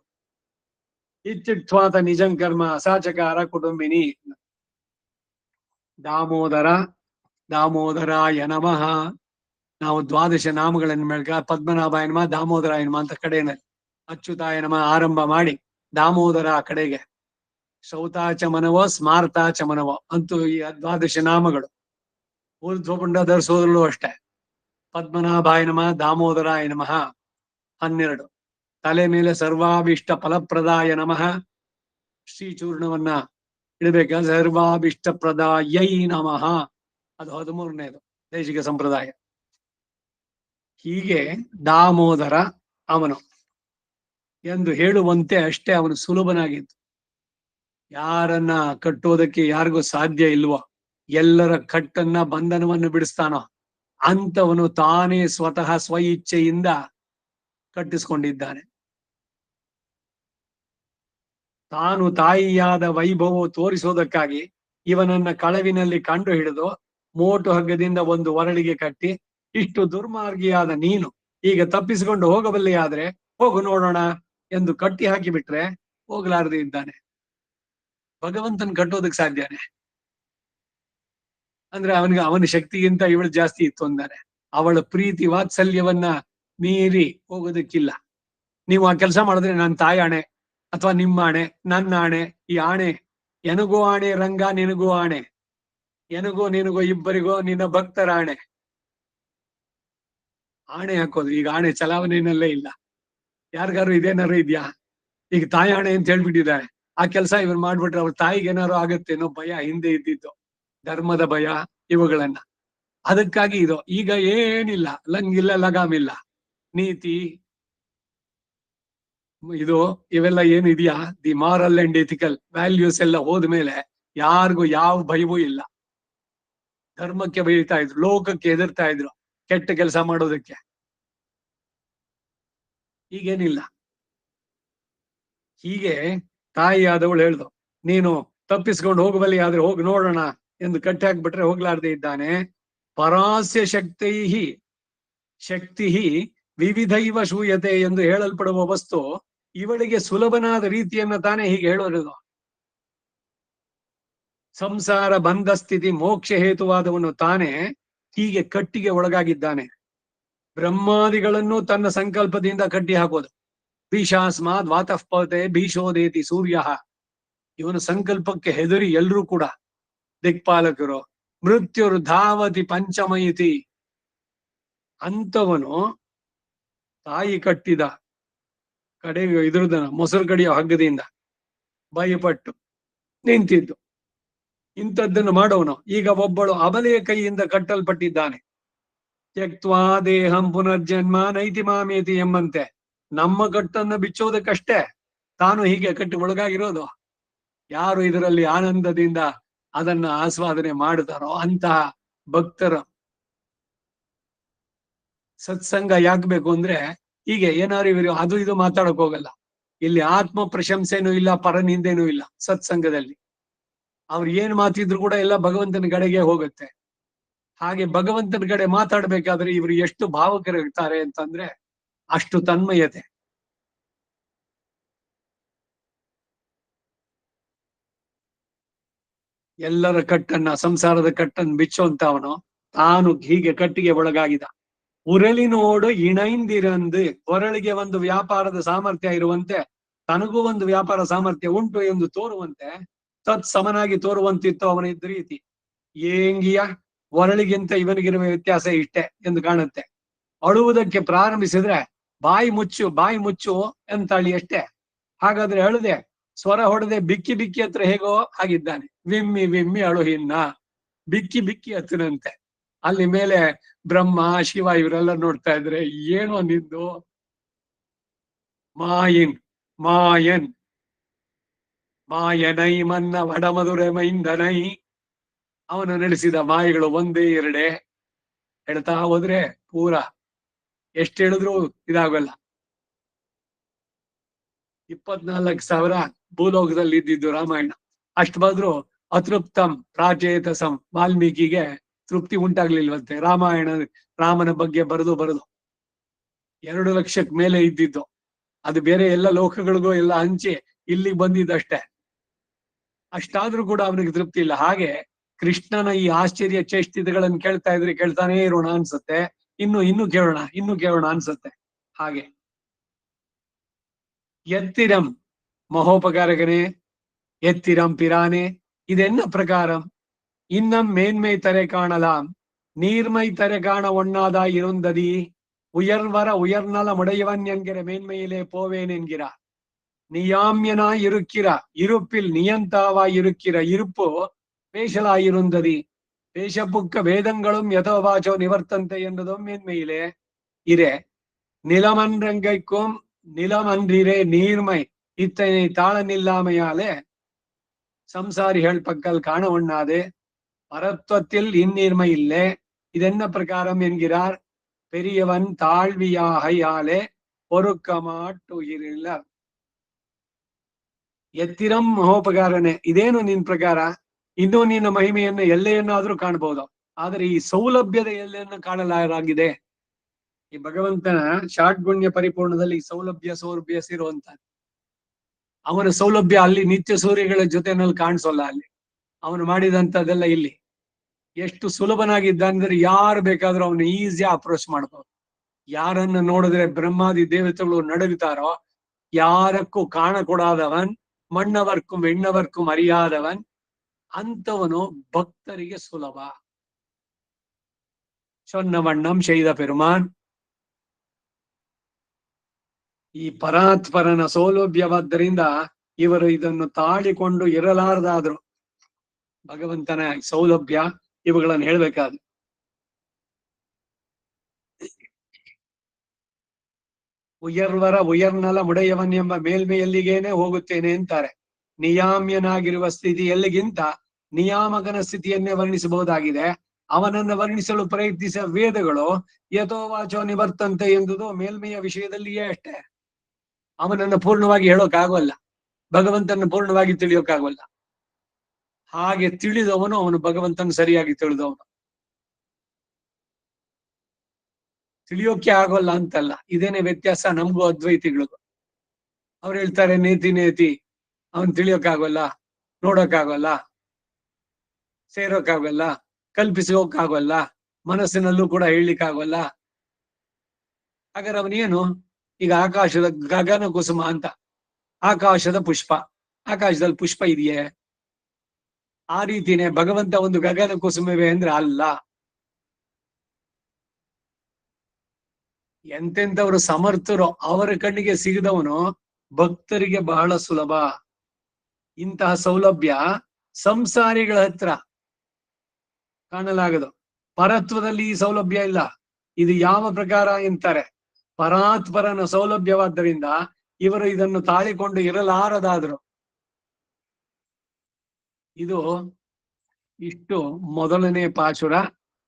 ಇತ್ಯುಕ್ತ್ವಾತ ನಿಜಂ ಕರ್ಮ ಸಾಚಕಾರ ಕುಟುಂಬಿನಿ. ದಾಮೋದರ ದಾಮೋದರಾಯ ನಮಃ. ನಾವು ದ್ವಾದಶ ನಾಮಗಳನ್ನು ಮೇಲ್ಕ ಪದ್ಮನಾಭಾಯ ನಮಃ, ದಾಮೋದರಾಯ ನಮಃ ಅಂತ ಕಡೆಯಲ್ಲಿ ಅಚ್ಯುತಾಯ ನಮಃ ಆರಂಭ ಮಾಡಿ ದಾಮೋದರ ಕಡೆಗೆ ಶೌತಾಚ ಮನವೋ ಸ್ಮಾರ್ತಾಚ ಮನವೋ ಅಂತೂ ಈ ದ್ವಾದಶ ನಾಮಗಳು. ಊರ್ಧ್ವಪುಂಡ ಧರಿಸೋದ್ರಲ್ಲೂ ಅಷ್ಟೇ ಪದ್ಮನಾಭಾಯ ನಮಃ, ದಾಮೋದರಾಯ ನಮಃ 12. ತಲೆ ಮೇಲೆ ಸರ್ವಾಭಿಷ್ಟ ಫಲಪ್ರದಾಯ ನಮಃ, ಶ್ರೀಚೂರ್ಣವನ್ನ ಇಡಬೇಕಾದ್ರೆ ಸರ್ವಾಭಿಷ್ಟ ಪ್ರದಾಯೈ ನಮಃ, ಅದು 13ನೇದು ದೇಶಿಕ ಸಂಪ್ರದಾಯ. ಹೀಗೆ ದಾಮೋದರ ಅವನು ಎಂದು ಹೇಳುವಂತೆ ಅಷ್ಟೇ ಅವನು ಸುಲಭನಾಗಿತ್ತು. ಯಾರನ್ನ ಕಟ್ಟೋದಕ್ಕೆ ಯಾರಿಗೂ ಸಾಧ್ಯ ಇಲ್ವೋ, ಎಲ್ಲರ ಕಟ್ಟನ್ನ ಬಂಧನವನ್ನು ಬಿಡಿಸ್ತಾನೋ ಅಂತವನು ತಾನೇ ಸ್ವತಃ ಸ್ವ ಇಚ್ಛೆಯಿಂದ ಕಟ್ಟಿಸ್ಕೊಂಡಿದ್ದಾನೆ. ತಾನು ತಾಯಿಯಾದ ವೈಭವ ತೋರಿಸೋದಕ್ಕಾಗಿ ಇವನನ್ನ ಕಳವಿನಲ್ಲಿ ಕಂಡು ಹಿಡಿದು ಮೋಟು ಹಗ್ಗದಿಂದ ಒಂದು ಒರಳಿಗೆ ಕಟ್ಟಿ, ಇಷ್ಟು ದುರ್ಮಾರ್ಗಿಯಾದ ನೀನು ಈಗ ತಪ್ಪಿಸಿಕೊಂಡು ಹೋಗಬಲ್ಲೆಯಾದ್ರೆ ಹೋಗು ನೋಡೋಣ ಎಂದು ಕಟ್ಟಿ ಹಾಕಿಬಿಟ್ರೆ ಹೋಗ್ಲಾರದೆ ಇದ್ದಾನೆ. ಭಗವಂತನ ಕಟ್ಟೋದಕ್ಕೆ ಸಾಧ್ಯನೇ? ಅಂದ್ರೆ ಅವನ ಶಕ್ತಿಗಿಂತ ಇವಳು ಜಾಸ್ತಿ ಇತ್ತು ಅಂದಾನೆ. ಅವಳ ಪ್ರೀತಿ ವಾತ್ಸಲ್ಯವನ್ನ ಮೀರಿ ಹೋಗೋದಕ್ಕಿಲ್ಲ. ನೀವು ಆ ಕೆಲಸ ಮಾಡಿದ್ರೆ ನನ್ನ ತಾಯಿ ಆಣೆ ಅಥವಾ ನಿಮ್ಮ ಆಣೆ, ನನ್ನ ಆಣೆ, ಈ ಆಣೆ ಎನಗೂ ಆಣೆ ರಂಗ ನಿನಗೂ ಆಣೆ, ಎನಗೂ ನಿನಗೂ ಇಬ್ಬರಿಗೋ ನಿನ್ನ ಭಕ್ತರ ಆಣೆ. ಆಣೆ ಹಾಕೋದು ಈಗ ಆಣೆ ಚಲಾವಣೆಯಲ್ಲೇ ಇಲ್ಲ. ಯಾರಿಗಾರು ಇದೇನಾರು ಇದ್ಯಾ? ಈಗ ತಾಯಿ ಆಣೆ ಅಂತ ಹೇಳ್ಬಿಟ್ಟಿದ್ದಾರೆ. ಆ ಕೆಲಸ ಇವ್ರು ಮಾಡ್ಬಿಟ್ರೆ ಅವ್ರ ತಾಯಿಗೆ ಏನಾರು ಆಗತ್ತೆ ಅನ್ನೋ ಭಯ ಹಿಂದೆ ಇದ್ದಿದ್ದು. ಧರ್ಮದ ಭಯ ಇವುಗಳನ್ನ. ಅದಕ್ಕಾಗಿ ಇದು ಈಗ ಏನಿಲ್ಲ, ಲಂಗಿಲ್ಲ ಲಗಾಮಿಲ್ಲ, ನೀತಿ ಇದು ಇವೆಲ್ಲ ಏನಿದೆಯಾ, the moral and ethical values ಎಲ್ಲ ಹೋದ್ಮೇಲೆ ಯಾರಿಗೂ ಯಾವ ಭಯವೂ ಇಲ್ಲ. ಧರ್ಮಕ್ಕೆ ಬೈತಾ ಇದ್ರು, ಲೋಕಕ್ಕೆ ಹೆದರ್ತಾ ಇದ್ರು ಕೆಟ್ಟ ಕೆಲಸ ಮಾಡೋದಕ್ಕೆ. ಈಗೇನಿಲ್ಲ. ಹೀಗೆ ತಾಯಿಯಾದವಳು ಹೇಳ್ದು, ನೀನು ತಪ್ಪಿಸ್ಕೊಂಡು ಹೋಗಬಲ್ಲಿ ಆದ್ರೆ ಹೋಗಿ ನೋಡೋಣ ಎಂದು ಕಟ್ಟಿ ಹಾಕ್ಬಿಟ್ರೆ ಹೋಗ್ಲಾರ್ದೆ ಇದ್ದಾನೆ. ಪರಾಸ್ಯ ಶಕ್ತಿ ವಿವಿಧೈವ ಶೂಯತೆ ಎಂದು ಹೇಳಲ್ಪಡುವ ವಸ್ತು ಇವಳಿಗೆ ಸುಲಭನಾದ ರೀತಿಯನ್ನ ತಾನೇ ಹೀಗೆ ಹೇಳೋದು. ಸಂಸಾರ ಬಂಧ ಸ್ಥಿತಿ ಮೋಕ್ಷ ಹೇತುವಾದವನು ತಾನೇ ಹೀಗೆ ಕಟ್ಟಿಗೆ ಒಳಗಾಗಿದ್ದಾನೆ. ಬ್ರಹ್ಮಾದಿಗಳನ್ನು ತನ್ನ ಸಂಕಲ್ಪದಿಂದ ಕಟ್ಟಿ ಹಾಕೋದು. ಭೀಷಾಸ್ಮಾದ್ ವಾತಃಪತೆ ಭೀಷೋದೇತಿ ಸೂರ್ಯ. ಇವನ ಸಂಕಲ್ಪಕ್ಕೆ ಹೆದರಿ ಎಲ್ರೂ ಕೂಡ ದಿಕ್ಪಾಲಕರು. ಮೃತ್ಯುರ್ ಧಾವತಿ ಪಂಚಮಯಿತಿ. ಅಂತವನು ತಾಯಿ ಕಟ್ಟಿದ ಕಡೆಗೆ ಇದ್ರದನ ಮೊಸರು ಕಡಿಯೋ ಹಗ್ಗದಿಂದ ಭಯಪಟ್ಟು ನಿಂತಿದ್ದು. ಇಂಥದ್ದನ್ನು ಮಾಡೋನು ಈಗ ಒಬ್ಬಳು ಅಬಲೆಯ ಕೈಯಿಂದ ಕಟ್ಟಲ್ಪಟ್ಟಿದ್ದಾನೆ. ತ್ಯಕ್ವಾ ದೇಹಂ ಪುನರ್ಜನ್ಮ ನೈತಿ ಮಾಮೇತಿ ಎಂಬಂತೆ ನಮ್ಮ ಕಟ್ಟನ್ನ ಬಿಚ್ಚೋದಕ್ಕಷ್ಟೇ ತಾನು ಹೀಗೆ ಕಟ್ಟಿ ಒಳಗಾಗಿರೋದು. ಯಾರು ಇದರಲ್ಲಿ ಆನಂದದಿಂದ ಅದನ್ನ ಆಸ್ವಾದನೆ ಮಾಡುತ್ತಾರೋ ಅಂತಹ ಭಕ್ತರ ಸತ್ಸಂಗ ಯಾಕಬೇಕು ಅಂದ್ರೆ ಹೀಗೆ ಏನಾರು ಇವರು ಅದು ಇದು ಮಾತಾಡಕ್ ಹೋಗಲ್ಲ. ಇಲ್ಲಿ ಆತ್ಮ ಪ್ರಶಂಸೆನೂ ಇಲ್ಲ, ಪರನಿಂದೇನೂ ಇಲ್ಲ. ಸತ್ಸಂಗದಲ್ಲಿ ಅವ್ರು ಏನ್ ಮಾತಿದ್ರು ಕೂಡ ಎಲ್ಲ ಭಗವಂತನ ಕಡೆಗೆ ಹೋಗುತ್ತೆ. ಹಾಗೆ ಭಗವಂತನ ಕಡೆ ಮಾತಾಡ್ಬೇಕಾದ್ರೆ ಇವರು ಎಷ್ಟು ಭಾವಕರಿರ್ತಾರೆ ಅಂತಂದ್ರೆ ಅಷ್ಟು ತನ್ಮಯತೆ. ಎಲ್ಲರ ಕಟ್ಟನ್ನ, ಸಂಸಾರದ ಕಟ್ಟನ್ನು ಬಿಚ್ಚುವಂತ ಅವನು ತಾನು ಹೀಗೆ ಕಟ್ಟಿಗೆ ಒಳಗಾಗಿದ. ಉರಳಿನೋಡು ಇಣೈಂದಿರಂದು, ಒರಳಿಗೆ ಒಂದು ವ್ಯಾಪಾರದ ಸಾಮರ್ಥ್ಯ ಇರುವಂತೆ ತನಗೂ ಒಂದು ವ್ಯಾಪಾರ ಸಾಮರ್ಥ್ಯ ಉಂಟು ಎಂದು ತೋರುವಂತೆ, ತತ್ ಸಮನಾಗಿ ತೋರುವಂತಿತ್ತು ಅವನ ಇದ್ದ ರೀತಿ. ಏಂಗಿಯ ಒರಳಿಗಿಂತ ಇವನಿಗಿರುವ ವ್ಯತ್ಯಾಸ ಇಷ್ಟೇ ಎಂದು ಕಾಣುತ್ತೆ. ಅಳುವುದಕ್ಕೆ ಪ್ರಾರಂಭಿಸಿದ್ರೆ ಬಾಯಿ ಮುಚ್ಚು ಅಂತಾಳಿ ಅಷ್ಟೇ. ಹಾಗಾದ್ರೆ ಅಳುದೆ ಸ್ವರ ಹೊಡೆದೆ ಬಿಕ್ಕಿ ಬಿಕ್ಕಿ ಹತ್ರ ಹೇಗೋ ಆಗಿದ್ದಾನೆ. ವಿಮ್ಮಿ ವಿಮ್ಮಿ ಅಳುಹಿನ್ನ ಬಿಕ್ಕಿ ಬಿಕ್ಕಿ ಹತ್ತಿನಂತೆ. ಅಲ್ಲಿ ಮೇಲೆ ಬ್ರಹ್ಮ ಶಿವ ಇವರೆಲ್ಲ ನೋಡ್ತಾ ಇದ್ರೆ ಏನು ನಿಂದು ಮಾಯನ್ ಮಾಯನೈ ಮನ್ನ ವಡಮಧುರೆ ಮೈಂದನೈ. ಅವನು ನಡೆಸಿದ ಮಾಯಗಳು ಒಂದೇ ಎರಡೇ, ಹೇಳ್ತಾ ಹೋದ್ರೆ ಪೂರ ಎಷ್ಟು ಹೇಳಿದ್ರು ಇದಾಗಲ್ಲ. 24,000 ಭೂಲೋಕದಲ್ಲಿ ಇದ್ದಿದ್ದು ರಾಮಾಯಣ. ಅಷ್ಟು ಬಂದ್ರು ಅತೃಪ್ತಂ ಪ್ರಾಚೇತಸಂ. ವಾಲ್ಮೀಕಿಗೆ ತೃಪ್ತಿ ಉಂಟಾಗ್ಲಿಲ್ವಂತೆ ರಾಮನ ಬಗ್ಗೆ ಬರೆದು 2 ಲಕ್ಷಕ್ಕೆ ಮೇಲೆ ಇದ್ದಿದ್ದು. ಅದು ಬೇರೆ ಎಲ್ಲ ಲೋಕಗಳಿಗೂ ಎಲ್ಲ ಹಂಚಿ ಇಲ್ಲಿಗೆ ಬಂದಿದ್ದಷ್ಟೇ. ಅಷ್ಟಾದ್ರೂ ಕೂಡ ಅವನಿಗೆ ತೃಪ್ತಿ ಇಲ್ಲ. ಹಾಗೆ ಕೃಷ್ಣನ ಈ ಆಶ್ಚರ್ಯ ಚೇಷ್ಟಿತಗಳನ್ನು ಕೇಳ್ತಾ ಇದ್ರೆ ಕೇಳ್ತಾನೇ ಇರೋಣ ಅನ್ಸುತ್ತೆ. ಇನ್ನು ಕೇಳೋಣ ಅನ್ಸುತ್ತೆ. ಹಾಗೆ ಎತ್ತಿರಂ ಮಹೋಪಕಾರಕನೇ, ಎತ್ತಿರಂ ಪಿರಾನೆ, ಇದೆನ್ನ ಪ್ರಕಾರಂ இன்னம் மேன்மை தரை காணலாம், நீர்மை தரை காண ஒண்ணாதா இருந்ததி, உயர்நல முடையவன் என்கிற மேன்மையிலே போவேன் என்கிறார். நியாமியனாய் இருக்கிற இருப்பில் நியந்தாவாய் இருக்கிற இருப்பு பேசலாயிருந்ததி, பேசப்புக்க வேதங்களும் யதோவாச்சோ நிவர்த்தந்தை என்பதும் மேன்மையிலே இரே. நிலமன்றங்கைக்கும் நிலமன்றிரே நீர்மை இத்தனை தாளனில்லாமையாலே சம்சாரிகள் பக்கல் காண ஒண்ணாது, பரத்வத்தில் இந்நீர்மை இல்லை. இதென்ன பிரகாரம் என்கிறார். பெரியவன் தாழ்வியாகையாலே பொறுக்கமாட்டுயிரிಲ್ಲ. ಎತ್ತಿರಂ ಮಹೋಪಕಾರನೆ, ಇದೇನು ನಿನ್ ಪ್ರಕಾರ? ಇನ್ನೂ ನಿನ್ನ ಮಹಿಮೆಯನ್ನು ಎಲ್ಲೆಯನ್ನಾದ್ರೂ ಕಾಣಬಹುದು, ಆದರೆ ಈ ಸೌಲಭ್ಯದ ಎಲ್ಲೆಯನ್ನು ಕಾಣಲಾಗಿದೆ. ಈ ಭಗವಂತನ ಷಾಡ್ಗುಣ್ಯ ಪರಿಪೂರ್ಣದಲ್ಲಿ ಸೌಲಭ್ಯ ಸೇರುವಂತ ಅವನ ಸೌಲಭ್ಯ ಅಲ್ಲಿ ನಿತ್ಯ ಸೂರ್ಯಗಳ ಜೊತೆನಲ್ಲಿ ಕಾಣಿಸೋಲ್ಲ. ಅಲ್ಲಿ ಅವನು ಮಾಡಿದಂಥದ್ದೆಲ್ಲ ಇಲ್ಲಿ ಎಷ್ಟು ಸುಲಭನಾಗಿದ್ದ ಅಂದ್ರೆ ಯಾರು ಬೇಕಾದ್ರೂ ಅವನು ಈಸಿ ಅಪ್ರೋಚ್ ಮಾಡ್ಬೋದು. ಯಾರನ್ನ ನೋಡಿದ್ರೆ ಬ್ರಹ್ಮಾದಿ ದೇವತೆಗಳು ನಡುಗುತ್ತಾರೋ, ಯಾರಕ್ಕೂ ಕಾಣ ಕೊಡಾದವನ್, ಮಣ್ಣವರ್ಕುಂ ಹೆಣ್ಣವರ್ಕುಂ ಅರಿಯಾದವನ್ ಅಂತವನು ಭಕ್ತರಿಗೆ ಸುಲಭ. ಸೊನ್ನವಣ್ಣಂ ಶೈದ ಪೆರುಮಾನ್. ಈ ಪರಾತ್ಪರನ ಸೌಲಭ್ಯವಾದ್ದರಿಂದ ಇವರು ಇದನ್ನು ತಾಳಿಕೊಂಡು ಇರಲಾರದಾದ್ರು ಭಗವಂತನ ಸೌಲಭ್ಯ ಇವುಗಳನ್ನು ಹೇಳ್ಬೇಕಾದ್ರೆ ಉಯರ್ನಲ ಮುಡೆಯವನ್ ಎಂಬ ಮೇಲ್ಮೆಯಲ್ಲಿಗೇನೆ ಹೋಗುತ್ತೇನೆ ಅಂತಾರೆ. ನಿಯಾಮ್ಯನಾಗಿರುವ ಸ್ಥಿತಿಯಲ್ಲಿಗಿಂತ ನಿಯಾಮಕನ ಸ್ಥಿತಿಯನ್ನೇ ವರ್ಣಿಸಬಹುದಾಗಿದೆ. ಅವನನ್ನು ವರ್ಣಿಸಲು ಪ್ರಯತ್ನಿಸಿದ ವೇದಗಳು ಯಥೋವಾಚೋ ನಿವರ್ತಂತೆ ಎಂಬುದು ಮೇಲ್ಮೆಯ ವಿಷಯದಲ್ಲಿಯೇ ಅಷ್ಟೇ. ಅವನನ್ನು ಪೂರ್ಣವಾಗಿ ಹೇಳೋಕ್ಕಾಗೋಲ್ಲ, ಭಗವಂತನ ಪೂರ್ಣವಾಗಿ ತಿಳಿಯೋಕ್ಕಾಗೋಲ್ಲ. ಹಾಗೆ ತಿಳಿದವನು ಅವನು ಭಗವಂತನ ಸರಿಯಾಗಿ ತಿಳಿದವನು. ತಿಳಿಯೋಕೆ ಆಗೋಲ್ಲ ಅಂತಲ್ಲ, ಇದೇನೆ ವ್ಯತ್ಯಾಸ ನಮಗೂ ಅದ್ವೈತಿಗಳಿಗೂ. ಅವ್ರು ಹೇಳ್ತಾರೆ ನೇತಿ ನೇತಿ, ಅವನ್ ತಿಳಿಯೋಕ್ಕಾಗೋಲ್ಲ, ನೋಡೋಕ್ಕಾಗೋಲ್ಲ, ಸೇರೋಕ್ಕಾಗಲ್ಲ, ಕಲ್ಪಿಸೋಕ್ಕಾಗಲ್ಲ, ಮನಸ್ಸಿನಲ್ಲೂ ಕೂಡ ಹೇಳಲಿಕ್ಕಾಗಲ್ಲ. ಹಾಗಾದ್ರೆ ಅವನೇನು? ಈಗ ಆಕಾಶದ ಗಗನ ಕುಸುಮ ಅಂತ, ಆಕಾಶದ ಪುಷ್ಪ, ಆಕಾಶದಲ್ಲಿ ಪುಷ್ಪ ಇದೆಯೇ? ಆ ರೀತಿನೇ ಭಗವಂತ ಒಂದು ಗಗನ ಕುಸುಮವೇ ಅಂದ್ರೆ ಅಲ್ಲ. ಎಂತೆಂಥವ್ರು ಸಮರ್ಥರು ಅವರ ಕಣ್ಣಿಗೆ ಸಿಗದವನು ಭಕ್ತರಿಗೆ ಬಹಳ ಸುಲಭ. ಇಂತಹ ಸೌಲಭ್ಯ ಸಂಸಾರಿಗಳ ಹತ್ರ ಕಾಣಲಾಗದು. ಪರತ್ವದಲ್ಲಿ ಈ ಸೌಲಭ್ಯ ಇಲ್ಲ. ಇದು ಯಾವ ಪ್ರಕಾರ ಎಂತಾರೆ? ಪರಾತ್ಪರನ ಸೌಲಭ್ಯವಾದ್ದರಿಂದ ಇವರು ಇದನ್ನು ತಾಳಿಕೊಂಡು ಇರಲಾರದಾದ್ರು. ಇದು ಇಷ್ಟು ಮೊದಲನೇ ಪಾಶುರ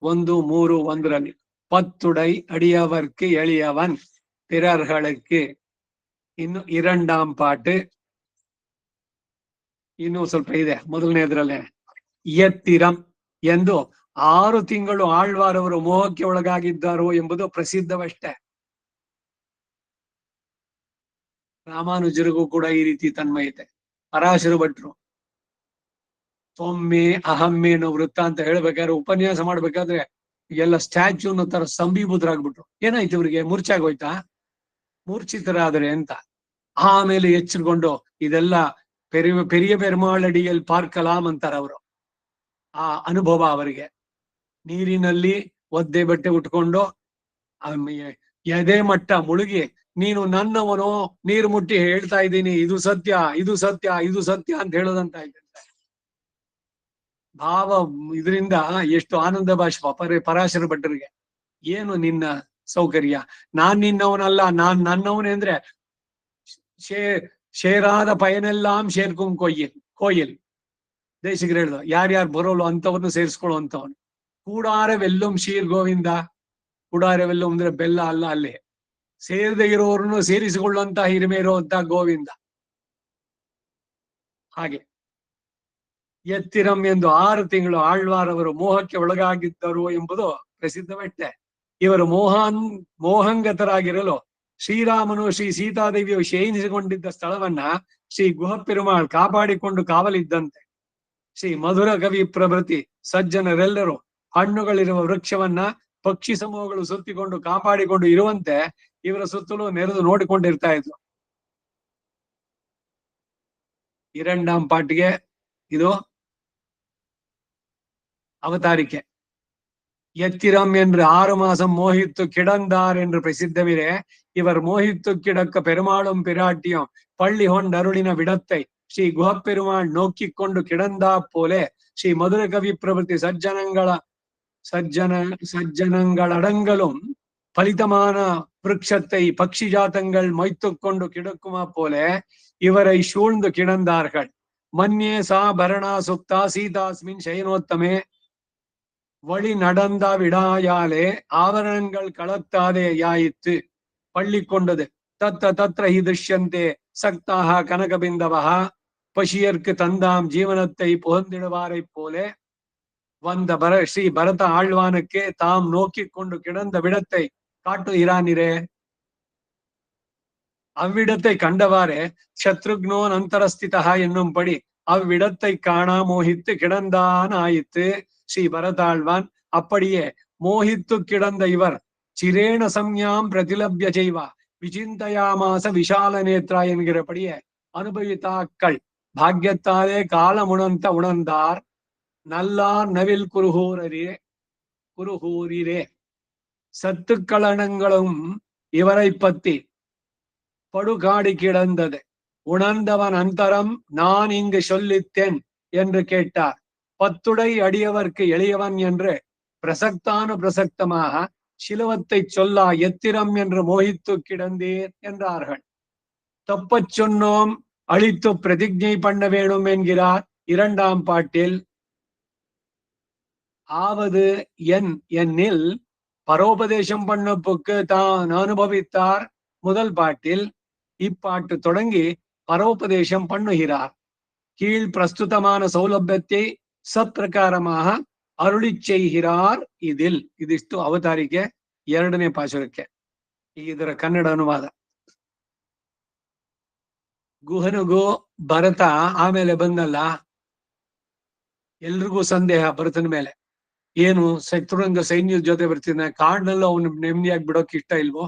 1:3:1 ಪತ್ತುಡೈ ಅಡಿಯವರ್க்கு ಎಳಿಯವನ್ பிறர்களுக்கு. ಇನ್ನು ಇರಂಡಾಂ ಪಾಟ್ ಇನ್ನು ಸ್ವಲ್ಪ ಇದೆ. ಮೊದಲನೇದ್ರಲ್ಲೇ ಎತ್ತಿರಂ ಎಂದು 6 ತಿಂಗಳು ಆಳ್ವಾರವರು ಮೋಹಕ್ಕೆ ಒಳಗಾಗಿದ್ದಾರೋ ಎಂಬುದು ಪ್ರಸಿದ್ಧವಷ್ಟೇ. ರಾಮಾನುಜರಿಗೂ ಕೂಡ ಈ ರೀತಿ ತನ್ಮಯತೆ. ಪರಾಶರ ಭಟ್ರು ತೊಮ್ಮೆ ಅಹಮ್ಮೆ ಅನ್ನೋ ವೃತ್ತ ಅಂತ ಹೇಳ್ಬೇಕಾದ್ರೆ, ಉಪನ್ಯಾಸ ಮಾಡ್ಬೇಕಾದ್ರೆ ಎಲ್ಲ ಸ್ಟ್ಯಾಚ್ಯೂ ಅನ್ನೋ ತರ ಸಂಬೀಭೂತರಾಗ್ಬಿಟ್ರು. ಏನಾಯ್ತು ಇವ್ರಿಗೆ? ಮೂರ್ಛಾಗೋಯ್ತಾ? ಮೂರ್ಛಿತರಾದ್ರೆ ಅಂತ. ಆಮೇಲೆ ಎಚ್ಚರಿಕೊಂಡು ಇದೆಲ್ಲ ಪೆರಿಯ ಪೆರುಮಾಳಡಿಯಲ್ಲಿ ಪಾರ್ಕಲಾಮ್ ಅಂತಾರ ಅವರು. ಆ ಅನುಭವ ಅವರಿಗೆ. ನೀರಿನಲ್ಲಿ ಒದ್ದೆ ಬಟ್ಟೆ ಉಟ್ಕೊಂಡು ಎದೆ ಮಟ್ಟ ಮುಳುಗಿ, ನೀನು ನನ್ನವನು, ನೀರು ಮುಟ್ಟಿ ಹೇಳ್ತಾ ಇದ್ದೀನಿ ಇದು ಸತ್ಯ, ಇದು ಸತ್ಯ, ಇದು ಸತ್ಯ ಅಂತ ಹೇಳೋದಂತ ಇದೆ. ಭಾವ ಇದರಿಂದ ಎಷ್ಟು ಆನಂದ ಬಾಷ್ಪ ಪರಾಶರ ಭಟ್ಟರಿಗೆ. ಏನು ನಿನ್ನ ಸೌಕರ್ಯ? ನಾನ್ ನಿನ್ನವನಲ್ಲ, ನಾನ್ ನನ್ನವನೇ ಅಂದ್ರೆ ಶೇರಾದ ಪಯನೆಲ್ಲಾಂ ಶೇರ್ಕುಂ ಕೋಯಿಲ್ ದೇಶಿಗರು ಹೇಳ್ದ. ಯಾರ್ಯಾರು ಬರೋಲು ಅಂತವ್ರನ್ನ ಸೇರಿಸ್ಕೊಳ್ಳೋ ಅಂತವನು. ಕೂಡಾರವೆಲ್ಲುಂ ಶೀರ್ ಗೋವಿಂದ. ಕೂಡಾರವೆಲ್ಲುಂ ಅಂದ್ರೆ ಬೆಲ್ಲ ಅಲ್ಲ, ಅಲ್ಲಿ ಸೇರದೆ ಇರೋರನ್ನು ಸೇರಿಸಿಕೊಳ್ಳುವಂತ ಹಿರಿಮೆ ಇರುವಂತ ಗೋವಿಂದ. ಹಾಗೆ ಎತ್ತಿರಂ ಎಂದು 6 ತಿಂಗಳು ಆಳ್ವಾರವರು ಮೋಹಕ್ಕೆ ಒಳಗಾಗಿದ್ದರು ಎಂಬುದು ಪ್ರಸಿದ್ಧವಷ್ಟೇ. ಇವರು ಮೋಹಂಗತರಾಗಿರಲು ಶ್ರೀರಾಮನು ಶ್ರೀ ಸೀತಾದೇವಿಯು ಶಯನಿಸಿಕೊಂಡಿದ್ದ ಸ್ಥಳವನ್ನ ಶ್ರೀ ಗುಹ ಪೆರುಮಾಳ್ ಕಾಪಾಡಿಕೊಂಡು ಕಾವಲಿದ್ದಂತೆ. ಶ್ರೀ ಮಧುರ ಕವಿ ಪ್ರಭೃತಿ ಸಜ್ಜನರೆಲ್ಲರೂ ಹಣ್ಣುಗಳಿರುವ ವೃಕ್ಷವನ್ನ ಪಕ್ಷಿ ಸಮೂಹಗಳು ಸುತ್ತಿಕೊಂಡು ಕಾಪಾಡಿಕೊಂಡು ಇರುವಂತೆ ಇವರ ಸುತ್ತಲೂ ನೆರೆದು ನೋಡಿಕೊಂಡಿರ್ತಾ ಇದ್ರು. இரண்டாம் ಪಾಟಿಗೆ ಇದು அவதாரிக்கை. எத்திரம் என்று 6 மாசம் மோகித்து கிடந்தார் என்று பிரசித்தவிரே. இவர் மோகித்து கிடக்க பெருமாளும் பிராட்டியும் பள்ளி கொண்டருளின விடத்தை ஸ்ரீ குஹப்பெருமாள் நோக்கி கொண்டு கிடந்தா போலே ஸ்ரீ மதுர கவி பிரபுத்தி சஜ்ஜனங்களடங்களும் பலிதமான விருட்சத்தை பக்ஷி ஜாத்தங்கள் மொய்த்து கொண்டு கிடக்குமா போல இவரை சூழ்ந்து கிடந்தார்கள். மன்யே சா பரணா சுப்தா சீதாஸ்மின் சயனோத்தமே. வழி நடந்த விடாயாலே ஆவரணங்கள் கலத்தாதே யாயித்து பள்ளி கொண்டது. தத்திர ஹி திருஷ்யந்தே சக்தாக கனகபிந்தவா. பசியர்க்கு தந்தாம் ஜீவனத்தை புகழ்ந்திடுவாரை போலே வந்த ஸ்ரீ பரத ஆழ்வானுக்கே தாம் நோக்கி கொண்டு கிடந்த விடத்தை காட்டுகிறானிரே. அவ்விடத்தை கண்டவாறே சத்ருக்னோன் அந்தரஸ்திதா என்னும்படி அவ்விடத்தை காணா மோகித்து கிடந்தான் ஆயித்து ஸ்ரீ பரதாழ்வான். அப்படியே மோகித்து கிடந்த இவர் சிரேண சம்யாம் பிரதிலப்ய செய்வா விசிந்தயாமாச விஷால நேத்ரா என்கிறபடியே அனுபவித்தாக்கள் பாக்கியத்தாலே காலமுணர்ந்த உணர்ந்தார். நல்லார் நவில் குருகூரிரே. சத்துக்களனங்களும் இவரை பத்தி படுகாடி கிடந்தது. உணர்ந்தவன் அந்தரம் நான் இங்கு சொல்லித்தேன் என்று கேட்டார். பத்துடை அடியவர்க்கு எளியவன் என்று பிரசக்தானு பிரசக்தமாக சிலுவத்தை சொல்லா எத்திரம் என்று மோகித்து கிடந்தேன் என்றார்கள். தப்பச் சொன்னோம் அழித்து பிரதிஜை பண்ண வேணும் என்கிறார் இரண்டாம் பாட்டில். ஆவது என் என்னில் பரோபதேசம் பண்ணப்புக்கு தான் அனுபவித்தார் முதல் பாட்டில். இப்பாட்டு தொடங்கி பரோபதேசம் பண்ணுகிறார். கீழ் பிரಸ್ತುತமான ಸೌಲಭ್ಯತೆ ಸತ್ಪ್ರಕಾರமாக ಅರುಳಿ செய்கிறார். ಇದಿಷ್ಟು ಅವತಾರಿಕೆ ಎರಡನೇ ಪಾಶುರಕ್ಕೆ. ಇದರ ಕನ್ನಡ ಅನುವಾದ. ಗುಹನಿಗೂ ಭರತ ಆಮೇಲೆ ಬಂದಲ್ಲ, ಎಲ್ರಿಗೂ ಸಂದೇಹ ಭರತನ ಮೇಲೆ. ಏನು ಶತ್ರುಂಗ ಸೈನ್ಯದ ಜೊತೆ ಬರ್ತಿದ್ದಾನೆ, ಕಾಡ್ನಲ್ಲೂ ಅವನು ನೆಮ್ಮದಿಯಾಗಿ ಬಿಡೋಕ್ ಇಷ್ಟ ಇಲ್ವೋ?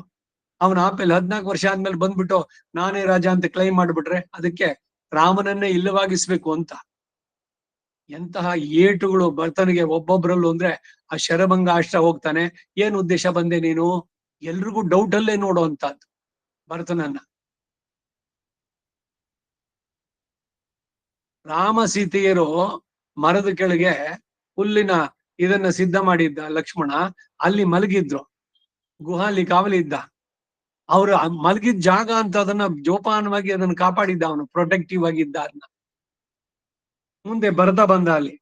ಅವನ ಆಮೇಲೆ 14 ವರ್ಷ ಆದ್ಮೇಲೆ ಬಂದ್ಬಿಟ್ಟು ನಾನೇ ರಾಜ ಅಂತ ಕ್ಲೈಮ್ ಮಾಡ್ಬಿಟ್ರೆ ಅದಕ್ಕೆ ರಾಮನನ್ನೇ ಇಲ್ಲವಾಗಿಸ್ಬೇಕು ಅಂತ. ಎಂತಹ ಏಟುಗಳು ಭರತನಿಗೆ ಒಬ್ಬೊಬ್ರಲ್ಲೂ ಅಂದ್ರೆ ಆ ಶರಭಂಗ ಅಷ್ಟ ಹೋಗ್ತಾನೆ. ಏನ್ ಉದ್ದೇಶ ಬಂದೆ ನೀನು? ಎಲ್ರಿಗೂ ಡೌಟ್ ಅಲ್ಲೇ ನೋಡುವಂತದ್ದು ಭರತನನ್ನ. ರಾಮ ಸೀತೆಯರು ಮರದ ಕೆಳಗೆ ಹುಲ್ಲಿನ ಇದನ್ನ ಸಿದ್ಧ ಮಾಡಿದ್ದ ಲಕ್ಷ್ಮಣ, ಅಲ್ಲಿ ಮಲಗಿದ್ರು. ಗುಹಾಲಿ ಕಾವಲಿದ್ದ. ಅವ್ರು ಮಲಗಿದ ಜಾಗ ಅಂತ ಅದನ್ನ ಜೋಪಾನವಾಗಿ ಅದನ್ನ ಕಾಪಾಡಿದ್ದ, ಅವನು ಪ್ರೊಟೆಕ್ಟಿವ್ ಆಗಿದ್ದ ಅದನ್ನ. ಮುಂದೆ ಭರತ ಬಂದ ಅಲ್ಲಿ,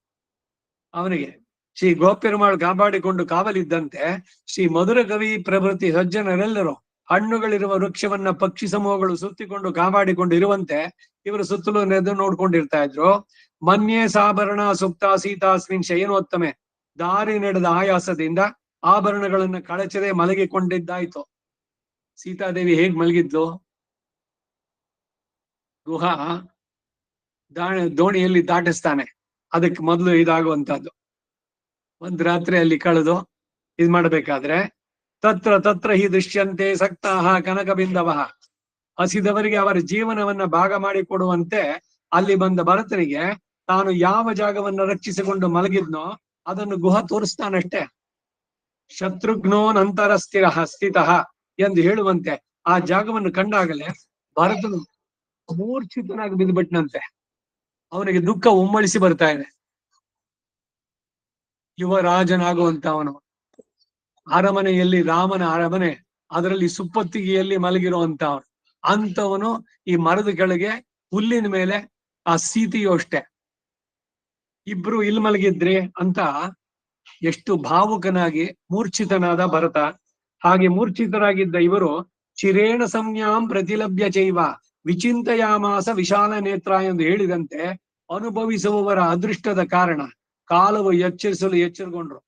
ಅವನಿಗೆ ಶ್ರೀ ಗೋಪೆರುಮಾಳು ಕಾಪಾಡಿಕೊಂಡು ಕಾವಲಿದ್ದಂತೆ ಶ್ರೀ ಮಧುರ ಕವಿ ಪ್ರಭೃತಿ ಸಜ್ಜನರೆಲ್ಲರೂ ಹಣ್ಣುಗಳಿರುವ ವೃಕ್ಷವನ್ನ ಪಕ್ಷಿ ಸಮೂಹಗಳು ಸುತ್ತಿಕೊಂಡು ಕಾಪಾಡಿಕೊಂಡು ಇರುವಂತೆ ಇವರು ಸುತ್ತಲೂ ನೆದ್ದು ನೋಡ್ಕೊಂಡಿರ್ತಾ ಇದ್ರು. ಮನ್ಯೇ ಸಾಭರಣ ಸುಪ್ತ ಸೀತಾಸ್ಮಿನ್ ಶಯನೋತ್ತಮೆ. ದಾರಿ ನಡೆದ ಆಯಾಸದಿಂದ ಆಭರಣಗಳನ್ನ ಕಳಚದೆ ಮಲಗಿಕೊಂಡಿದ್ದಾಯ್ತು. ಸೀತಾದೇವಿ ಹೇಗ್ ಮಲಗಿದ್ಲು? ಗುಹಾ ದೋಣಿಯಲ್ಲಿ ದಾಟಿಸ್ತಾನೆ, ಅದಕ್ಕೆ ಮೊದಲು ಇದಾಗುವಂತದ್ದು. ಒಂದ್ ರಾತ್ರಿ ಅಲ್ಲಿ ಕಳೆದು ಇದ್ ಮಾಡ್ಬೇಕಾದ್ರೆ ತತ್ರ ತತ್ರ ಹಿ ದೃಶ್ಯಂತೆ ಸಕ್ತಾಹ ಕನಕ ಬಿಂದವ. ಹಸಿದವರಿಗೆ ಅವರ ಜೀವನವನ್ನ ಭಾಗ ಮಾಡಿಕೊಡುವಂತೆ ಅಲ್ಲಿ ಬಂದ ಭರತನಿಗೆ ತಾನು ಯಾವ ಜಾಗವನ್ನ ರಕ್ಷಿಸಿಕೊಂಡು ಮಲಗಿದ್ನೋ ಅದನ್ನು ಗುಹ ತೋರಿಸ್ತಾನಷ್ಟೇ. ಶತ್ರುಘ್ನೋನ್ ಅಂತರ ಸ್ಥಿತ ಎಂದು ಹೇಳುವಂತೆ ಆ ಜಾಗವನ್ನು ಕಂಡಾಗಲೇ ಭರತನು ಮೂರ್ಛಿತನಾಗಿ ಬಿದ್ದುಬಿಟ್ನಂತೆ. ಅವನಿಗೆ ದುಃಖ ಉಮ್ಮಳಿಸಿ ಬರ್ತಾ ಇದೆ. ಯುವರಾಜನಾಗುವಂತ ಅವನು ಅರಮನೆಯಲ್ಲಿ, ರಾಮನ ಅರಮನೆ, ಅದರಲ್ಲಿ ಸುಪ್ಪತ್ತಿಗೆಯಲ್ಲಿ ಮಲಗಿರುವಂತ ಅವನು. ಅಂತವನು ಈ ಮರದ ಕೆಳಗೆ ಹುಲ್ಲಿನ ಮೇಲೆ ಆ ಸೀತೆಯು ಅಷ್ಟೆ, ಇಬ್ರು ಇಲ್ಲಿ ಮಲಗಿದ್ರಿ ಅಂತ ಎಷ್ಟು ಭಾವುಕನಾಗಿ ಮೂರ್ಛಿತನಾದ ಭರತ. ಹಾಗೆ ಮೂರ್ಛಿತರಾಗಿದ್ದ ಇವರು ಚಿರೇಣ ಸಂಜ್ಞಾಂ ಪ್ರತಿಲಭ್ಯ ಚೈವ ವಿಚಿಂತಯಾಮಾಸ ವಿಶಾಲ ನೇತ್ರ ಎಂದು ಹೇಳಿದಂತೆ ಅನುಭವಿಸುವವರ ಅದೃಷ್ಟದ ಕಾರಣ ಕಾಲವು ಎಚ್ಚರಿಸಲು ಎಚ್ಚರಗೊಂಡ್ರು.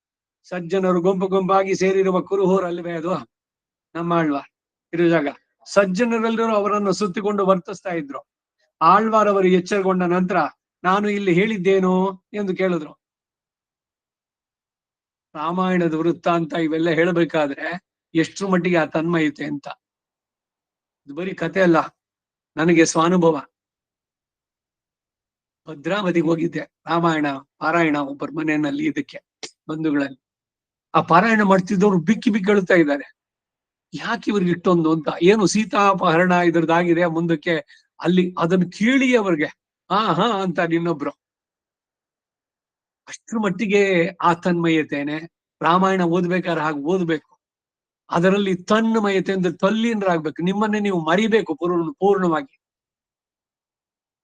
ಸಜ್ಜನರು ಗುಂಪು ಗುಂಪಾಗಿ ಸೇರಿರುವ ಕುರುಹೂರ್ ಅಲ್ವೇ ಅದು ನಮ್ಮ ಆಳ್ವಾರ್ ಇರೋ ಜಾಗ. ಸಜ್ಜನರೆಲ್ಲರೂ ಅವರನ್ನು ಸುತ್ತಿಕೊಂಡು ವರ್ತಿಸ್ತಾ ಇದ್ರು. ಆಳ್ವಾರ್ ಅವರು ಎಚ್ಚರಗೊಂಡ ನಂತರ ನಾನು ಇಲ್ಲಿ ಹೇಳಿದ್ದೇನು ಎಂದು ಕೇಳಿದ್ರು. ರಾಮಾಯಣದ ವೃತ್ತಾಂತ ಇವೆಲ್ಲ ಹೇಳಬೇಕಾದ್ರೆ ಎಷ್ಟರ ಮಟ್ಟಿಗೆ ಆ ತನ್ಮಯತೆ ಅಂತ. ಇದು ಬರೀ ಕತೆ ಅಲ್ಲ, ನನಗೆ ಸ್ವಾನುಭವ. ಭದ್ರಾವತಿಗೆ ಹೋಗಿದ್ದೆ ರಾಮಾಯಣ ಪಾರಾಯಣ ಒಬ್ಬರ ಮನೆಯಲ್ಲಿ, ಇದಕ್ಕೆ ಬಂಧುಗಳಲ್ಲಿ. ಆ ಪಾರಾಯಣ ಮಾಡ್ತಿದ್ದವ್ರು ಬಿಕ್ಕಿ ಬಿಕ್ಕಿ ಅಳ್ತಾ ಇದ್ದಾರೆ. ಯಾಕೆ ಇವ್ರಿಗೆ ಇಷ್ಟೊಂದು ಅಂತ. ಏನು ಸೀತಾಪಹರಣ ಇದ್ರದ್ದಾಗಿದೆ ಮುಂದಕ್ಕೆ, ಅಲ್ಲಿ ಅದನ್ನು ಕೇಳಿ ಅವ್ರಿಗೆ ಹಾ ಅಂತ ಇನ್ನೊಬ್ರು. ಅಷ್ಟ್ರ ಮಟ್ಟಿಗೆ ಆ ತನ್ಮಯತೆನೆ. ರಾಮಾಯಣ ಓದ್ಬೇಕಾದ್ರೆ ಹಾಗೆ ಓದ್ಬೇಕು. ಅದರಲ್ಲಿ ತನ್ಮಯತೆ ಅಂದ್ರೆ ತಲ್ಲೀನರಾಗ್ಬೇಕು, ನಿಮ್ಮನ್ನೇ ನೀವು ಮರಿಬೇಕು ಪೂರ್ಣವಾಗಿ.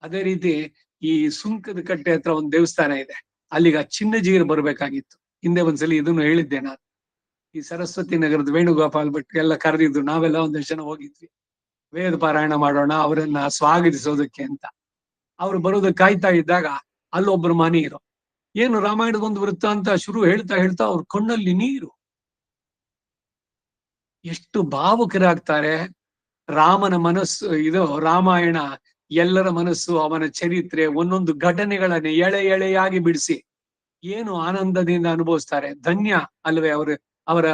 ಅದೇ ರೀತಿ ಈ ಸುಂಕದ ಕಟ್ಟೆ ಹತ್ರ ಒಂದು ದೇವಸ್ಥಾನ ಇದೆ, ಅಲ್ಲಿಗೆ ಚಿನ್ನಜೀರು ಬರ್ಬೇಕಾಗಿತ್ತು. ಹಿಂದೆ ಒಂದ್ಸಲಿ ಇದನ್ನು ಹೇಳಿದ್ದೆ ನಾನು. ಈ ಸರಸ್ವತಿ ನಗರದ ವೇಣುಗೋಪಾಲ್ ಭಟ್ ಎಲ್ಲ ಕರೆದಿದ್ರು, ನಾವೆಲ್ಲ ಒಂದಷ್ಟು ಜನ ಹೋಗಿದ್ವಿ ವೇದ ಪಾರಾಯಣ ಮಾಡೋಣ ಅವರನ್ನ ಸ್ವಾಗತಿಸೋದಕ್ಕೆ ಅಂತ. ಅವ್ರು ಬರೋದಕ್ಕೆ ಕಾಯ್ತಾ ಇದ್ದಾಗ ಅಲ್ಲೊಬ್ರು ಮನೆಯರು ಏನು ರಾಮಾಯಣದ ಒಂದು ವೃತ್ತ ಅಂತ ಶುರು ಹೇಳ್ತಾ ಹೇಳ್ತಾ ಅವ್ರ ಕಣ್ಣಲ್ಲಿ ನೀರು. ಎಷ್ಟು ಭಾವುಕರಾಗ್ತಾರೆ. ರಾಮನ ಮನಸ್ಸು ಇದು ರಾಮಾಯಣ ಎಲ್ಲರ ಮನಸ್ಸು, ಅವನ ಚರಿತ್ರೆ, ಒಂದೊಂದು ಘಟನೆಗಳನ್ನ ಎಳೆ ಎಳೆಯಾಗಿ ಬಿಡಿಸಿ ಏನು ಆನಂದದಿಂದ ಅನುಭವಿಸ್ತಾರೆ. ಧನ್ಯ ಅಲ್ವೇ ಅವರ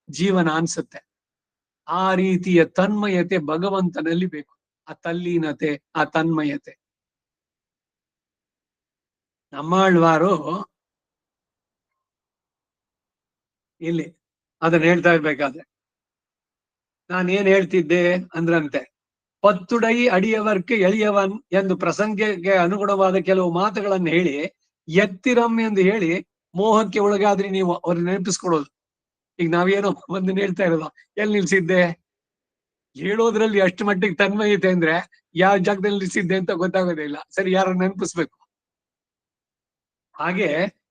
ಜೀವನ ಅನ್ಸುತ್ತೆ. ಆ ರೀತಿಯ ತನ್ಮಯತೆ ಭಗವಂತನಲ್ಲಿ ಬೇಕು. ಆ ತಲ್ಲೀನತೆ, ಆ ತನ್ಮಯತೆ. ನಮ್ಮಾಳ್ವಾರು ಇಲ್ಲಿ ಅದನ್ನ ಹೇಳ್ತಾ ಇರ್ಬೇಕಾದ್ರೆ ನಾನೇನ್ ಹೇಳ್ತಿದ್ದೆ ಅಂದ್ರಂತೆ, ಪತ್ತುಡೈ ಅಡಿಯವರ್ಕೆ ಎಳಿಯವನ್ ಎಂದು ಪ್ರಸಂಗಕ್ಕೆ ಅನುಗುಣವಾದ ಕೆಲವು ಮಾತುಗಳನ್ನು ಹೇಳಿ ಎತ್ತಿರಂ ಎಂದು ಹೇಳಿ ಮೋಹಕ್ಕೆ ಒಳಗಾದ್ರಿ ನೀವು ಅವ್ರ ನೆನಪಿಸ್ಕೊಡೋದು. ಈಗ ನಾವೇನೋ ಒಂದನ್ನ ಹೇಳ್ತಾ ಇರೋದು, ಎಲ್ಲಿ ನಿಲ್ಸಿದ್ದೆ ಹೇಳೋದ್ರಲ್ಲಿ ಅಷ್ಟು ಮಟ್ಟಿಗೆ ತನ್ಮಯತೆ ಅಂದ್ರೆ ಯಾವ ಜಾಗದಲ್ಲಿ ನಿಲ್ಸಿದ್ದೆ ಅಂತ ಗೊತ್ತಾಗೋದೇ ಇಲ್ಲ. ಸರಿ, ಯಾರು ನೆನಪಿಸ್ಬೇಕು. ಹಾಗೆ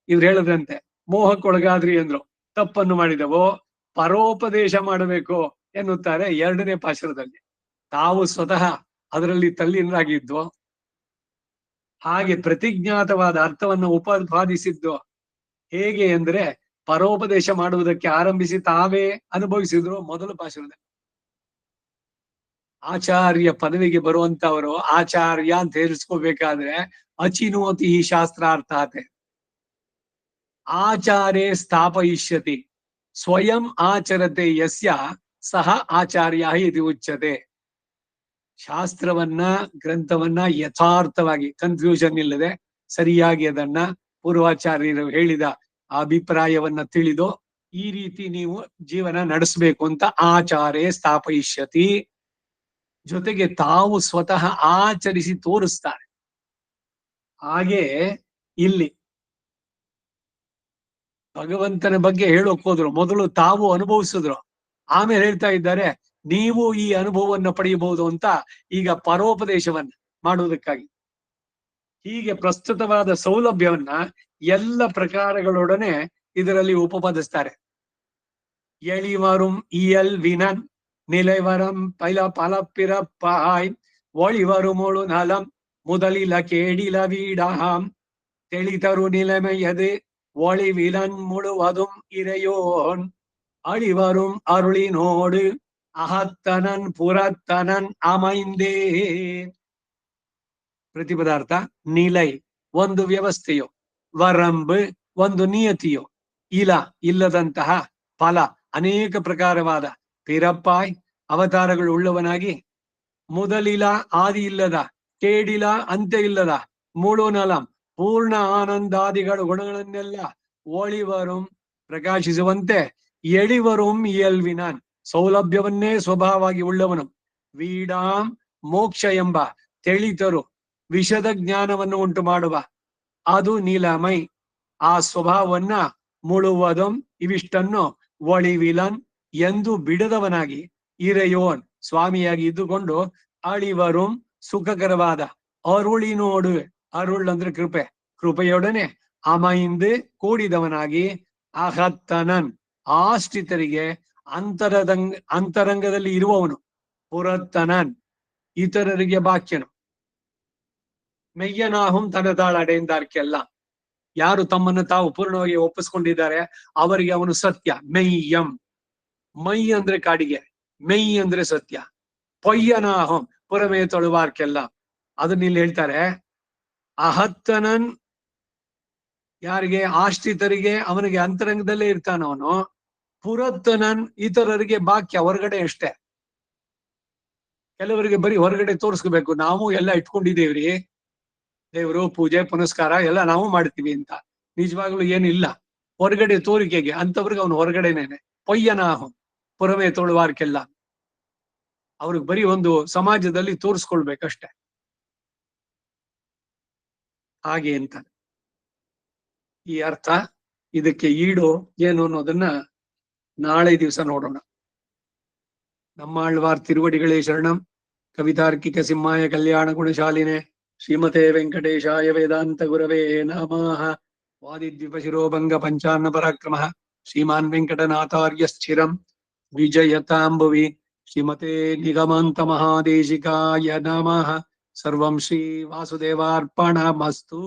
ಇವ್ರು ಹೇಳದ್ರಂತೆ, ಮೋಹಕ್ಕೊಳಗಾದ್ರಿ ಅಂದ್ರು, ತಪ್ಪನ್ನು ಮಾಡಿದವೋ ಪರೋಪದೇಶ ಮಾಡಬೇಕು ಎನ್ನುತ್ತಾರೆ 2ನೇ ಪಾಶುರದಲ್ಲಿ. ತಾವು ಸ್ವತಃ ಅದರಲ್ಲಿ ತಲ್ಲೀನರಾಗಿದ್ದು, ಹಾಗೆ ಪ್ರತಿಜ್ಞಾತವಾದ ಅರ್ಥವನ್ನು ಉಪಪಾದಿಸಿದ್ದು ಹೇಗೆ ಅಂದ್ರೆ ಪರೋಪದೇಶ ಮಾಡುವುದಕ್ಕೆ ಆರಂಭಿಸಿ ತಾವೇ ಅನುಭವಿಸಿದ್ರು ಮೊದಲ ಪಾಶುರದಲ್ಲಿ. ಆಚಾರ್ಯ ಪದವಿಗೆ ಬರುವಂತವರು ಆಚಾರ್ಯ ಅಂತ ಹೇಳಿಸ್ಕೋಬೇಕಾದ್ರೆ ಅಚಿನೋತಿ ಶಾಸ್ತ್ರಾರ್ಥಾತೆ ಆಚಾರೇ ಸ್ಥಾಪಯಿಷ್ಯತಿ ಸ್ವಯಂ ಆಚರತೆ ಯಸ್ಯ ಸಹ ಆಚಾರ್ಯ ಇದು ಉಚ್ಯತೆ. ಶಾಸ್ತ್ರವನ್ನ ಗ್ರಂಥವನ್ನ ಯಥಾರ್ಥವಾಗಿ ಕನ್ಫ್ಯೂಷನ್ ಇಲ್ಲದೆ ಸರಿಯಾಗಿ ಅದನ್ನ ಪೂರ್ವಾಚಾರ್ಯರು ಹೇಳಿದ ಅಭಿಪ್ರಾಯವನ್ನ ತಿಳಿದು ಈ ರೀತಿ ನೀವು ಜೀವನ ನಡೆಸಬೇಕು ಅಂತ ಆಚಾರೇ ಸ್ಥಾಪಯಿಷ್ಯತಿ, ಜೊತೆಗೆ ತಾವು ಸ್ವತಃ ಆಚರಿಸಿ ತೋರಿಸ್ತಾರೆ. ಹಾಗೆ ಇಲ್ಲಿ ಭಗವಂತನ ಬಗ್ಗೆ ಹೇಳೋಕ್ ಹೋದ್ರು, ಮೊದಲು ತಾವು ಅನುಭವಿಸಿದ್ರು, ಆಮೇಲೆ ಹೇಳ್ತಾ ಇದ್ದಾರೆ ನೀವು ಈ ಅನುಭವವನ್ನು ಪಡೆಯಬಹುದು ಅಂತ ಈಗ ಪರೋಪದೇಶವನ್ನ ಮಾಡುವುದಕ್ಕಾಗಿ. ಹೀಗೆ ಪ್ರಸ್ತುತವಾದ ಸೌಲಭ್ಯವನ್ನ ಎಲ್ಲ ಪ್ರಕಾರಗಳೊಡನೆ ಇದರಲ್ಲಿ ಉಪಪದಿಸ್ತಾರೆ. ಎಳಿವರುಂ ಇಯಲ್ ವಿನನ್ நிலைவரம் பல பல பிறப்பாய் ஒளிவருமொழு நலம் முதலில கேடில வீடாம் தெளிதரு நிலைமையது ஒளிவிலன் முழுவதும் இறையோன் அழிவரும் அருளினோடு ಅಹತ್ತನನ್ ಪುರತ್ತನನ್ ಅಮೈಂದೇ. ಪ್ರತಿಪದಾರ್ಥ ನಿಲೈ ಒಂದು ವ್ಯವಸ್ಥೆಯು, ವರಂಬ್ ಒಂದು ನಿಯತಿಯು, ಇಲ ಇಲ್ಲದಂತಹ, ಫಲ ಅನೇಕ ಪ್ರಕಾರವಾದ, ಪಿರಪ್ಪಾಯ್ ಅವತಾರಗಳು ಉಳ್ಳವನಾಗಿ, ಮೊದಲಿಲ ಆದಿ ಇಲ್ಲದ, ಕೇಡಿಲ ಅಂತ್ಯ ಇಲ್ಲದ, ಮುಳುನಲಂ ಪೂರ್ಣ ಆನಂದಾದಿಗಳ ಗುಣಗಳನ್ನೆಲ್ಲ ಒಳಿವರುಂ ಪ್ರಕಾಶಿಸುವಂತೆ, ಎಳಿವರುಂ ಇಯಲ್ವಿನಾನ್ ಸೌಲಭ್ಯವನ್ನೇ ಸ್ವಭಾವವಾಗಿ ಉಳ್ಳವನು, ವೀಡಾಂ ಮೋಕ್ಷ ಎಂಬ ತಿಳಿತರು ವಿಷದ ಜ್ಞಾನವನ್ನು ಉಂಟು ಮಾಡುವ, ಅದು ನೀಲಮೈ ಆ ಸ್ವಭಾವವನ್ನ, ಮುಳುವದಂ ಇವಿಷ್ಟನ್ನು ಒಳಿವಿಲನ್ ಎಂದು ಬಿಡದವನಾಗಿ, ಇರೆಯೋನ್ ಸ್ವಾಮಿಯಾಗಿ ಇದ್ದುಕೊಂಡು, ಅಳಿವರುಂ ಸುಖಕರವಾದ, ಅರುಳಿನೋಡು ಅರುಳ್ ಅಂದ್ರೆ ಕೃಪೆ, ಕೃಪೆಯೊಡನೆ ಅಮೈಂದು ಕೂಡಿದವನಾಗಿ, ಅಹತ್ತನನ್ ಆಶ್ರಿತರಿಗೆ ಅಂತರಂಗದಲ್ಲಿ ಇರುವವನು, ಪುರತ್ತನನ್ ಇತರರಿಗೆ ಬಾಕ್ಯನು, ಮೆಯ್ಯನಾಹುಂ ತನದಾಳಡೆಂದಾರ್ಕೆಲ್ಲ ಯಾರು ತಮ್ಮನ್ನು ತಾವು ಪೂರ್ಣವಾಗಿ ಒಪ್ಪಿಸ್ಕೊಂಡಿದ್ದಾರೆ ಅವರಿಗೆ ಅವನು ಸತ್ಯ. ಮೆಯ್ಯಂ ಮೈ ಅಂದ್ರೆ ಕಾಡಿಗೆ, ಮೆಯ್ ಅಂದ್ರೆ ಸತ್ಯ. ಪೊಯ್ಯನಾಹುಂ ಪುರಮೇ ತೊಳುವಾರ್ಕೆಲ್ಲ ಅದನ್ನ ಇಲ್ಲಿ ಹೇಳ್ತಾರೆ. ಅಹತ್ತನನ್ ಯಾರಿಗೆ ಆಶ್ರಿತರಿಗೆ ಅವನಿಗೆ ಅಂತರಂಗದಲ್ಲೇ ಇರ್ತಾನವನು, ಪುರತ್ತನನ್ ಇತರರಿಗೆ ಬಾಕ್ಯ ಹೊರಗಡೆ ಅಷ್ಟೇ. ಕೆಲವರಿಗೆ ಬರೀ ಹೊರಗಡೆ ತೋರಿಸ್ಕೋಬೇಕು, ನಾವು ಎಲ್ಲ ಇಟ್ಕೊಂಡಿದ್ದೇವ್ರಿ ದೇವರು ಪೂಜೆ ಪುನಸ್ಕಾರ ಎಲ್ಲ ನಾವು ಮಾಡ್ತೀವಿ ಅಂತ, ನಿಜವಾಗ್ಲೂ ಏನಿಲ್ಲ ಹೊರಗಡೆ ತೋರಿಕೆಗೆ, ಅಂತವ್ರಿಗೆ ಅವನು ಹೊರಗಡೆನೇನೆ. ಪೊಯ್ಯನಾಹು ಪುರಮೇ ತೋಳುವಾರ್ಕೆಲ್ಲ ಅವ್ರಿಗೆ ಬರೀ ಒಂದು ಸಮಾಜದಲ್ಲಿ ತೋರಿಸ್ಕೊಳ್ಬೇಕಷ್ಟೆ, ಹಾಗೆ ಅಂತ ಈ ಅರ್ಥ. ಇದಕ್ಕೆ ಈಡು ಏನು ಅನ್ನೋದನ್ನ ನಾಳೆ ದಿವಸ ನೋಡೋಣ. ನಮ್ಮಾಳ್ವಾರ್ ತಿರುವಡಿಗಳೇ ಶರಣಂ. ಕವಿತಾರ್ಕಿಕ ಸಿಂಹಾಯ ಕಲ್ಯಾಣ ಗುಣಶಾಲಿನೆ ಶ್ರೀಮತೆ ವೆಂಕಟೇಶಾಯ ವೇದಾಂತ ಗುರವೇ ನಮಃ. ವಾದಿದ್ವಿಪ ಶಿರೋಭಂಗ ಪಂಚಾನ್ನ ಪರಾಕ್ರಮ ಶ್ರೀಮಾನ್ ವೆಂಕಟನಾಥಾರ್ಯ ಸ್ಥಿರಂ ವಿಜಯತಾಂಬುವಿ. ಶ್ರೀಮತೆ ನಿಗಮಾಂತ ಮಹಾದೇಶಿಕಾಯ ನಮಃ. ಸರ್ವಂ ಶ್ರೀ ವಾಸುದೇವಾರ್ಪಣಮಸ್ತು.